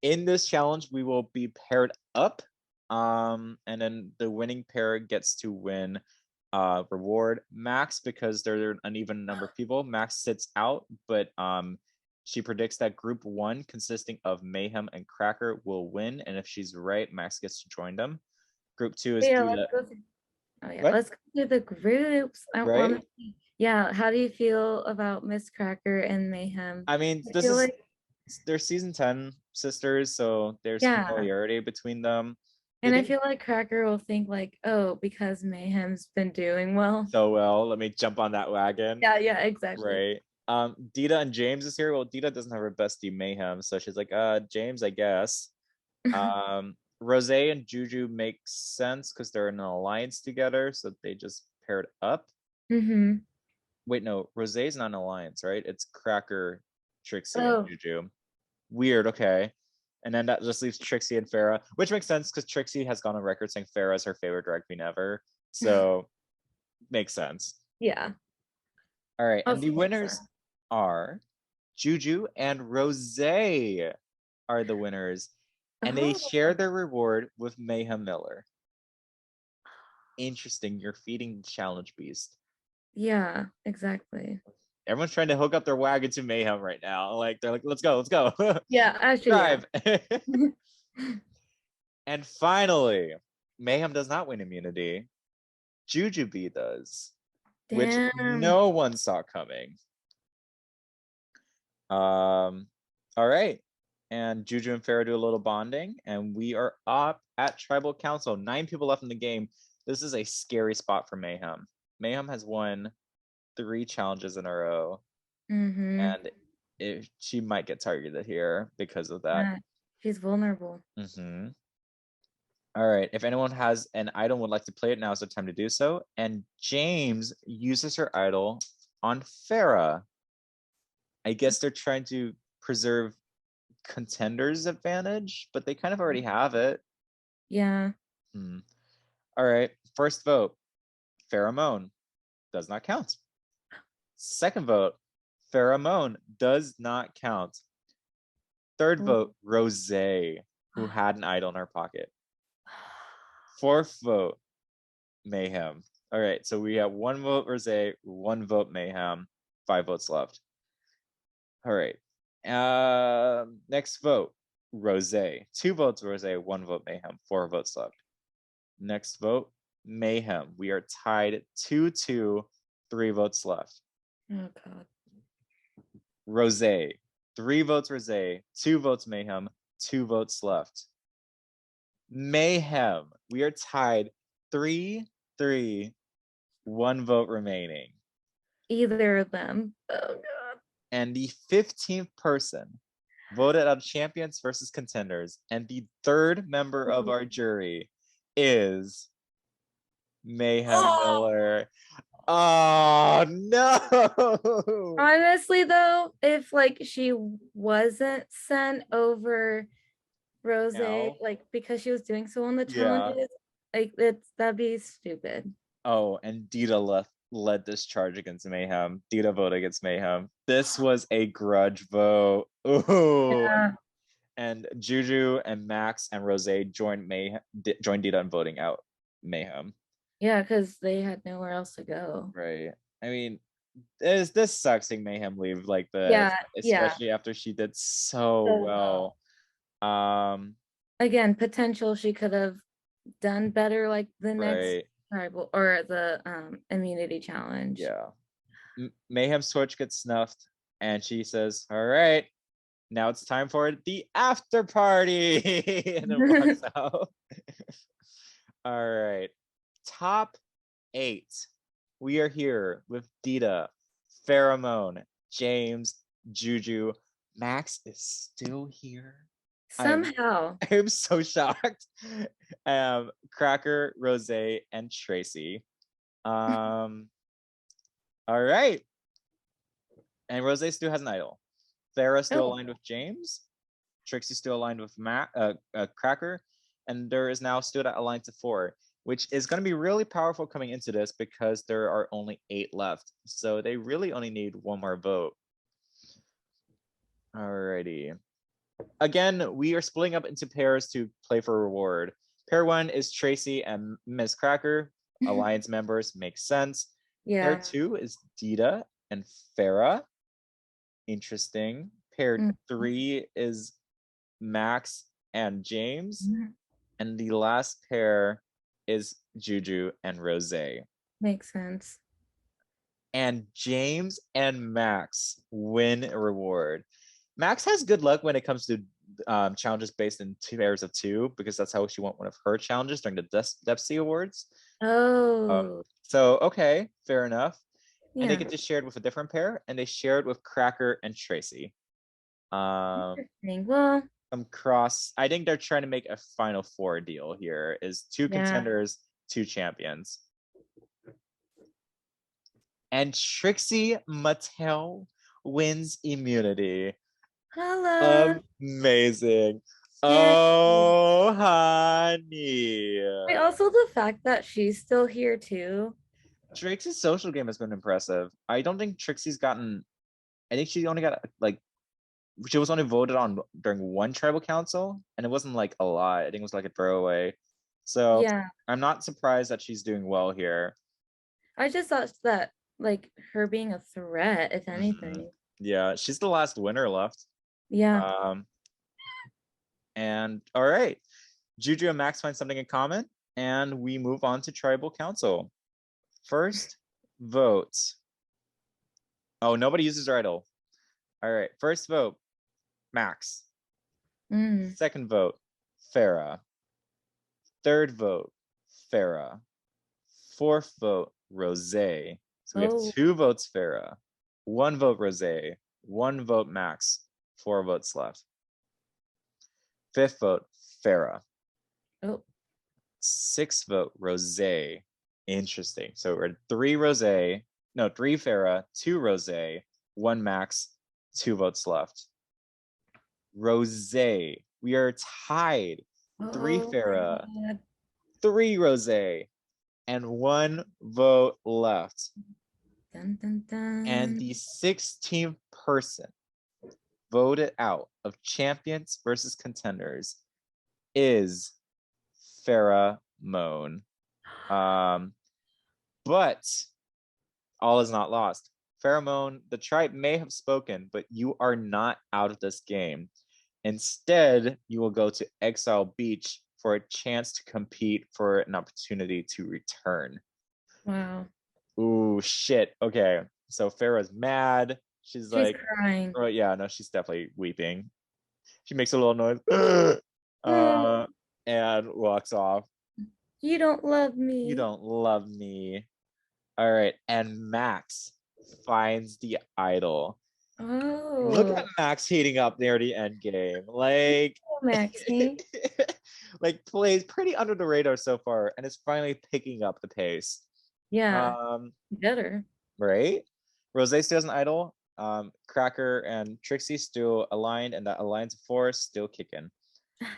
In this challenge, we will be paired up. And then the winning pair gets to win reward. Max, because there are an uneven number of people, Max sits out, but she predicts that group 1 consisting of Mayhem and Cracker will win, and if she's right, Max gets to join them. Group 2 is let's go let's go through the groups. I want to see. Yeah, how do you feel about Miss Cracker and Mayhem? I mean, this is they're season 10 sisters, so there's familiarity between them. And I feel like Cracker will think like, oh, because Mayhem's been doing well. So well, let me jump on that wagon. Yeah, exactly. Right. Dita and James is here. Well, Dita doesn't have her bestie Mayhem, so she's like, James, I guess. Rose and Juju make sense because they're in an alliance together, so they just paired up. Wait, no, Rose's not an alliance, right? It's Cracker, Trixie, and Juju. Weird, okay. And then that just leaves Trixie and Farah, which makes sense because Trixie has gone on record saying Farah is her favorite drag queen ever. So makes sense. Yeah. All right. And the winners are Juju and Rose are the winners. And they share their reward with Mayhem Miller. Interesting. You're feeding the challenge beast. Yeah, exactly. Everyone's trying to hook up their wagon to Mayhem right now. Like they're like, let's go. Yeah, actually. Drive. Yeah. And finally, Mayhem does not win immunity. Jujubee does. Damn. Which no one saw coming. All right. And Juju and Farah do a little bonding, and we are up at Tribal Council. 9 people left in the game. This is a scary spot for Mayhem. Mayhem has won 3 challenges in a row, and she might get targeted here because of that. Yeah, she's vulnerable. All right. If anyone has an idol and would like to play it, now is the time to do so. And James uses her idol on Farah. I guess they're trying to preserve Contenders advantage, but they kind of already have it. Yeah. All right. First vote, pheromone, does not count. Second vote, pheromone, does not count. Third vote, Rosé, who had an idol in her pocket. Fourth vote, Mayhem. All right, so we have 1 vote Rosé, 1 vote Mayhem, 5 votes left. All right. Next vote, Rosé. 2 votes Rosé, 1 vote Mayhem, 4 votes left. Next vote, Mayhem. We are tied 2-2, 3 votes left. Oh God. Rosé. 3 votes Rosé, 2 votes Mayhem, 2 votes left. Mayhem. We are tied 3-3, 1 vote remaining. Either of them. Oh God. And the 15th person voted on champions versus contenders, and the third member of our jury is Mayhem Miller. Oh no! Honestly, though, if like she wasn't sent over Rose, No. like because she was doing so on the Yeah. challenges, like that'd be stupid. Oh, and Dita led this charge against Mayhem. Dita voted against Mayhem. This was a grudge vote. Ooh. Yeah. And Juju and Max and Rose joined Dita in voting out Mayhem. Yeah, because they had nowhere else to go. Right. I mean, this sucks seeing Mayhem leave like this, Yeah, especially after she did so well. Again, potential she could have done better like the next Right. tribal or the immunity challenge. Yeah. Mayhem's torch gets snuffed, and she says, "All right, now it's time for the after party," and then walks out. All right, top 8. We are here with Dita, Pheromone, James, Juju. Max is still here. Somehow. I'm so shocked. Cracker, Rose, and Tracy. All right. And Rose still has an idol. Farrah still aligned with James. Trixie still aligned with Cracker. And there is now still that aligned to 4, which is going to be really powerful coming into this because there are only 8 left. So they really only need 1 more vote. Alrighty. Again, we are splitting up into pairs to play for reward. Pair 1 is Tracy and Miss Cracker. Alliance members, makes sense. Yeah. Pair 2 is Dita and Farrah. Interesting. Pair 3 is Max and James. And the last pair is Juju and Rose. Makes sense. And James and Max win a reward. Max has good luck when it comes to challenges based in 2 pairs of 2 because that's how she won one of her challenges during the Depsy Awards. So, okay, fair enough. Yeah. And they get just shared with a different pair, and they shared with Cracker and Tracy. Well, I think they're trying to make a Final 4 deal here. Is 2 contenders, 2 champions. And Trixie Mattel wins immunity. Hello. Amazing. Oh, honey. Also the fact that she's still here too. Trixie's social game has been impressive. I don't think Trixie's gotten, I think she only got she was only voted on during 1 tribal council, and it wasn't like a lot. I think it was like a throwaway. So yeah, I'm not surprised that she's doing well here. I just thought that like her being a threat, if anything. Yeah, she's the last winner left. Yeah. And all right, Juju and Max find something in common, and we move on to tribal council. First vote. Oh, nobody uses their idol. All right, first vote, Max. Second vote, Farrah. Third vote, Farrah. Fourth vote, Rose. So we have 2 votes Farrah, 1 vote Rose, 1 vote Max, 4 votes left. 5th vote, Farrah. 6th vote, Rose. Interesting. So we're 3 Farrah, 2 Rose, 1 Max, 2 votes left. Rose. We are tied. 3 Oh my Farah, god. 3 Rose, and 1 vote left. Dun, dun, And dun. the 16th person voted out of champions versus contenders is Pheromone. But all is not lost. Pheromone, the tribe may have spoken, but you are not out of this game. Instead, you will go to Exile Beach for a chance to compete for an opportunity to return. Wow. Ooh, shit. Okay. So Farah's mad. She's She's like, crying. oh, yeah, no, she's definitely weeping. She makes a little noise Oh, and walks off. you don't love You me. don't love me. All right. And Max finds the idol. Look Oh, at Max heating up near the end game. Like, Maxie. like plays pretty under the radar so far, and is finally picking up the pace. Yeah, Um, better. right? Rose still has an idol. Cracker and Trixie still aligned, and that alliance of four still kicking. And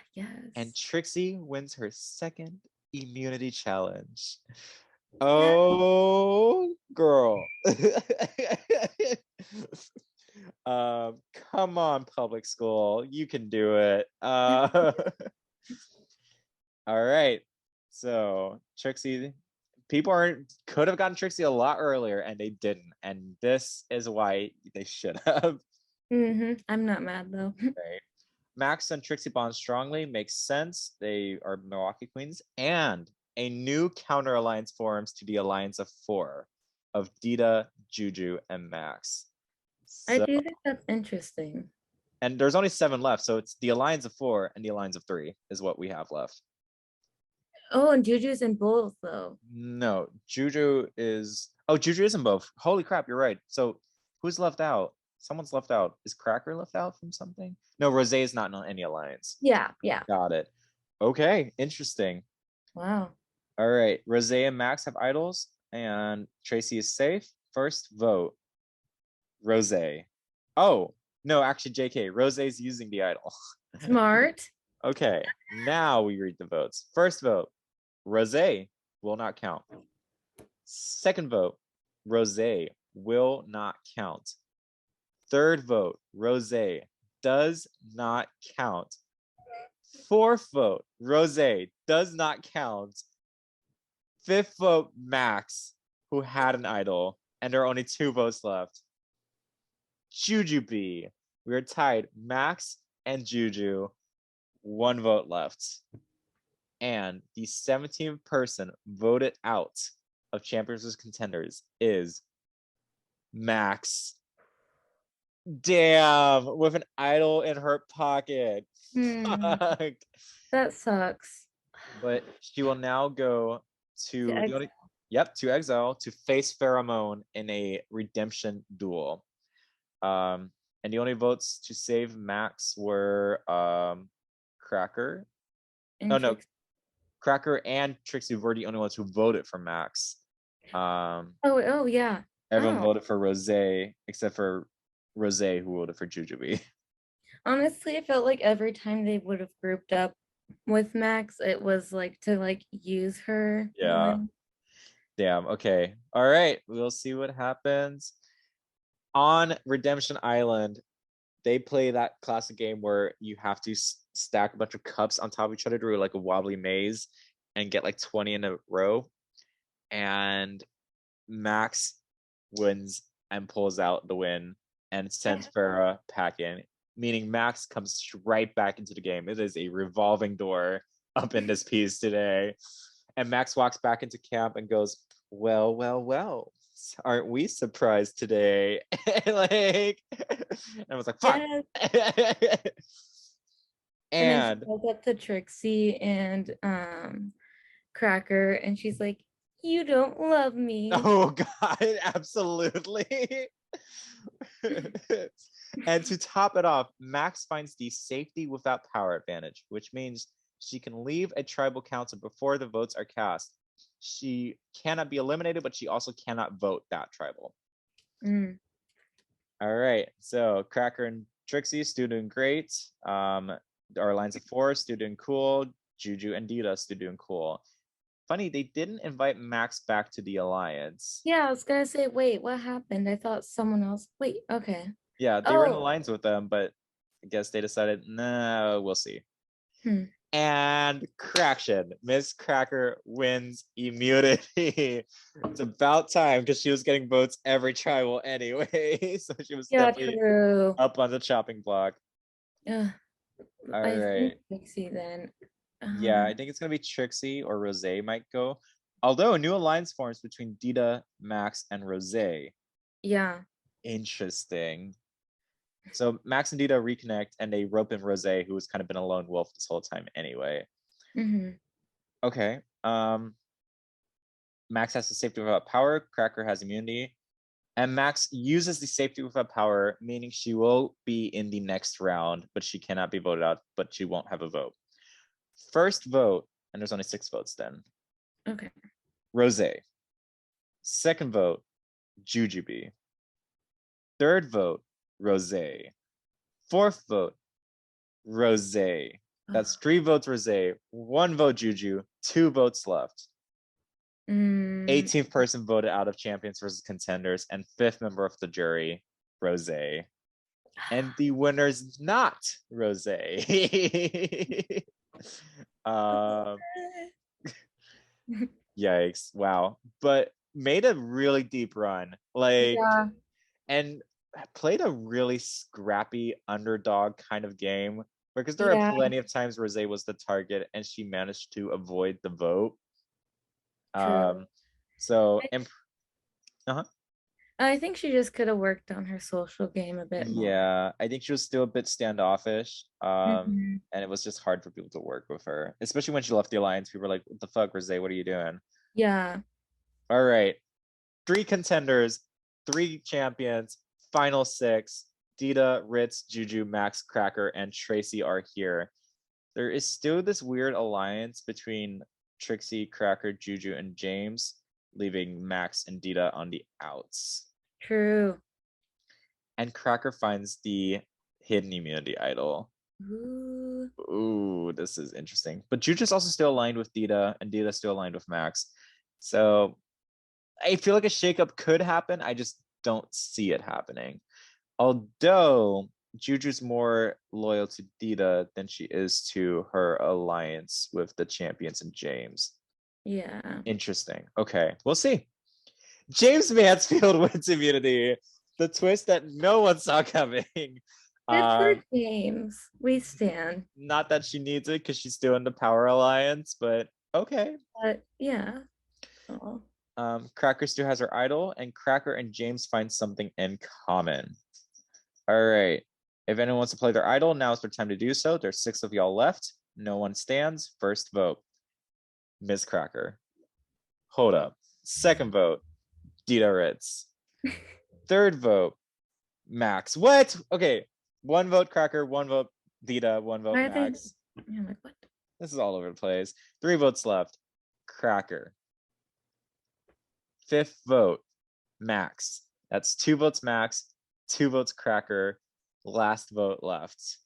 Yes. Trixie wins her second immunity challenge. Yeah. Oh, girl. Come on, public school. You can do it. All right. So, Trixie, people aren't could have gotten Trixie a lot earlier and they didn't. And this is why they should have. I'm not mad though. Right. Max and Trixie bond strongly, makes sense. They are Milwaukee Queens, and a new counter alliance forms to the alliance of four of Dita, Juju, and Max. I So, do think that's interesting. and there's only 7 left, so it's the alliance of 4 and the alliance of 3 is what we have left. Oh, and Juju's in both though. No, Juju is. Oh, Juju is in both. Holy crap, you're right. So who's left out? Someone's left out. Is Cracker left out from something? No, Rose is not in any alliance. Yeah, yeah. Got it. Okay, interesting. Wow. All right, Rose and Max have idols, and Tracy is safe. First vote, Rose. Oh, no, actually, JK, Rose is using the idol. Smart. Okay, now we read the votes. First vote, Rose will not count. Second vote, Rose will not count. Third vote, Rose does not count. Fourth vote, Rose does not count. Fifth vote, Max, who had an idol, and there are only 2 votes left. Jujubee, we are tied. Max and Juju, 1 vote left. And the 17th person voted out of Champions vs. Contenders is Max. Damn, with an idol in her pocket. Fuck. That sucks. But she will now go To to the exile. only, yep, to exile to face Pheromone in a redemption duel. And the only votes to save Max were Cracker. Oh no, Cracker and Trixie were the only ones who voted for Max. Oh, yeah. Everyone Oh. voted for Rose except for Rose, who voted for Jujubee. Honestly, I felt like every time they would have grouped up with Max, it was like to like use her. Yeah. Damn. Okay. All right. We'll see what happens. On Redemption Island, they play that classic game where you have to stack a bunch of cups on top of each other to do like a wobbly maze and get like 20 in a row. And Max wins and pulls out the win and sends Farah packing, meaning Max comes right back into the game. It is a revolving door up in this piece today. And Max walks back into camp and goes, well, well, well, aren't we surprised today? Like, and I was like, fuck. Yes. And then she And goes up to Trixie and Cracker, and she's like, "You don't love me." oh god, absolutely. And to top it off, Max finds the safety without power advantage, which means she can leave a tribal council before the votes are cast. She cannot be eliminated, but she also cannot vote that tribal. Mm. All right, so Cracker and Trixie still doing great. Our alliance of 4 still doing cool. Juju and Dita still doing cool. Funny, they didn't invite Max back to the alliance. Yeah, I was gonna say, wait, what happened? I thought someone else. Wait, okay. Yeah, they were in alliance with them, but I guess they decided, no, we'll see. And Craction, Miss Cracker wins immunity. It's about time because she was getting votes every tribal anyway. So she was definitely true. up on the chopping block. Yeah. All I right. think Trixie then. Yeah, I think it's gonna be Trixie or Rose might go. Although a new alliance forms between Dita, Max, and Rose. Yeah. Interesting. So Max and Dita reconnect and they rope in Rose, who has kind of been a lone wolf this whole time anyway. Okay. Max has the safety without power, Cracker has immunity, and Max uses the safety without power, meaning she will be in the next round, but she cannot be voted out, but she won't have a vote. First vote, and there's only 6 votes then. Okay. Rose. Second vote, Jujubee. Third vote, Rose. Fourth vote, Rose. That's 3 votes Rose, 1 vote Juju, 2 votes left. 18th person voted out of champions versus contenders, and 5th member of the jury, Rose. And the winner's not Rose. Yikes. Wow. But made a really deep run. Like, Yeah. and played a really scrappy underdog kind of game because there are plenty of times Rose was the target and she managed to avoid the vote. True. So, I think she just could have worked on her social game a bit more. Yeah, I think she was still a bit standoffish. And it was just hard for people to work with her, especially when she left the alliance. People were like, "What the fuck, Rose? What are you doing?" Yeah. All right, 3 contenders, 3 champions, final 6. Dita, Ritz, Juju, Max, Cracker, and Tracy are here. There is still this weird alliance between Trixie, Cracker, Juju, and James, leaving Max and Dita on the outs. True. And Cracker finds the hidden immunity idol. Ooh, this is interesting. But Juju's also still aligned with Dita, and Dita's still aligned with Max. So I feel like a shakeup could happen. I just don't see it happening. Although Juju's more loyal to Dita than she is to her alliance with the champions and James. Yeah. Interesting. Okay, we'll see. James Mansfield wins immunity. The twist that no one saw coming. Good for James. We stand. Not that she needs it because she's still in the Power Alliance, but okay. But yeah. Cracker still has her idol, and Cracker and James find something in common. All right. If anyone wants to play their idol, now is their time to do so. There's 6 of y'all left. No one stands. First vote, Ms. Cracker. Hold up. Second vote, Dita Ritz. Third vote, Max. What? Okay. 1 vote Cracker, 1 vote Dita, 1 vote Max. I'm like, what? This is all over the place. 3 votes left. Cracker. 5th vote, Max. That's 2 votes Max, 2 votes Cracker. Last vote left.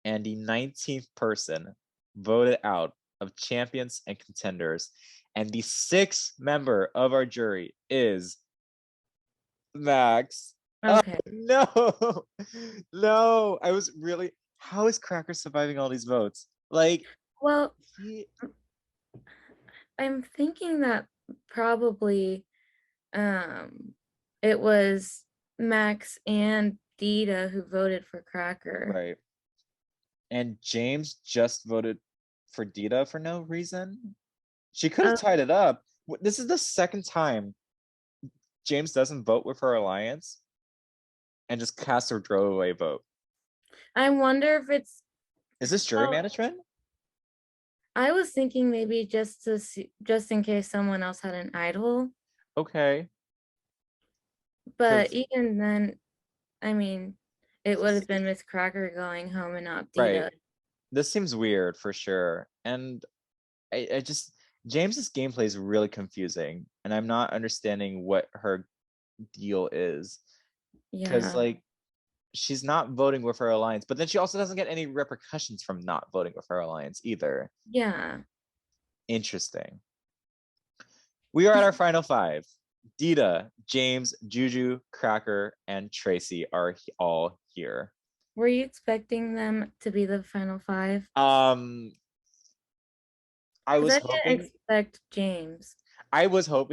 And the 19th person voted out of champions and contenders. And the 6th member of our jury is Max. Okay. Oh, no. I was really, how is Cracker surviving all these votes? Like, well, I'm thinking that probably it was Max and Dita who voted for Cracker. Right. And James just voted for Dita for no reason. She could have tied it up. This is the 2nd time James doesn't vote with her alliance and just casts her throwaway vote. I wonder if it's. Is this jury management? I was thinking maybe just in case someone else had an idol. Okay. But even then, I mean, it would have been Miss Cracker going home and not Dita. Right. This seems weird for sure. And I just, James's gameplay is really confusing. And I'm not understanding what her deal is. Because, like, she's not voting with her alliance, but then she also doesn't get any repercussions from not voting with her alliance either. Yeah. Interesting. We are at our final five. Dita, James, Juju, Cracker, and Tracy are all here. Were you expecting them to be the final five? I was Because I didn't hoping expect James.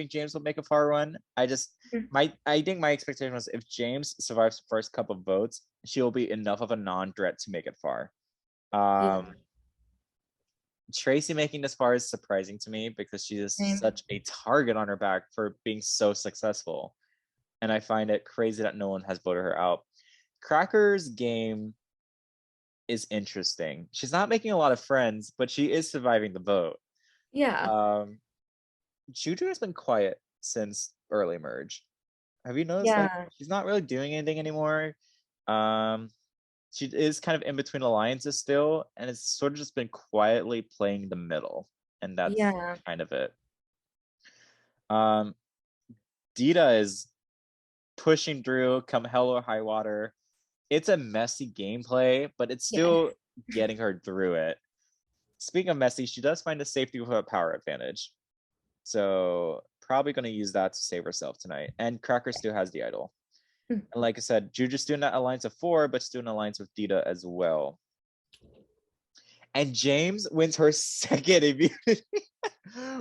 James would make a far run. I think my expectation was if James survives the first couple of votes, she will be enough of a non-threat to make it far. Yeah. Tracy making this far is surprising to me because she is Same. such a target on her back for being so successful. And I find it crazy that no one has voted her out. Cracker's game is interesting. She's not making a lot of friends, but she is surviving the vote. Yeah. Juju has been quiet since early merge. Have you noticed like Yeah. she's not really doing anything anymore? She is kind of in between alliances still, and it's sort of just been quietly playing the middle, and that's Yeah. kind of it. Dita is pushing through, come hell or high water. It's a messy gameplay, but it's still getting her through it. Speaking of messy, she does find a safety with a power advantage. So probably going to use that to save herself tonight. And Cracker still has the idol. And like I said, Juju's doing that alliance of 4, but still an alliance with Dita as well. And James wins her second immunity.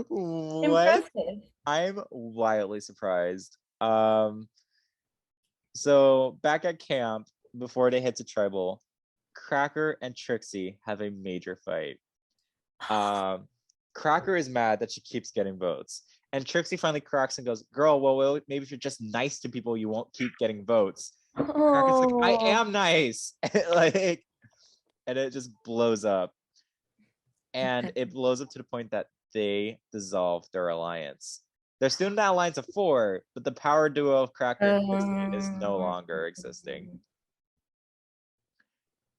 What? Impressive. I'm wildly surprised. So back at camp, before they head to tribal, Cracker and Trixie have a major fight. Cracker is mad that she keeps getting votes. And Trixie finally cracks and goes, girl, well, maybe if you're just nice to people, you won't keep getting votes. Cracker's like, I am nice. Like, and it just blows up. And it blows up to the point that they dissolve their alliance. They're still in that alliance of 4, but the power duo of Cracker and Trixie is no longer existing.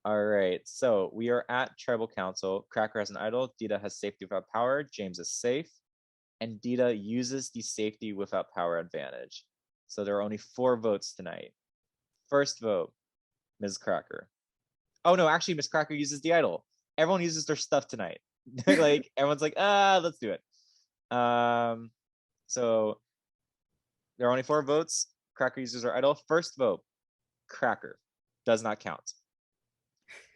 All right, so we are at Tribal Council. Cracker has an idol. Dita has safety without power. James is safe. And Dita uses the safety without power advantage. So there are only 4 votes tonight. First vote, Ms. Cracker. Oh no, actually, Ms. Cracker uses the idol. Everyone uses their stuff tonight. Like everyone's like, let's do it. So there are only 4 votes. Cracker uses her idol. First vote, Cracker. Does not count.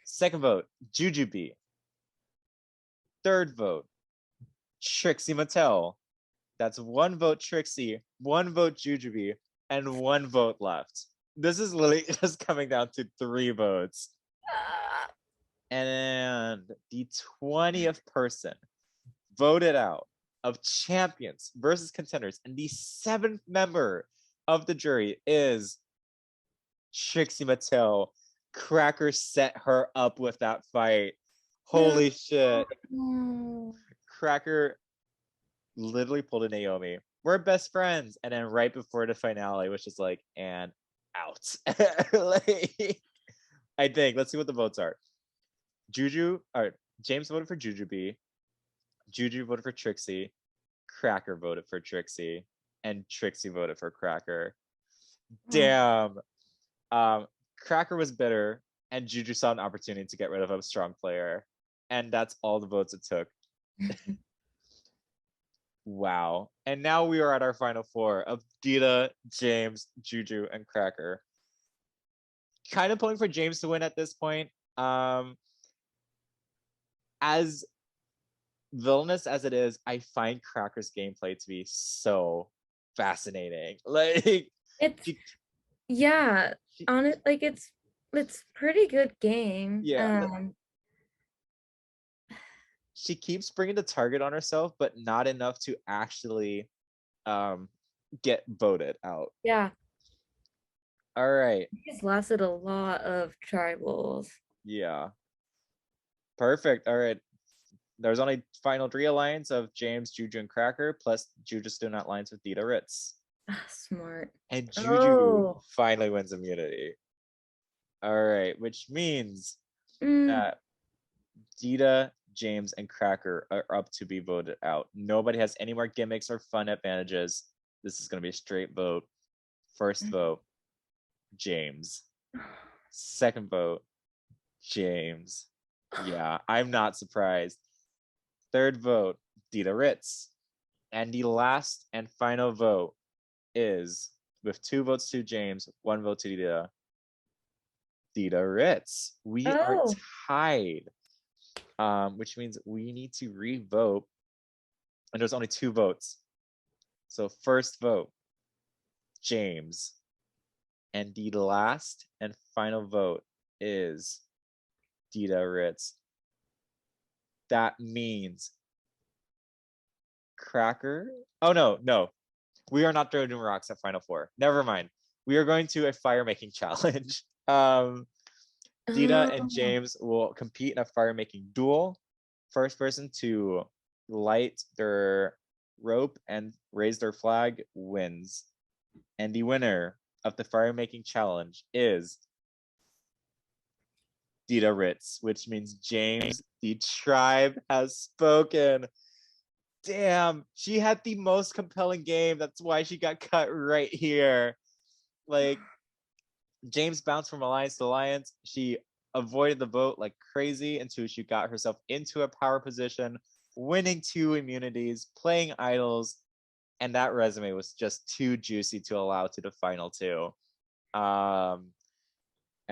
Second vote, Jujubee. Third vote, Trixie Mattel. That's 1 vote Trixie, 1 vote Jujubee, and 1 vote left. This is literally just coming down to 3 votes. And the 20th person voted out of champions versus contenders, and the 7th member of the jury is Trixie Mattel. Cracker set her up with that fight. Holy shit. Cracker literally pulled a Naomi. We're best friends. And then right before the finale, which is like, and out. Like, I think. Let's see what the votes are. James voted for Jujubee. Juju voted for Trixie. Cracker voted for Trixie. And Trixie voted for Cracker. Damn. Cracker was bitter, and Juju saw an opportunity to get rid of a strong player. And that's all the votes it took. Wow. And now we are at our final 4 of Dita, James, Juju, and Cracker. Kind of pulling for James to win at this point. As villainous as it is, I find Cracker's gameplay to be so fascinating. Like it's on it, like it's pretty good game. She keeps bringing the target on herself, but not enough to actually get voted out. Yeah. All right. She's lasted a lot of tribals. Yeah. Perfect. All right. There's only final 3 alliance of James, Juju, and Cracker, plus Juju still not alliance with Dita Ritz. Smart. And Juju finally wins immunity. All right, which means that Dita, James, and Cracker are up to be voted out. Nobody has any more gimmicks or fun advantages. This is going to be a straight vote. First vote, James. Second vote, James. Yeah, I'm not surprised. Third vote, Dita Ritz. And the last and final vote is, with 2 votes to James, 1 vote to Dita Ritz. We are Oh, tied, which means we need to re-vote. And there's only 2 votes. So first vote, James. And the last and final vote is Dita Ritz. That means Cracker. Oh, no. We are not throwing rocks at Final Four. Never mind. We are going to a fire making challenge. Dita and oh. James will compete in a fire making duel. First person to light their rope and raise their flag wins. And the winner of the fire making challenge is Dita Ritz, which means James, the tribe, has spoken. Damn, she had the most compelling game. That's why she got cut right here. Like, James bounced from alliance to alliance. She avoided the vote like crazy until she got herself into a power position, winning 2 immunities, playing idols, and that resume was just too juicy to allow to the final 2. And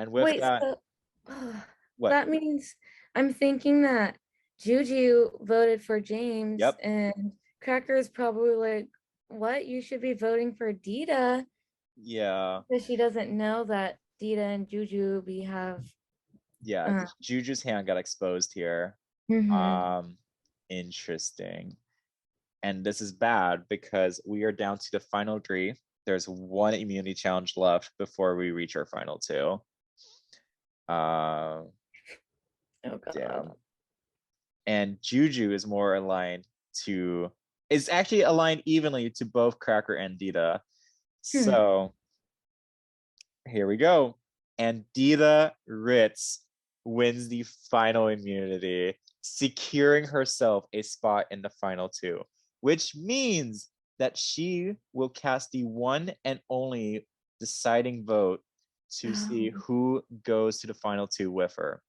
with Wait, that, so what? that means I'm thinking that Juju voted for James Yep. and Cracker is probably like, what? You should be voting for Dita Yeah. because she doesn't know that Dita and Juju we have. Yeah. Juju's hand got exposed here. Mhm. Interesting. And this is bad because we are down to the final 3. There's 1 immunity challenge left before we reach our final 2. Oh God. Damn. And Juju is more aligned to, is actually aligned evenly to both Cracker and Dita. So here we go. And Dita Ritz wins the final immunity, securing herself a spot in the final 2, which means that she will cast the one and only deciding vote to see who goes to the final 2 with her.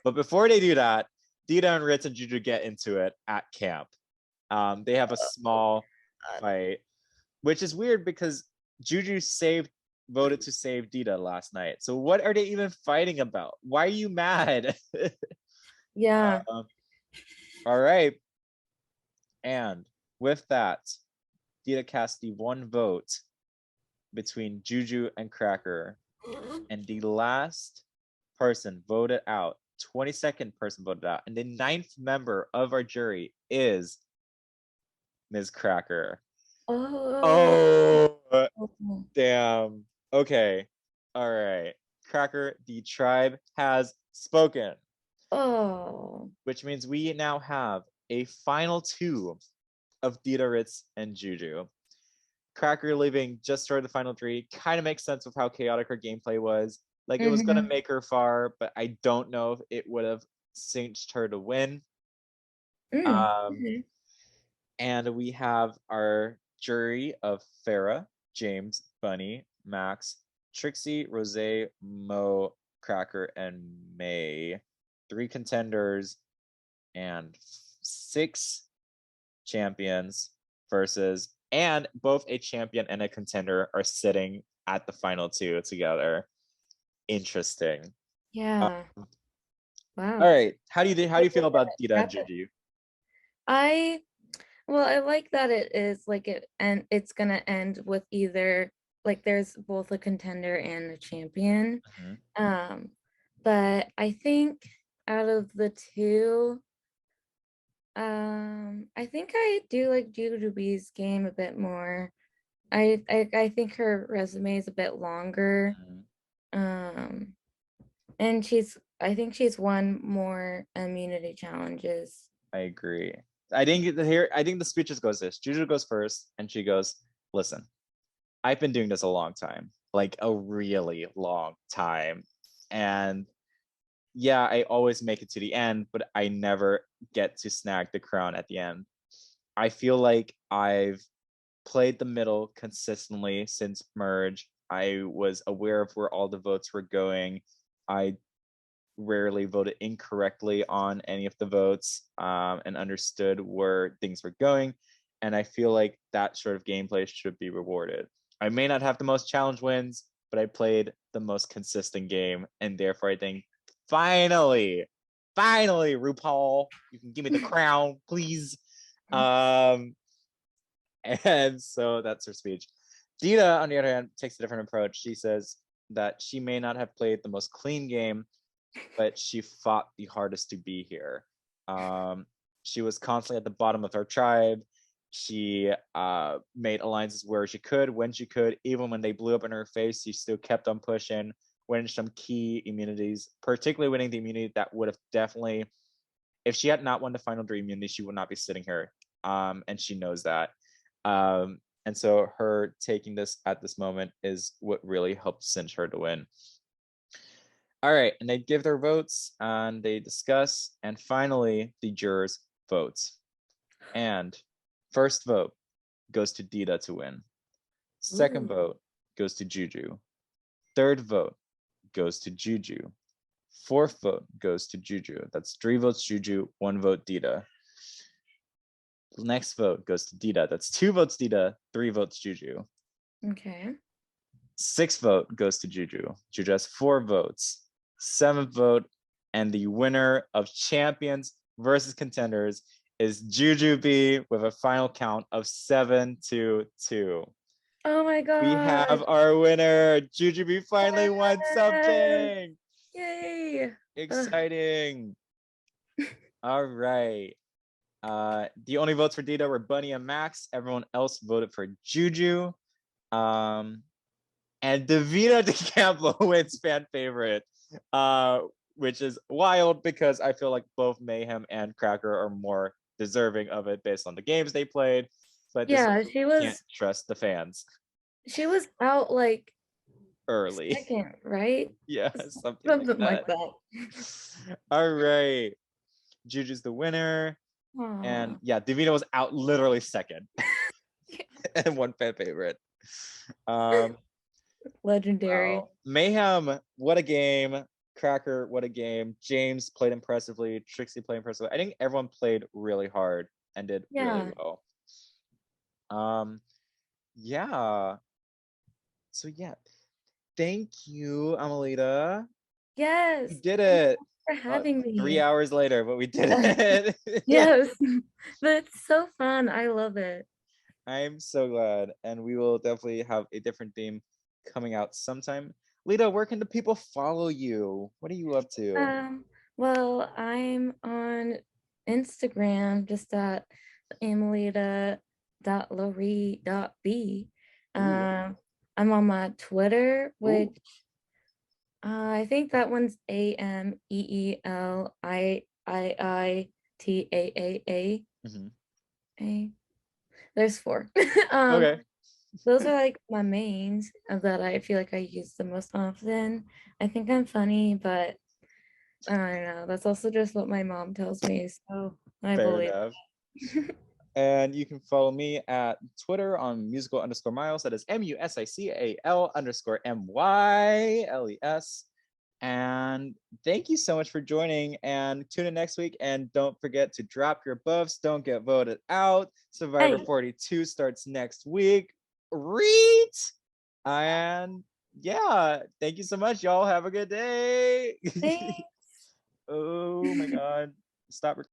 But before they do that, Dita and Ritz and Juju get into it at camp. They have a small fight, which is weird because Juju voted to save Dita last night. So what are they even fighting about? Why are you mad? Yeah. All right. And with that, Dita cast the 1 vote between Juju and Cracker. And the last person voted out, 22nd person voted out. And the 9th member of our jury is Ms. Cracker. Oh. Damn. Okay. All right. Cracker, the tribe has spoken. Oh. Which means we now have a final 2 of Dita Ritz and Juju. Cracker leaving just for the final 3 kind of makes sense with how chaotic her gameplay was. Like, it was going to make her far, but I don't know if it would have cinched her to win. And we have our jury of Farah, James, Bunny, Max, Trixie, Rose, Mo, Cracker, and May. 3 contenders and 6 champions versus, and both a champion and a contender are sitting at the final 2 together. Interesting. Yeah. Wow. All right. How do you feel about Dita and Juju? I like that it is like it, and it's gonna end with either like there's both a contender and a champion. But I think out of the 2, I think I do like Jujubee's game a bit more. I think her resume is a bit longer. And I think she's won more immunity challenges. I agree. I think the speech just goes this. Juju goes first, and she goes, "Listen, I've been doing this a long time, like a really long time, and yeah, I always make it to the end, but I never get to snag the crown at the end. I feel like I've played the middle consistently since merge. I was aware of where all the votes were going. I rarely voted incorrectly on any of the votes, and understood where things were going. And I feel like that sort of gameplay should be rewarded. I may not have the most challenge wins, but I played the most consistent game. And therefore, I think finally, RuPaul, you can give me the crown, please. And so that's her speech. Dita, on the other hand, takes a different approach. She says that she may not have played the most clean game, but she fought the hardest to be here. She was constantly at the bottom of her tribe. She made alliances where she could, when she could, even when they blew up in her face, she still kept on pushing, winning some key immunities, particularly winning the immunity that would have definitely, if she had not won the final 3 immunity, she would not be sitting here. And she knows that. And so her taking this at this moment is what really helped cinch her to win. All right, and they give their votes and they discuss, and finally the jurors vote. And first vote goes to Dita to win. Second vote goes to Juju. Third vote goes to Juju. Fourth vote goes to Juju. That's 3 votes Juju, 1 vote Dita. Next vote goes to Dita. That's 2 votes Dita, 3 votes Juju. Okay. 6th vote goes to Juju. Juju has 4 votes. 7th vote, and the winner of Champions versus Contenders is Juju B with a final count of 7-2. Oh my god. We have our winner. Juju B finally won something. Yay. Exciting. All right. The only votes for Dita were Bunny and Max. Everyone else voted for Juju. And Davina DeCampo wins fan favorite, which is wild because I feel like both Mayhem and Cracker are more deserving of it based on the games they played. But yeah, she was. Can't trust the fans. She was out like early. Second, right? Yeah, something like that. All right. Juju's the winner. Aww. And yeah, Davina was out literally second. And one fan favorite. Legendary. Wow. Mayhem, what a game. Cracker, what a game. James played impressively. Trixie played impressively. I think everyone played really hard and did really well. Yeah. So yeah. Thank you, Amelita. Yes. We did it. For having me. 3 hours later, but we did it. Yes. But it's so fun. I love it. I'm so glad. And we will definitely have a different theme coming out sometime. Lita, where can the people follow you? What are you up to? Well, I'm on Instagram just at amelita.laurie.b. I'm on my Twitter, which I think that one's AMEELIIITAAA. There's 4. Okay. Those are like my mains that I feel like I use the most often. I think I'm funny, but I don't know. That's also just what my mom tells me, so I believe. Fair enough. And you can follow me at Twitter on musical_miles. That is MUSICAL_MYLES. And thank you so much for joining, and tune in next week. And don't forget to drop your buffs. Don't get voted out. Survivor 42 starts next week. Read. And yeah, thank you so much. Y'all have a good day. Thanks. Oh my God. Stop.